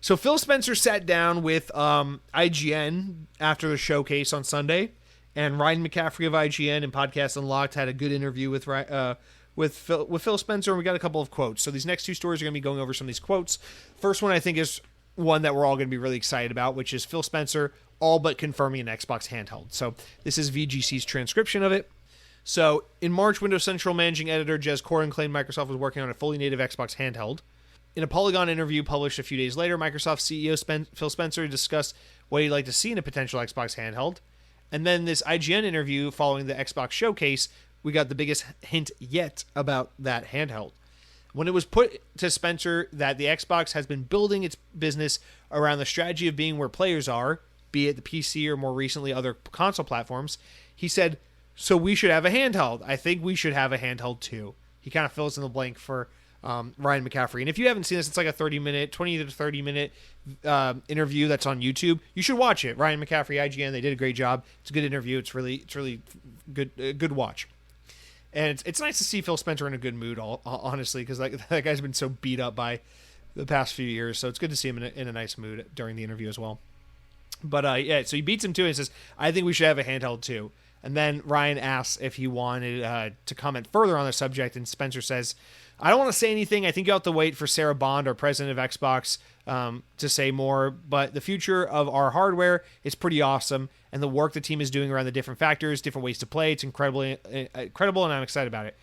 So Phil Spencer sat down with IGN after the showcase on Sunday, and Ryan McCaffrey of IGN and Podcast Unlocked had a good interview with Phil Spencer, and we got a couple of quotes. So these next two stories are going to be going over some of these quotes. First one I think is one that we're all going to be really excited about, which is Phil Spencer all but confirming an Xbox handheld. So this is VGC's transcription of it. So in March, Windows Central managing editor Jez Corin claimed Microsoft was working on a fully native Xbox handheld. In a Polygon interview published a few days later, Microsoft CEO Phil Spencer discussed what he'd like to see in a potential Xbox handheld. And then this IGN interview following the Xbox showcase, we got the biggest hint yet about that handheld. When it was put to Spencer that the Xbox has been building its business around the strategy of being where players are, be it the PC or more recently other console platforms, he said, so we should have a handheld. I think we should have a handheld too. He kind of fills in the blank for Ryan McCaffrey. And if you haven't seen this, it's like a 20 to 30 minute interview that's on YouTube. You should watch it. Ryan McCaffrey, IGN, they did a great job. It's a good interview. It's really good watch. And it's nice to see Phil Spencer in a good mood, honestly, because that guy's been so beat up by the past few years. So it's good to see him in a nice mood during the interview as well. But yeah, so he beats him to it and says, I think we should have a handheld too. And then Ryan asks if he wanted to comment further on the subject, and Spencer says, I don't want to say anything. I think you'll have to wait for Sarah Bond, our president of Xbox, to say more. But the future of our hardware is pretty awesome, and the work the team is doing around the different factors, different ways to play, it's incredible, and I'm excited about it.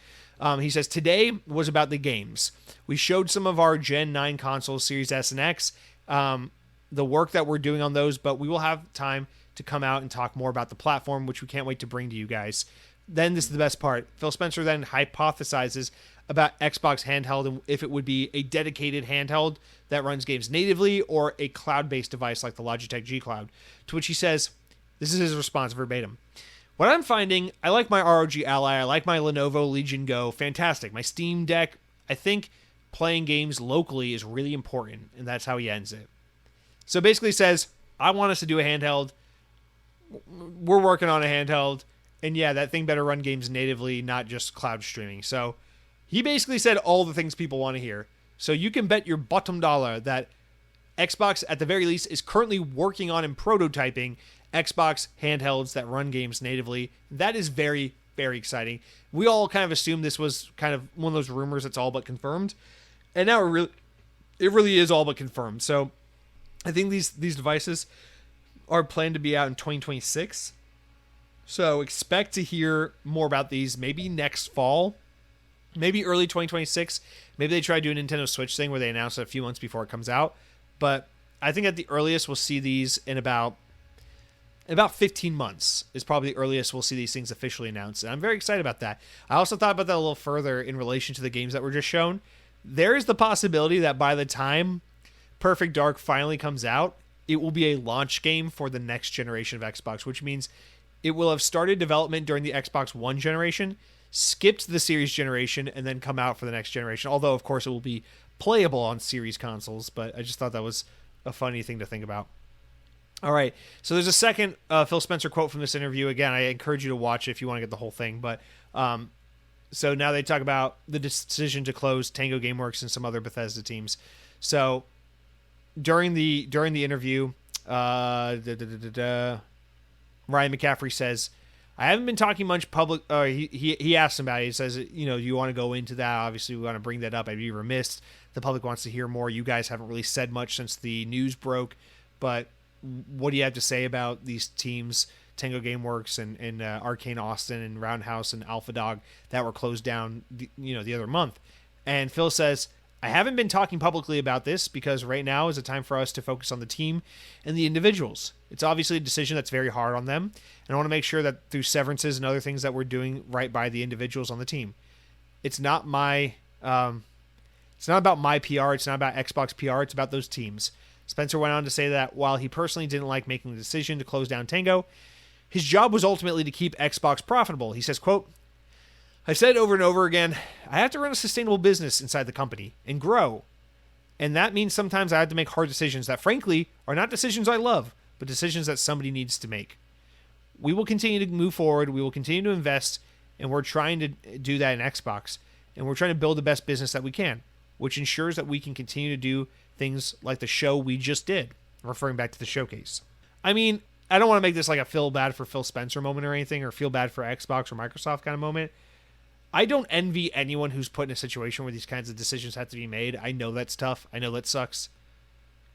He says, today was about the games. We showed some of our Gen 9 consoles, Series S and X, the work that we're doing on those, but we will have time to come out and talk more about the platform, which we can't wait to bring to you guys. Then this is the best part. Phil Spencer then hypothesizes about Xbox handheld and if it would be a dedicated handheld that runs games natively or a cloud-based device like the Logitech G Cloud. To which he says, this is his response verbatim. What I'm finding, I like my ROG Ally, I like my Lenovo Legion Go, fantastic. My Steam Deck, I think playing games locally is really important, and that's how he ends it. So basically he says, I want us to do a handheld. We're working on a handheld, and yeah, that thing better run games natively, not just cloud streaming. So he basically said all the things people want to hear. So you can bet your bottom dollar that Xbox, at the very least, is currently working on and prototyping Xbox handhelds that run games natively. That is very, very exciting. We all kind of assumed this was kind of one of those rumors that's all but confirmed, and now it really is all but confirmed. So I think these devices are planned to be out in 2026. So expect to hear more about these maybe next fall, maybe early 2026. Maybe they try to do a Nintendo Switch thing where they announce it a few months before it comes out. But I think at the earliest we'll see these in about 15 months is probably the earliest we'll see these things officially announced. And I'm very excited about that. I also thought about that a little further in relation to the games that were just shown. There is the possibility that by the time Perfect Dark finally comes out, it will be a launch game for the next generation of Xbox, which means it will have started development during the Xbox One generation, skipped the Series generation, and then come out for the next generation. Although, of course, it will be playable on Series consoles, but I just thought that was a funny thing to think about. All right, so there's a second Phil Spencer quote from this interview. Again, I encourage you to watch it if you want to get the whole thing. But so now they talk about the decision to close Tango Gameworks and some other Bethesda teams. So during the interview, Ryan McCaffrey says, I haven't been talking much public. He asked him about it. He says, do you want to go into that? Obviously, we want to bring that up. I'd be remiss. The public wants to hear more. You guys haven't really said much since the news broke. But what do you have to say about these teams, Tango Gameworks and Arcane Austin and Roundhouse and Alpha Dog, that were closed down, the other month? And Phil says, I haven't been talking publicly about this because right now is a time for us to focus on the team and the individuals. It's obviously a decision that's very hard on them, and I want to make sure that through severances and other things that we're doing right by the individuals on the team. It's not about my PR. It's not about Xbox PR. It's about those teams. Spencer went on to say that while he personally didn't like making the decision to close down Tango, his job was ultimately to keep Xbox profitable. He says, quote, I've said it over and over again, I have to run a sustainable business inside the company and grow. And that means sometimes I have to make hard decisions that, frankly, are not decisions I love, but decisions that somebody needs to make. We will continue to move forward. We will continue to invest, and we're trying to do that in Xbox. And we're trying to build the best business that we can, which ensures that we can continue to do things like the show we just did, referring back to the showcase. I mean, I don't want to make this like a feel bad for Phil Spencer moment or anything, or feel bad for Xbox or Microsoft kind of moment. I don't envy anyone who's put in a situation where these kinds of decisions have to be made. I know that's tough. I know that sucks.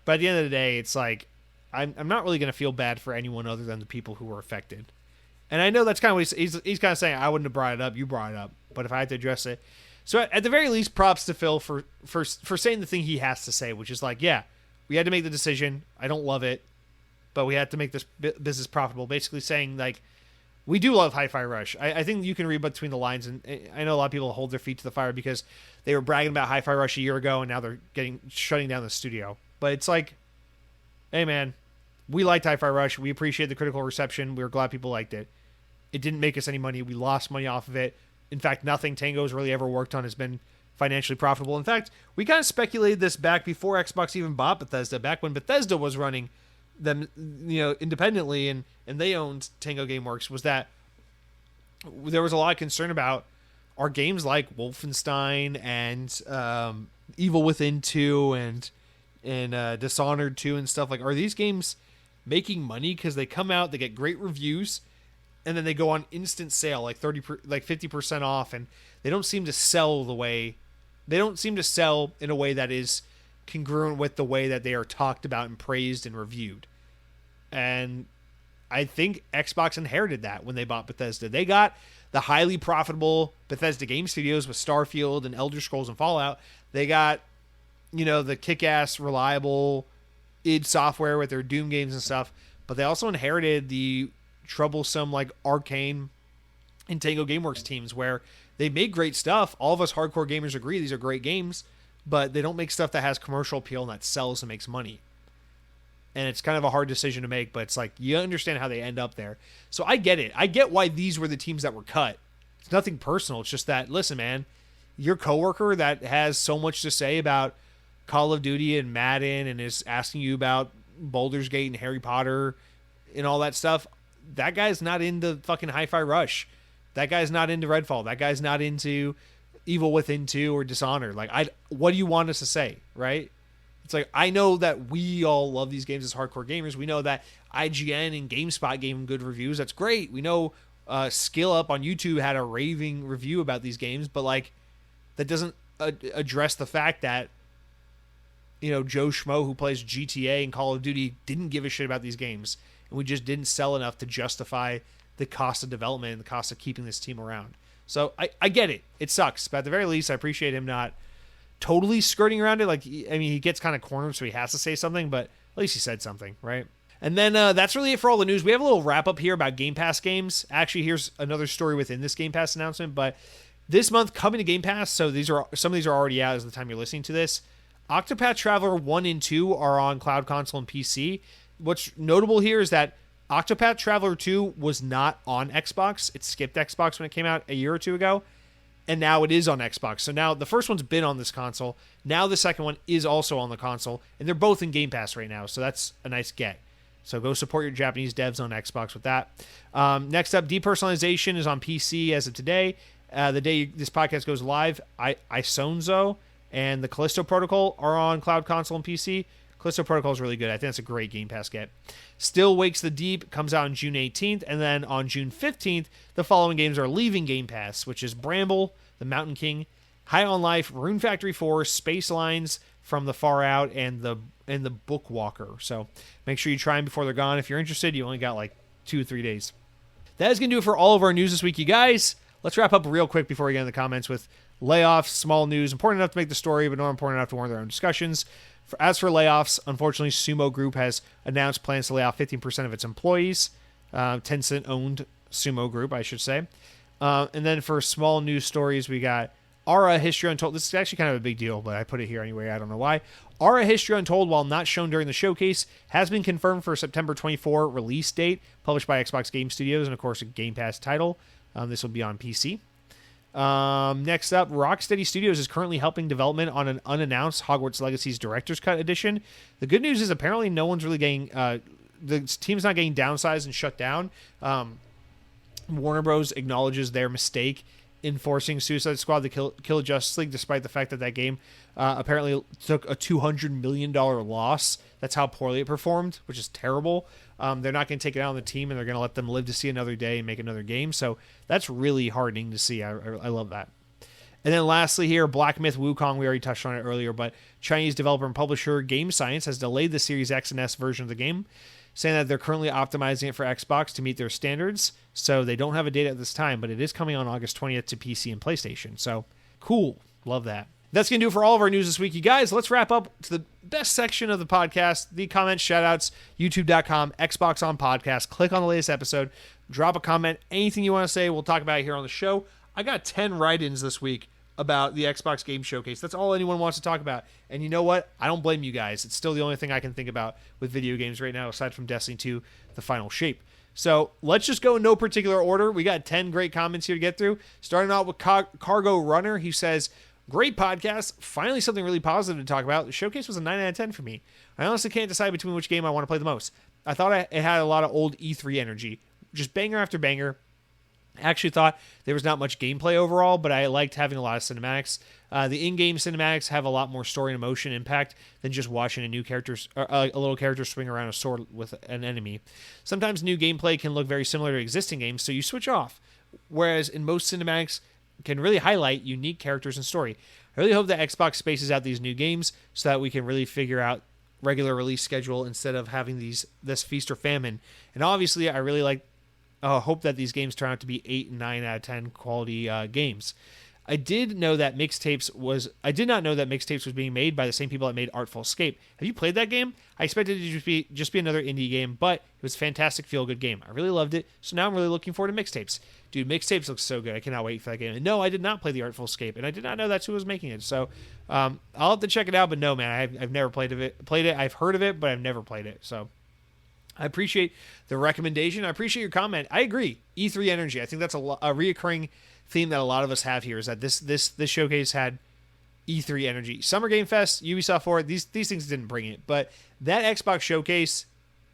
But at the end of the day, it's like, I'm not really going to feel bad for anyone other than the people who were affected. And I know that's kind of what he's kind of saying, I wouldn't have brought it up, you brought it up. But if I had to address it. So at the very least, props to Phil for saying the thing he has to say, which is like, yeah, we had to make the decision. I don't love it, but we had to make this business profitable. Basically saying, like, we do love Hi-Fi Rush. I think you can read between the lines, and I know a lot of people hold their feet to the fire because they were bragging about Hi-Fi Rush a year ago, and now they're shutting down the studio. But it's like, hey man, we liked Hi-Fi Rush. We appreciate the critical reception. We were glad people liked it. It didn't make us any money. We lost money off of it. In fact, nothing Tango's really ever worked on has been financially profitable. In fact, we kind of speculated this back before Xbox even bought Bethesda, back when Bethesda was running them, independently, and they owned Tango Gameworks, was that there was a lot of concern about our games like Wolfenstein and Evil Within 2 and Dishonored 2 and stuff. Like, are these games making money because they come out, they get great reviews, and then they go on instant sale, like 50% off, and they don't seem to sell in a way that is congruent with the way that they are talked about and praised and reviewed. And I think Xbox inherited that when they bought Bethesda. They got the highly profitable Bethesda game studios with Starfield and Elder Scrolls and Fallout. They got, the kick-ass, reliable id Software with their Doom games and stuff. But they also inherited the troublesome, like, Arcane and Tango Gameworks teams where they make great stuff. All of us hardcore gamers agree these are great games, but they don't make stuff that has commercial appeal and that sells and makes money. And it's kind of a hard decision to make, but it's like, you understand how they end up there. So I get it. I get why these were the teams that were cut. It's nothing personal. It's just that, listen, man, your coworker that has so much to say about Call of Duty and Madden and is asking you about Baldur's Gate and Harry Potter and all that stuff, that guy's not into fucking Hi-Fi Rush. That guy's not into Redfall. That guy's not into Evil Within 2 or Dishonored. Like, what do you want us to say, right? It's like, I know that we all love these games as hardcore gamers. We know that IGN and GameSpot gave them good reviews. That's great. We know Skill Up on YouTube had a raving review about these games, but like, that doesn't address the fact that, Joe Schmo who plays GTA and Call of Duty didn't give a shit about these games. And we just didn't sell enough to justify the cost of development and the cost of keeping this team around. So I get it. It sucks. But at the very least, I appreciate him not totally skirting around it. Like, he gets kind of cornered, so he has to say something, but at least he said something, right? And then that's really it for all the news. We have a little wrap up here about Game Pass games. Actually, here's another story within this Game Pass announcement, but this month coming to Game Pass, so some of these are already out as the time you're listening to this. Octopath Traveler 1 and 2 are on Cloud Console and PC. What's notable here is that Octopath Traveler 2 was not on Xbox. It skipped Xbox when it came out a year or two ago, and now it is on Xbox. So now the first one's been on this console. Now the second one is also on the console, and they're both in Game Pass right now, so that's a nice get. So go support your Japanese devs on Xbox with that. Next up, Depersonalization is on PC as of today. The day this podcast goes live, Isonzo and the Callisto Protocol are on Cloud Console and PC. Callisto Protocol is really good. I think that's a great Game Pass get. Still Wakes the Deep comes out on June 18th, and then on June 15th, the following games are leaving Game Pass, which is Bramble, The Mountain King, High on Life, Rune Factory 4, Space Lines from the Far Out, and the Bookwalker. So make sure you try them before they're gone. If you're interested, you only got like 2 or 3 days. That is going to do it for all of our news this week, you guys. Let's wrap up real quick before we get in the comments with layoffs, small news, important enough to make the story, but not important enough to warrant their own discussions. As for layoffs, unfortunately, Sumo Group has announced plans to lay off 15% of its employees. Tencent-owned Sumo Group, I should say. And then for small news stories, we got Ara History Untold. This is actually kind of a big deal, but I put it here anyway. I don't know why. Ara History Untold, while not shown during the showcase, has been confirmed for a September 24 release date, published by Xbox Game Studios, and of course a Game Pass title. This will be on PC. Next up, Rocksteady Studios is currently helping development on an unannounced Hogwarts Legacy's Director's Cut edition. The good news is apparently no one's really getting... the team's not getting downsized and shut down. Warner Bros. Acknowledges their mistake in forcing Suicide Squad to kill Justice League, despite the fact that that game apparently took a $200 million loss. That's how poorly it performed, which is terrible. They're not going to take it out on the team, and they're going to let them live to see another day and make another game. So that's really heartening to see. I love that. And then lastly here, Black Myth Wukong, we already touched on it earlier, but Chinese developer and publisher Game Science has delayed the Series X and S version of the game, saying that they're currently optimizing it for Xbox to meet their standards. So they don't have a date at this time, but it is coming on August 20th to PC and PlayStation. So cool. Love that. That's going to do it for all of our news this week, you guys. Let's wrap up to the best section of the podcast, the comments, shoutouts, youtube.com, Xbox on podcast. Click on the latest episode, drop a comment, anything you want to say, we'll talk about it here on the show. I got 10 write-ins this week about the Xbox Game Showcase. That's all anyone wants to talk about. And you know what? I don't blame you guys. It's still the only thing I can think about with video games right now, aside from Destiny 2, the final shape. So let's just go in no particular order. We got 10 great comments here to get through. Starting out with Cargo Runner. He says, great podcast. Finally something really positive to talk about. The showcase was a 9 out of 10 for me. I honestly can't decide between which game I want to play the most. I thought it had a lot of old E3 energy. Just banger after banger. I actually thought there was not much gameplay overall, but I liked having a lot of cinematics. The in-game cinematics have a lot more story and emotion impact than just watching a little character swing around a sword with an enemy. Sometimes new gameplay can look very similar to existing games, so you switch off. Whereas in most cinematics can really highlight unique characters and story. I really hope that Xbox spaces out these new games so that we can really figure out regular release schedule instead of having this feast or famine. And obviously, I really hope that these games turn out to be 8 and 9 out of 10 quality games. I did not know that Mixtapes was being made by the same people that made Artful Escape. Have you played that game? I expected it to just be another indie game, but it was a fantastic feel-good game. I really loved it, so now I'm really looking forward to Mixtapes. Dude, Mixtapes looks so good. I cannot wait for that game. And no, I did not play the Artful Escape, and I did not know that's who was making it. So I'll have to check it out, but no, man, I've never played it. I've heard of it, but I've never played it. So I appreciate the recommendation. I appreciate your comment. I agree. E3 energy. I think that's a reoccurring theme that a lot of us have here, is that this showcase had E3 energy. Summer Game Fest, Ubisoft Forward, these things didn't bring it, but that Xbox showcase,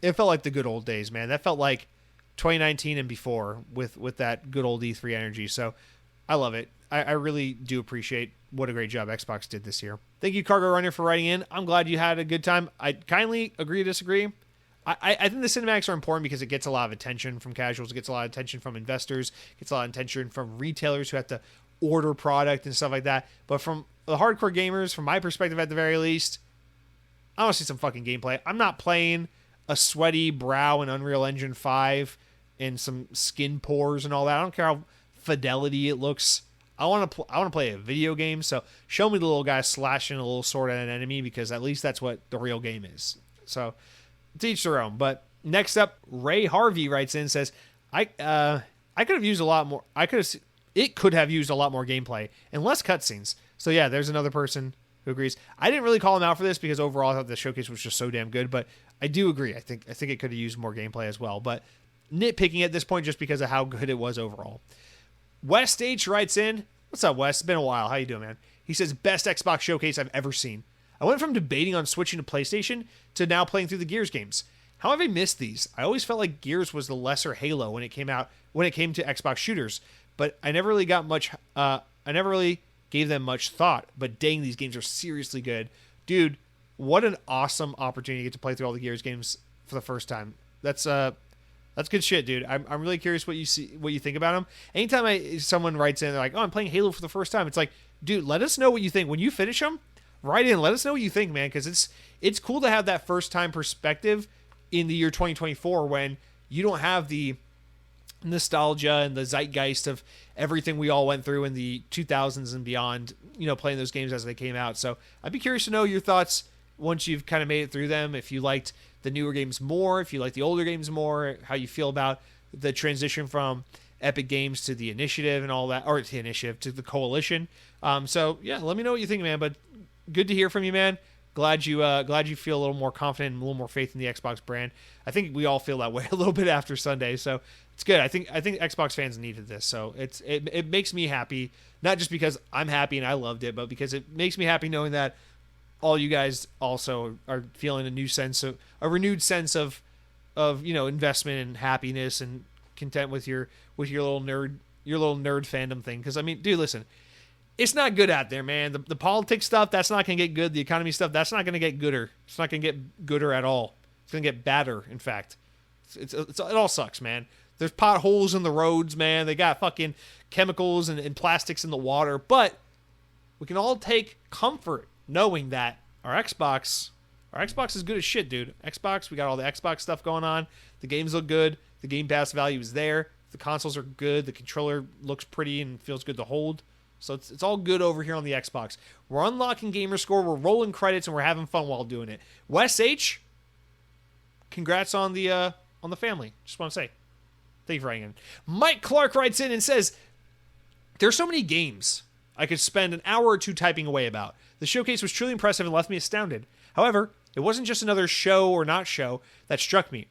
it felt like the good old days, man. That felt like 2019 and before with that good old E3 energy. So I love it. I really do appreciate what a great job Xbox did this year. Thank you, Cargo Runner, for writing in. I'm glad you had a good time. I kindly agree to disagree. I think the cinematics are important because it gets a lot of attention from casuals. It gets a lot of attention from investors. It gets a lot of attention from retailers who have to order product and stuff like that. But from the hardcore gamers, from my perspective at the very least, I want to see some fucking gameplay. I'm not playing a sweaty brow in Unreal Engine 5 and some skin pores and all that. I don't care how fidelity it looks. I want to play a video game. So show me the little guy slashing a little sword at an enemy, because at least that's what the real game is. So to each their own. But next up, Ray Harvey writes in and says, I could have used a lot more. It could have used a lot more gameplay and less cutscenes. So yeah, there's another person who agrees. I didn't really call him out for this because overall I thought the showcase was just so damn good, but I do agree. I think it could have used more gameplay as well, but nitpicking at this point just because of how good it was overall. West H writes in, what's up, Wes? It's been a while. How you doing, man? He says, best Xbox showcase I've ever seen. I went from debating on switching to PlayStation to now playing through the Gears games. How have I missed these? I always felt like Gears was the lesser Halo when it came to Xbox shooters, but I never really gave them much thought. But dang, these games are seriously good. Dude, what an awesome opportunity to get to play through all the Gears games for the first time. That's good shit, dude. I'm really curious what you think about them. Anytime someone writes in, they're like, "Oh, I'm playing Halo for the first time." It's like, dude, let us know what you think when you finish them. Write in, let us know what you think, man, because it's cool to have that first time perspective in the year 2024 when you don't have the nostalgia and the zeitgeist of everything we all went through in the 2000s and beyond, playing those games as they came out. So I'd be curious to know your thoughts once you've kind of made it through them. If you liked the newer games more, if you like the older games more, how you feel about the transition from Epic Games to the Initiative and all that, or the Initiative to the Coalition. So yeah, let me know what you think, man. But good to hear from you, man. Glad you feel a little more confident and a little more faith in the Xbox brand. I think we all feel that way a little bit after Sunday, so it's good. I think Xbox fans needed this, so it makes me happy, not just because I'm happy and I loved it, but because it makes me happy knowing that all you guys also are feeling a renewed sense of investment and happiness and content with your little nerd fandom thing. Because I mean, dude, listen. It's not good out there, man. The politics stuff, that's not going to get good. The economy stuff, that's not going to get gooder. It's not going to get gooder at all. It's going to get badder, in fact. It all sucks, man. There's potholes in the roads, man. They got fucking chemicals and plastics in the water. But we can all take comfort knowing that our Xbox is good as shit, dude. Xbox, we got all the Xbox stuff going on. The games look good. The Game Pass value is there. The consoles are good. The controller looks pretty and feels good to hold. So it's all good over here on the Xbox. We're unlocking Gamerscore, we're rolling credits, and we're having fun while doing it. Wes H, congrats on the family. Just want to say, thank you for writing in. Mike Clark writes in and says, there's so many games I could spend an hour or two typing away about. The showcase was truly impressive and left me astounded. However, it wasn't just another show or not show that struck me,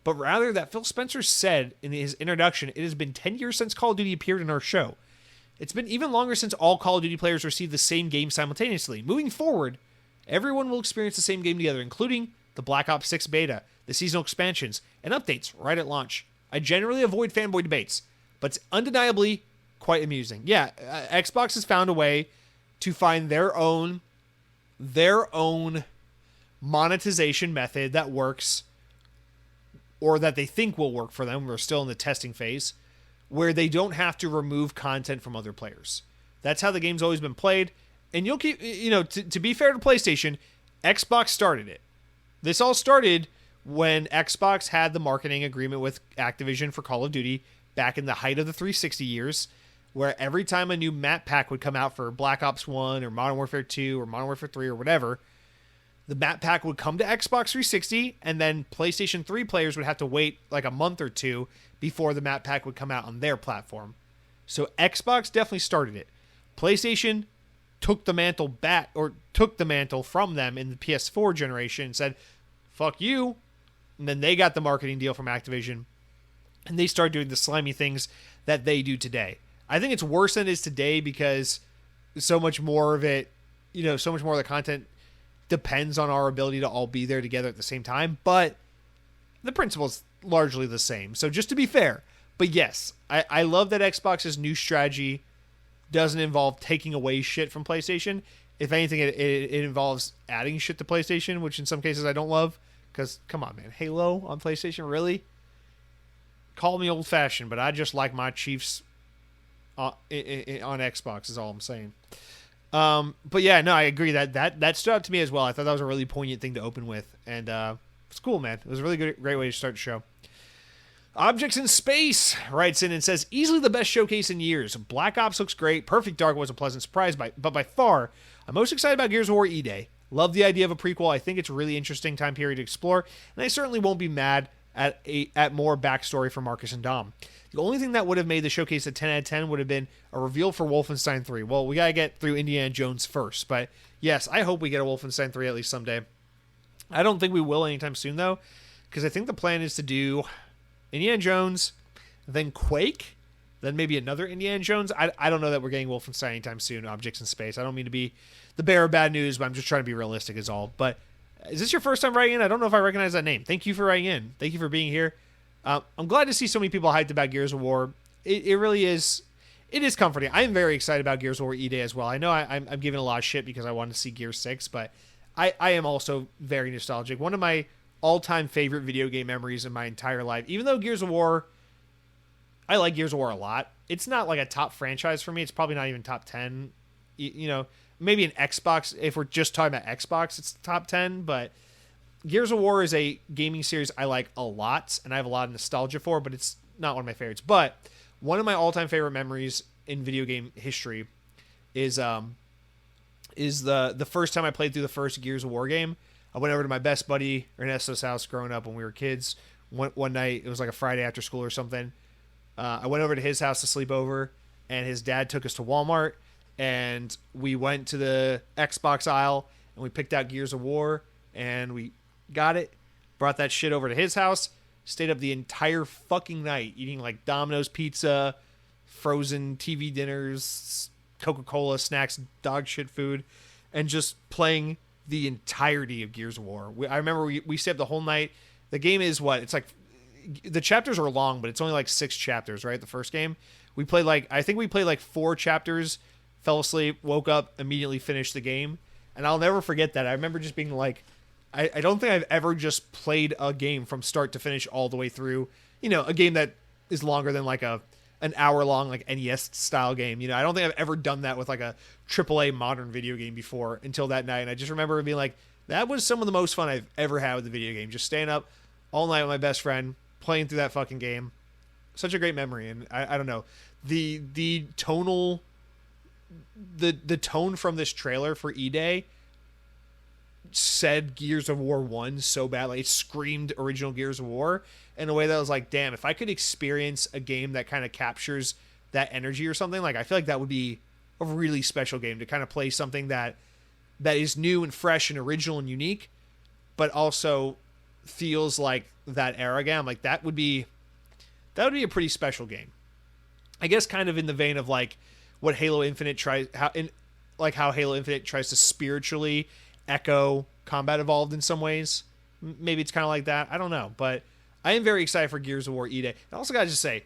but rather that Phil Spencer said in his introduction, it has been 10 years since Call of Duty appeared in our show. It's been even longer since all Call of Duty players received the same game simultaneously. Moving forward, everyone will experience the same game together, including the Black Ops 6 beta, the seasonal expansions, and updates right at launch. I generally avoid fanboy debates, but it's undeniably quite amusing. Yeah, Xbox has found a way to find their own monetization method that works, or that they think will work for them. We're still in the testing phase, where they don't have to remove content from other players. That's how the game's always been played. And you'll keep, to be fair to PlayStation, Xbox started it. This all started when Xbox had the marketing agreement with Activision for Call of Duty back in the height of the 360 years, where every time a new map pack would come out for Black Ops 1 or Modern Warfare 2 or Modern Warfare 3 or whatever, the map pack would come to Xbox 360, and then PlayStation 3 players would have to wait like a month or two before the map pack would come out on their platform. So Xbox definitely started it. PlayStation took the mantle from them in the PS4 generation and said, fuck you. And then they got the marketing deal from Activision, and they started doing the slimy things that they do today. I think it's worse than it is today because so much more of it, so much more of the content depends on our ability to all be there together at the same time, but the principle is largely the same. So just to be fair, but yes, I love that Xbox's new strategy doesn't involve taking away shit from PlayStation. If anything, it involves adding shit to PlayStation, which in some cases I don't love, because come on, man, Halo on PlayStation, really? Call me old-fashioned, but I just like my Chiefs on Xbox is all I'm saying. But yeah, no, I agree that stood out to me as well. I thought that was a really poignant thing to open with, and it's cool, man. It was a really great way to start the show. Objects in Space writes in and says, easily the best showcase in years. Black Ops looks great. Perfect Dark was a pleasant surprise, but by far, I'm most excited about Gears of War E-Day. Love the idea of a prequel. I think it's a really interesting time period to explore, and I certainly won't be mad at more backstory for Marcus and Dom. The only thing that would have made the showcase a 10 out of 10 would have been a reveal for Wolfenstein 3. Well, we got to get through Indiana Jones first, but yes, I hope we get a Wolfenstein 3 at least someday. I don't think we will anytime soon, though, because I think the plan is to do Indiana Jones, then Quake, then maybe another Indiana Jones. I don't know that we're getting Wolfenstein anytime soon, Objects in Space. I don't mean to be the bearer of bad news, but I'm just trying to be realistic is all. But is this your first time writing in? I don't know if I recognize that name. Thank you for writing in. Thank you for being here. I'm glad to see so many people hyped about Gears of War. It really is. It is comforting. I am very excited about Gears of War E-Day as well. I know I'm giving a lot of shit because I wanted to see Gears 6, but I am also very nostalgic. One of my all-time favorite video game memories in my entire life. Even though Gears of War, I like Gears of War a lot. It's not like a top franchise for me. It's probably not even top 10. Maybe an Xbox. If we're just talking about Xbox, it's top 10, but Gears of War is a gaming series I like a lot, and I have a lot of nostalgia for, but it's not one of my favorites. But one of my all-time favorite memories in video game history is the first time I played through the first Gears of War game. I went over to my best buddy Ernesto's house growing up when we were kids. One night, it was like a Friday after school or something. I went over to his house to sleep over, and his dad took us to Walmart, and we went to the Xbox aisle, and we picked out Gears of War, and we got it, brought that shit over to his house, stayed up the entire fucking night eating like Domino's pizza, frozen TV dinners, Coca-Cola snacks, dog shit food, and just playing the entirety of Gears of War. I remember we stayed up the whole night. The game is what? It's like, the chapters are long, but it's only like 6 chapters, right? The first game. I think we played like 4 chapters, fell asleep, woke up, immediately finished the game. And I'll never forget that. I remember just being like, I don't think I've ever just played a game from start to finish all the way through. A game that is longer than like an hour long, like NES style game. I don't think I've ever done that with like a AAA modern video game before until that night. And I just remember being like, that was some of the most fun I've ever had with the video game. Just staying up all night with my best friend, playing through that fucking game. Such a great memory. And I don't know, the tonal, the tone from this trailer for E-Day said Gears of War 1 so bad. Like, it screamed original Gears of War in a way that was like, damn, if I could experience a game that kind of captures that energy or something, like, I feel like that would be a really special game to kind of play something that is new and fresh and original and unique, but also feels like that era again. Like, that would be a pretty special game. I guess kind of in the vein of like what Halo Infinite tries, how Halo Infinite tries to spiritually echo Combat Evolved in some ways. Maybe it's kind of like that. I don't know, but I am very excited for Gears of War E-Day. I also gotta just say,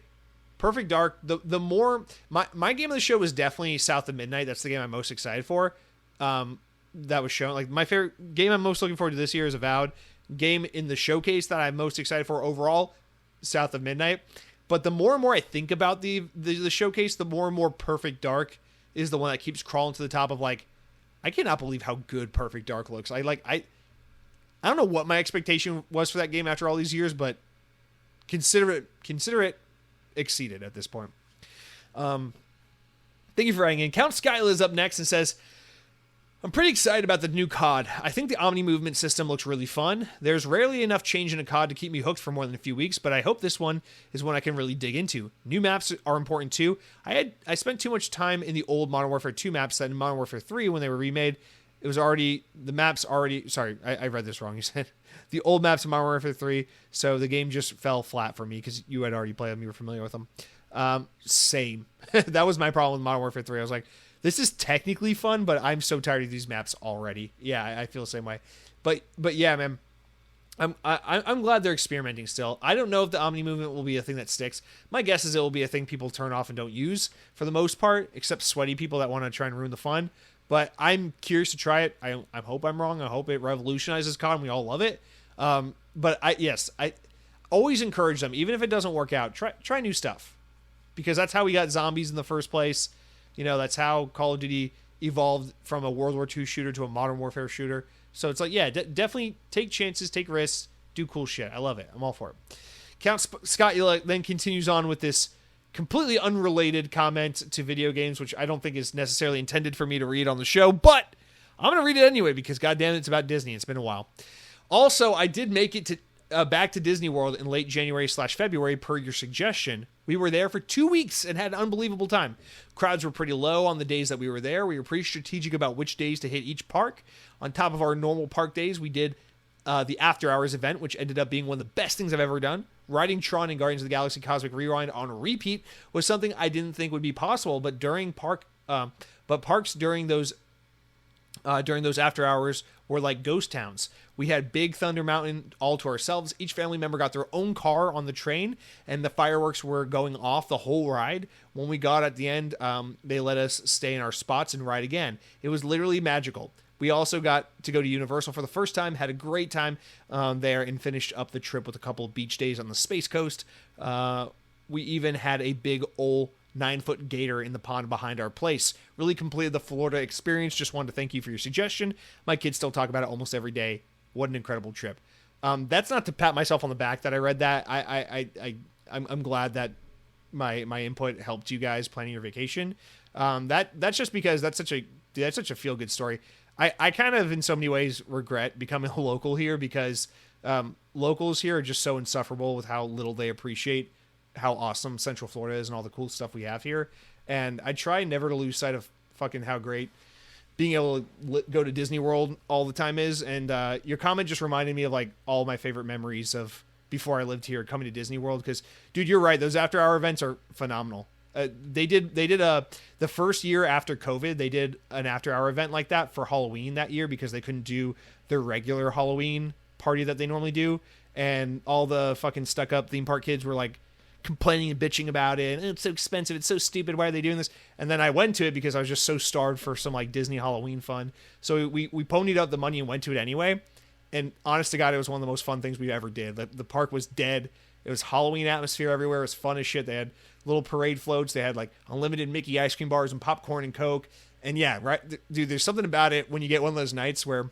Perfect Dark, the more my game of the show was definitely South of Midnight. That's the game I'm most excited for. That was shown. Like, my favorite game I'm most looking forward to this year is Avowed. Game in the showcase that I'm most excited for overall, South of Midnight. But the more and more I think about the showcase, the more and more Perfect Dark is the one that keeps crawling to the top of, like, I cannot believe how good Perfect Dark looks. I don't know what my expectation was for that game after all these years, but consider it exceeded at this point. Thank you for writing in. Count Skyla is up next and says, I'm pretty excited about the new COD. I think the Omni movement system looks really fun. There's rarely enough change in a COD to keep me hooked for more than a few weeks, but I hope this one is one I can really dig into. New maps are important too. I spent too much time in the old Modern Warfare 2 maps that in Modern Warfare 3, when they were remade, it was already, the maps already, sorry, I read this wrong. You said the old maps in Modern Warfare 3, so the game just fell flat for me because you had already played them, you were familiar with them. Same. That was my problem with Modern Warfare 3. I was like, this is technically fun, but I'm so tired of these maps already. Yeah, I feel the same way. But yeah, man, I'm glad they're experimenting still. I don't know if the Omni movement will be a thing that sticks. My guess is it will be a thing people turn off and don't use for the most part, except sweaty people that want to try and ruin the fun. But I'm curious to try it. I hope I'm wrong. I hope it revolutionizes COD and we all love it. But I always encourage them, even if it doesn't work out, try new stuff, because that's how we got zombies in the first place. You know, that's how Call of Duty evolved from a World War II shooter to a Modern Warfare shooter. So it's like, yeah, definitely take chances, take risks, do cool shit. I love it. I'm all for it. Count Scott then continues on with this completely unrelated comment to video games, which I don't think is necessarily intended for me to read on the show, but I'm going to read it anyway because, goddamn, it's about Disney. It's been a while. Also, I did make it to back to Disney World in late January/February per your suggestion. We were there for 2 weeks and had an unbelievable time. Crowds were pretty low on the days that we were there. We were pretty strategic about which days to hit each park. On top of our normal park days, we did the After Hours event, which ended up being one of the best things I've ever done. Riding Tron and Guardians of the Galaxy Cosmic Rewind on repeat was something I didn't think would be possible, but parks during those After Hours were like ghost towns. We had Big Thunder Mountain all to ourselves. Each family member got their own car on the train, and the fireworks were going off the whole ride. When we got at the end, they let us stay in our spots and ride again. It was literally magical. We also got to go to Universal for the first time, had a great time there, and finished up the trip with a couple of beach days on the Space Coast. We even had a big old 9-foot gator in the pond behind our place. Really completed the Florida experience. Just wanted to thank you for your suggestion. My kids still talk about it almost every day. What an incredible trip. That's not to pat myself on the back that I read that. I'm glad that my input helped you guys planning your vacation. That's just because that's such a feel good story. I kind of in so many ways regret becoming a local here because locals here are just so insufferable with how little they appreciate how awesome Central Florida is and all the cool stuff we have here. And I try never to lose sight of fucking how great being able to go to Disney World all the time is. And your comment just reminded me of like all my favorite memories of before I lived here coming to Disney World. Because, dude, you're right. Those after hour events are phenomenal. They did the first year after COVID, they did an after hour event like that for Halloween that year because they couldn't do their regular Halloween party that they normally do. And all the fucking stuck up theme park kids were like complaining and bitching about it. It's so expensive. It's so stupid. Why are they doing this? And then I went to it because I was just so starved for some like Disney Halloween fun. So we ponied up the money and went to it anyway. And honest to God, it was one of the most fun things we ever did. The park was dead. It was Halloween atmosphere everywhere. It was fun as shit. They had little parade floats. They had like unlimited Mickey ice cream bars and popcorn and Coke. And yeah, right, dude, there's something about it when you get one of those nights where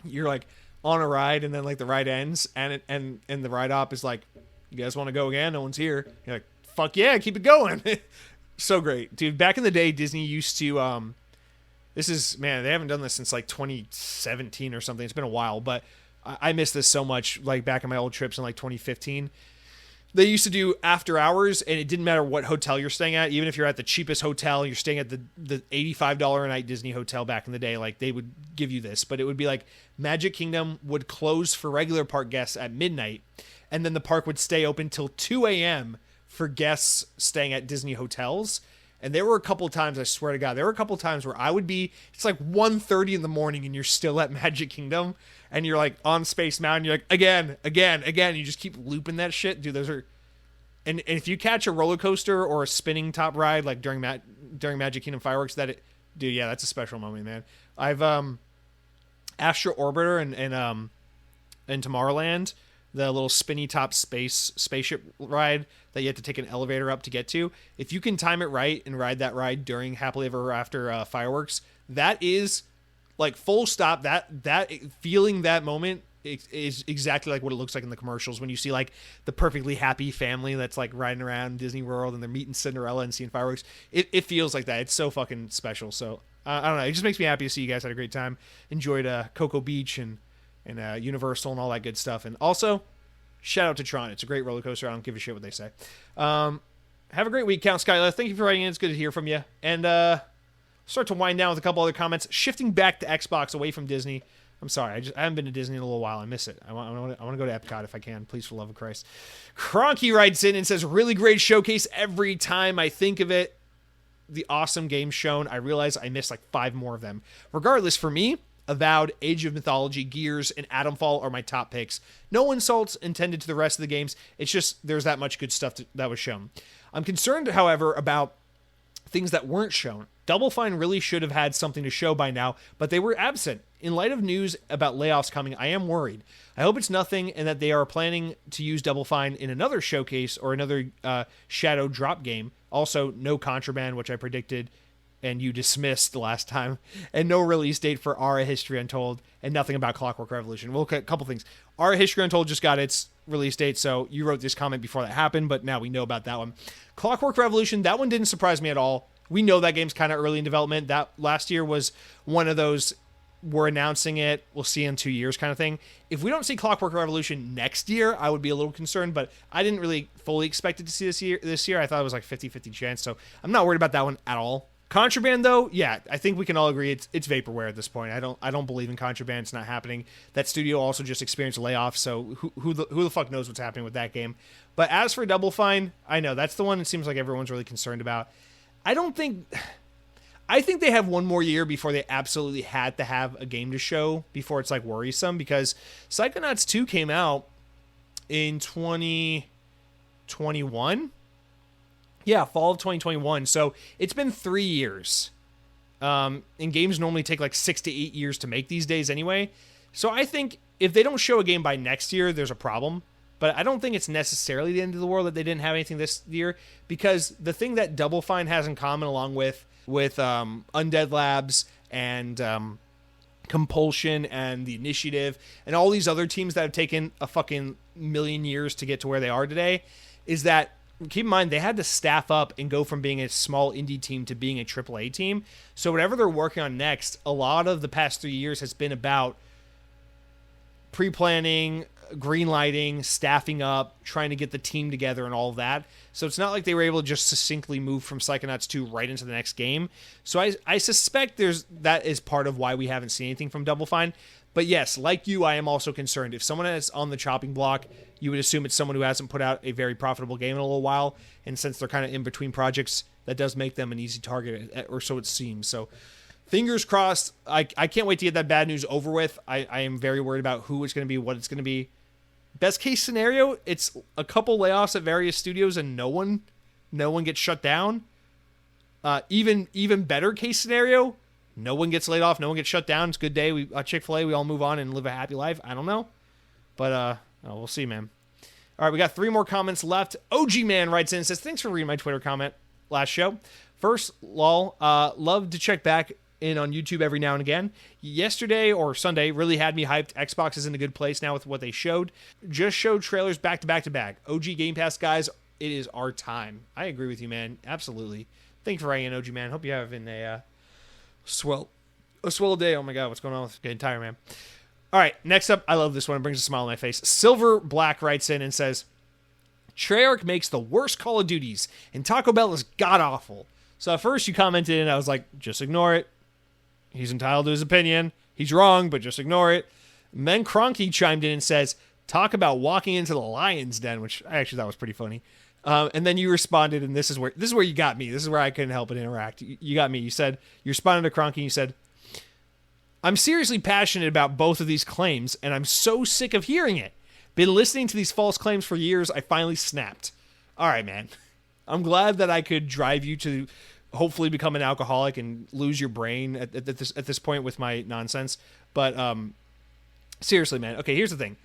you're like on a ride and then like the ride ends and the ride op is like, you guys want to go again? No one's here. You're like, fuck yeah, keep it going. So great, dude. Back in the day, Disney used to, they haven't done this since like 2017 or something. It's been a while, but I miss this so much. Like back in my old trips in like 2015, they used to do after hours, and it didn't matter what hotel you're staying at. Even if you're at the cheapest hotel, you're staying at the $85 a night Disney hotel back in the day, like they would give you this, but it would be like Magic Kingdom would close for regular park guests at midnight, and then the park would stay open till 2 a.m. for guests staying at Disney hotels. And there were a couple of times, I swear to God, where I would be, it's like 1:30 in the morning and you're still at Magic Kingdom and you're like on Space Mountain. You're like, again. You just keep looping that shit. Dude, those are And if you catch a roller coaster or a spinning top ride like during Magic Kingdom fireworks, dude, yeah, that's a special moment, man. I've Astro Orbiter and Tomorrowland, the little spinny top spaceship ride that you have to take an elevator up to get to. If you can time it right and ride that ride during Happily Ever After fireworks, that is like full stop. That feeling that moment is exactly like what it looks like in the commercials when you see like the perfectly happy family that's like riding around Disney World and they're meeting Cinderella and seeing fireworks. It feels like that. It's so fucking special. So I don't know. It just makes me happy to see you guys had a great time. Enjoyed Cocoa Beach and Universal and all that good stuff. And also, shout out to Tron. It's a great roller coaster. I don't give a shit what they say. Have a great week, Count Skylar. Thank you for writing in. It's good to hear from you. And start to wind down with a couple other comments. Shifting back to Xbox away from Disney. I'm sorry. I haven't been to Disney in a little while. I miss it. I want to go to Epcot if I can. Please, for the love of Christ. Cronky writes in and says, really great showcase. Every time I think of it, the awesome games shown, I realize I missed like 5 more of them. Regardless, for me, Avowed, Age of Mythology, Gears, and Atomfall are my top picks. No insults intended to the rest of the games. It's just there's that much good stuff that was shown. I'm concerned, however, about things that weren't shown. Double Fine really should have had something to show by now, but they were absent. In light of news about layoffs coming, I am worried. I hope it's nothing and that they are planning to use Double Fine in another showcase or another Shadow drop game. Also, no Contraband, which I predicted and you dismissed the last time, and no release date for Aura History Untold, and nothing about Clockwork Revolution. We'll look at a couple things. Aura History Untold just got its release date, so you wrote this comment before that happened, but now we know about that one. Clockwork Revolution, that one didn't surprise me at all. We know that game's kind of early in development. That last year was one of those, we're announcing it, we'll see in 2 years kind of thing. If we don't see Clockwork Revolution next year, I would be a little concerned, but I didn't really fully expect it to see this year. I thought it was like 50-50 chance, so I'm not worried about that one at all. Contraband, though, yeah, I think we can all agree it's vaporware at this point. I don't believe in Contraband. It's not happening. That studio also just experienced a layoff, so who the fuck knows what's happening with that game. But as for Double Fine, I know that's the one it seems like everyone's really concerned about. I think they have one more year before they absolutely had to have a game to show before it's like worrisome, because Psychonauts 2 came out in 2021. Yeah, fall of 2021. So it's been 3 years. And games normally take like 6 to 8 years to make these days anyway. So I think if they don't show a game by next year, there's a problem. But I don't think it's necessarily the end of the world that they didn't have anything this year, because the thing that Double Fine has in common, along with Undead Labs and Compulsion and the Initiative and all these other teams that have taken a fucking million years to get to where they are today, is that, keep in mind, they had to staff up and go from being a small indie team to being a AAA team. So whatever they're working on next, a lot of the past 3 years has been about pre-planning, greenlighting, staffing up, trying to get the team together and all of that. So it's not like they were able to just succinctly move from Psychonauts 2 right into the next game. So I suspect that is part of why we haven't seen anything from Double Fine. But yes, like you, I am also concerned. If someone is on the chopping block, you would assume it's someone who hasn't put out a very profitable game in a little while. And since they're kind of in between projects, that does make them an easy target, or so it seems. So fingers crossed. I can't wait to get that bad news over with. I am very worried about who it's going to be, what it's going to be. Best case scenario, it's a couple layoffs at various studios and no one gets shut down. Even better case scenario, no one gets laid off, no one gets shut down. It's a good day. We Chick-fil-A, we all move on and live a happy life. I don't know. But we'll see, man. All right, we got 3 more comments left. OG Man writes in and says, thanks for reading my Twitter comment last show. First, lol, love to check back in on YouTube every now and again. Yesterday or Sunday really had me hyped. Xbox is in a good place now with what they showed. Just showed trailers back to back to back. OG Game Pass guys, it is our time. I agree with you, man. Absolutely. Thanks for writing in, OG Man. Hope you're having a swell day. Oh my god, what's going on with getting tired, man? All right, next up, I love this one. It brings a smile on my face. Silver Black writes in and says, Treyarch makes the worst Call of Duties, and Taco Bell is god-awful. So at first you commented, and I was like, just ignore it. He's entitled to his opinion. He's wrong, but just ignore it. And then Cronky chimed in and says, talk about walking into the lion's den, which I actually thought was pretty funny. And then you responded, and this is where you got me. This is where I couldn't help but interact. You got me. You said, you responded to Cronky, and you said, I'm seriously passionate about both of these claims, and I'm so sick of hearing it. Been listening to these false claims for years, I finally snapped. All right, man. I'm glad that I could drive you to hopefully become an alcoholic and lose your brain at this point with my nonsense. But seriously, man. Okay, here's the thing.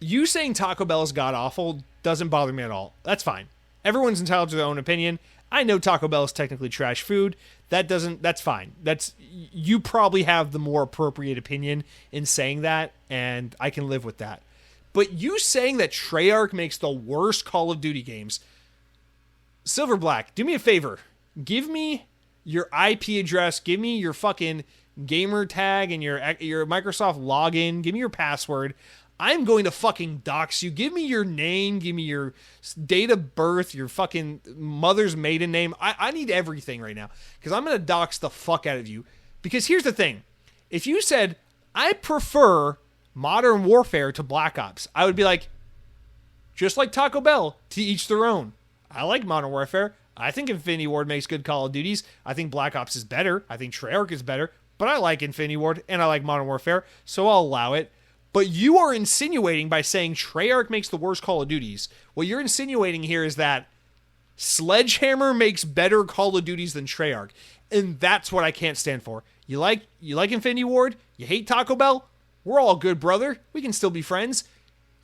You saying Taco Bell is god-awful doesn't bother me at all. That's fine. Everyone's entitled to their own opinion. I know Taco Bell is technically trash food. That's fine. You probably have the more appropriate opinion in saying that, and I can live with that. But you saying that Treyarch makes the worst Call of Duty games, Silver Black, do me a favor. Give me your IP address. Give me your fucking gamer tag and your Microsoft login. Give me your password. I'm going to fucking dox you. Give me your name. Give me your date of birth, your fucking mother's maiden name. I need everything right now because I'm going to dox the fuck out of you. Because here's the thing. If you said, I prefer Modern Warfare to Black Ops, I would be like, just like Taco Bell, to each their own. I like Modern Warfare. I think Infinity Ward makes good Call of Duties. I think Black Ops is better. I think Treyarch is better. But I like Infinity Ward and I like Modern Warfare, so I'll allow it. But you are insinuating by saying Treyarch makes the worst Call of Duties. What you're insinuating here is that Sledgehammer makes better Call of Duties than Treyarch. And that's what I can't stand for. You like Infinity Ward? You hate Taco Bell? We're all good, brother. We can still be friends.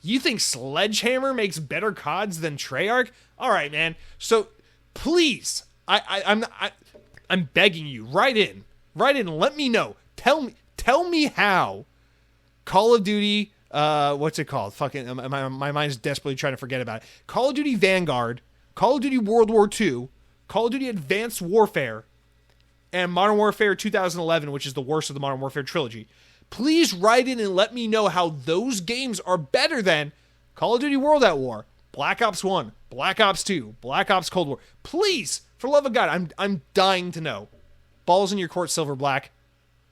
You think Sledgehammer makes better CODs than Treyarch? All right, man. So please, I'm begging you, write in, let me know. Tell me how Call of Duty, what's it called? Fucking, my mind's desperately trying to forget about it. Call of Duty Vanguard, Call of Duty World War II, Call of Duty Advanced Warfare, and Modern Warfare 2011, which is the worst of the Modern Warfare trilogy. Please write in and let me know how those games are better than Call of Duty World at War, Black Ops 1, Black Ops 2, Black Ops Cold War. Please, for the love of God, I'm dying to know. Balls in your court, Silver Black.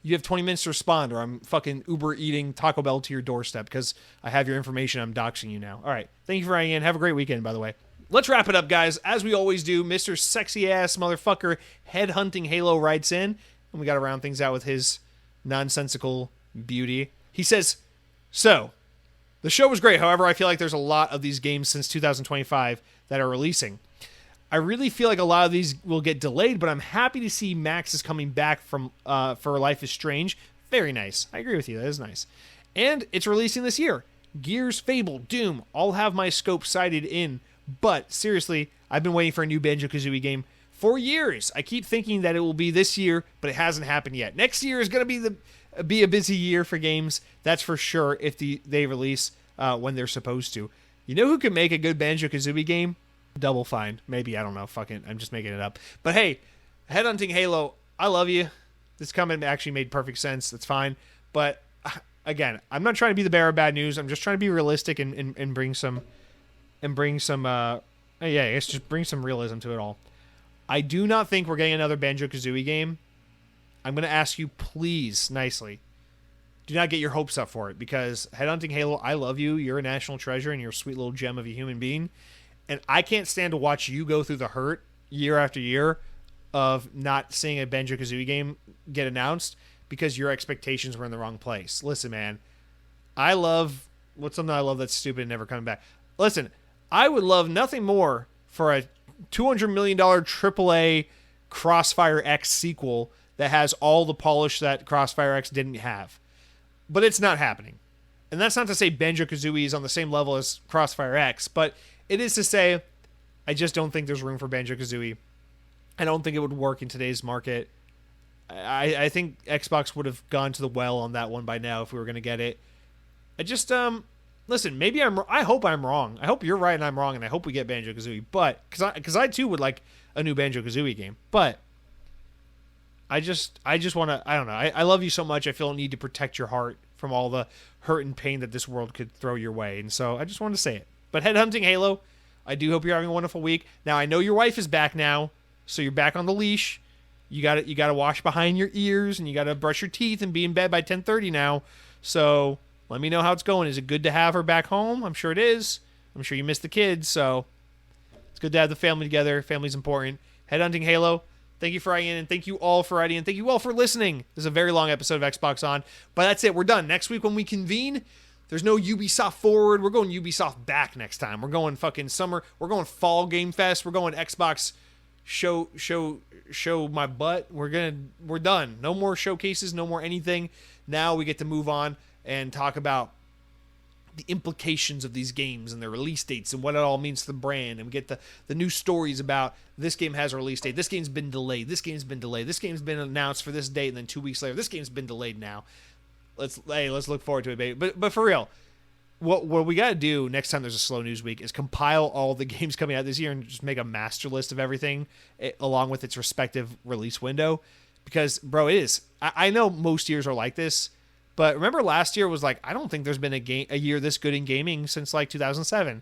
You have 20 minutes to respond, or I'm fucking Uber eating Taco Bell to your doorstep because I have your information. I'm doxing you now. All right. Thank you for writing in. Have a great weekend, by the way. Let's wrap it up, guys. As we always do, Mr. Sexy-ass motherfucker Headhunting Halo writes in, and we got to round things out with his nonsensical beauty. He says, so, the show was great. However, I feel like there's a lot of these games since 2025 that are releasing. I really feel like a lot of these will get delayed, but I'm happy to see Max is coming back from for Life is Strange. Very nice. I agree with you. That is nice. And it's releasing this year. Gears, Fable, Doom, all have my scope sighted in. But seriously, I've been waiting for a new Banjo-Kazooie game for years. I keep thinking that it will be this year, but it hasn't happened yet. Next year is going to be a busy year for games. That's for sure if they release when they're supposed to. You know who could make a good Banjo-Kazooie game? Double Fine. Maybe, I don't know. Fucking, I'm just making it up. But hey, Headhunting Halo, I love you. This comment actually made perfect sense. That's fine. But again, I'm not trying to be the bearer of bad news. I'm just trying to be realistic and bring some I guess just bring some realism to it all. I do not think we're getting another Banjo-Kazooie game. I'm going to ask you, please, nicely, do not get your hopes up for it, because Headhunting Halo, I love you. You're a national treasure, and you're a sweet little gem of a human being. And I can't stand to watch you go through the hurt year after year of not seeing a Banjo-Kazooie game get announced because your expectations were in the wrong place. Listen, man, what's something I love that's stupid and never coming back? Listen, I would love nothing more for a $200 million AAA Crossfire X sequel that has all the polish that Crossfire X didn't have. But it's not happening. And that's not to say Banjo-Kazooie is on the same level as Crossfire X, but it is to say I just don't think there's room for Banjo-Kazooie. I don't think it would work in today's market. I think Xbox would have gone to the well on that one by now if we were going to get it. I just, listen, maybe I hope I'm wrong. I hope you're right and I'm wrong, and I hope we get Banjo-Kazooie. But, because I too would like a new Banjo-Kazooie game. But I just want to, I don't know. I love you so much, I feel a need to protect your heart from all the hurt and pain that this world could throw your way. And so I just wanted to say it. But Headhunting Halo, I do hope you're having a wonderful week. Now, I know your wife is back now, so you're back on the leash. You got to wash behind your ears, and you got to brush your teeth and be in bed by 10:30 now. So let me know how it's going. Is it good to have her back home? I'm sure it is. I'm sure you miss the kids, so it's good to have the family together. Family's important. Headhunting Halo, thank you for writing in, and thank you all for writing in. Thank you all for listening. This is a very long episode of Xbox On, but that's it. We're done. Next week when we convene, There's no Ubisoft Forward. We're going Ubisoft back next time. We're going fucking summer. We're going Fall Game Fest. We're going Xbox show my butt. We're done. No more showcases. No more anything. Now we get to move on and talk about the implications of these games and their release dates and what it all means to the brand, and we get the new stories about this game has a release date, this game's been delayed, this game's been delayed, this game's been announced for this date, and then 2 weeks later this game's been delayed now. Let's look forward to it, baby. But for real, what we got to do next time there's a slow news week is compile all the games coming out this year and just make a master list of everything along with its respective release window, because bro, it is, I know most years are like this. But remember last year was like, I don't think there's been a year this good in gaming since like 2007.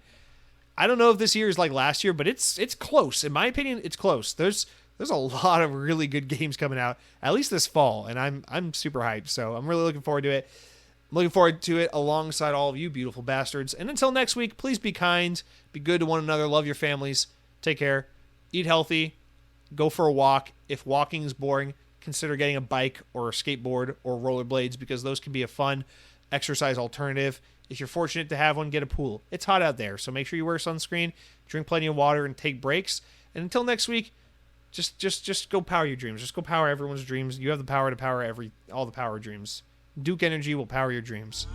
I don't know if this year is like last year, but it's close. In my opinion, it's close. There's a lot of really good games coming out, at least this fall, and I'm super hyped. So I'm really looking forward to it. I'm looking forward to it alongside all of you beautiful bastards. And until next week, please be kind, be good to one another, love your families, take care, eat healthy, go for a walk. If walking is boring, consider getting a bike or a skateboard or rollerblades, because those can be a fun exercise alternative. If you're fortunate to have one, get a pool. It's hot out there, so make sure you wear sunscreen, drink plenty of water, and take breaks. And until next week, just go power your dreams. Just go power everyone's dreams. You have the power to power all the power dreams. Duke Energy will power your dreams.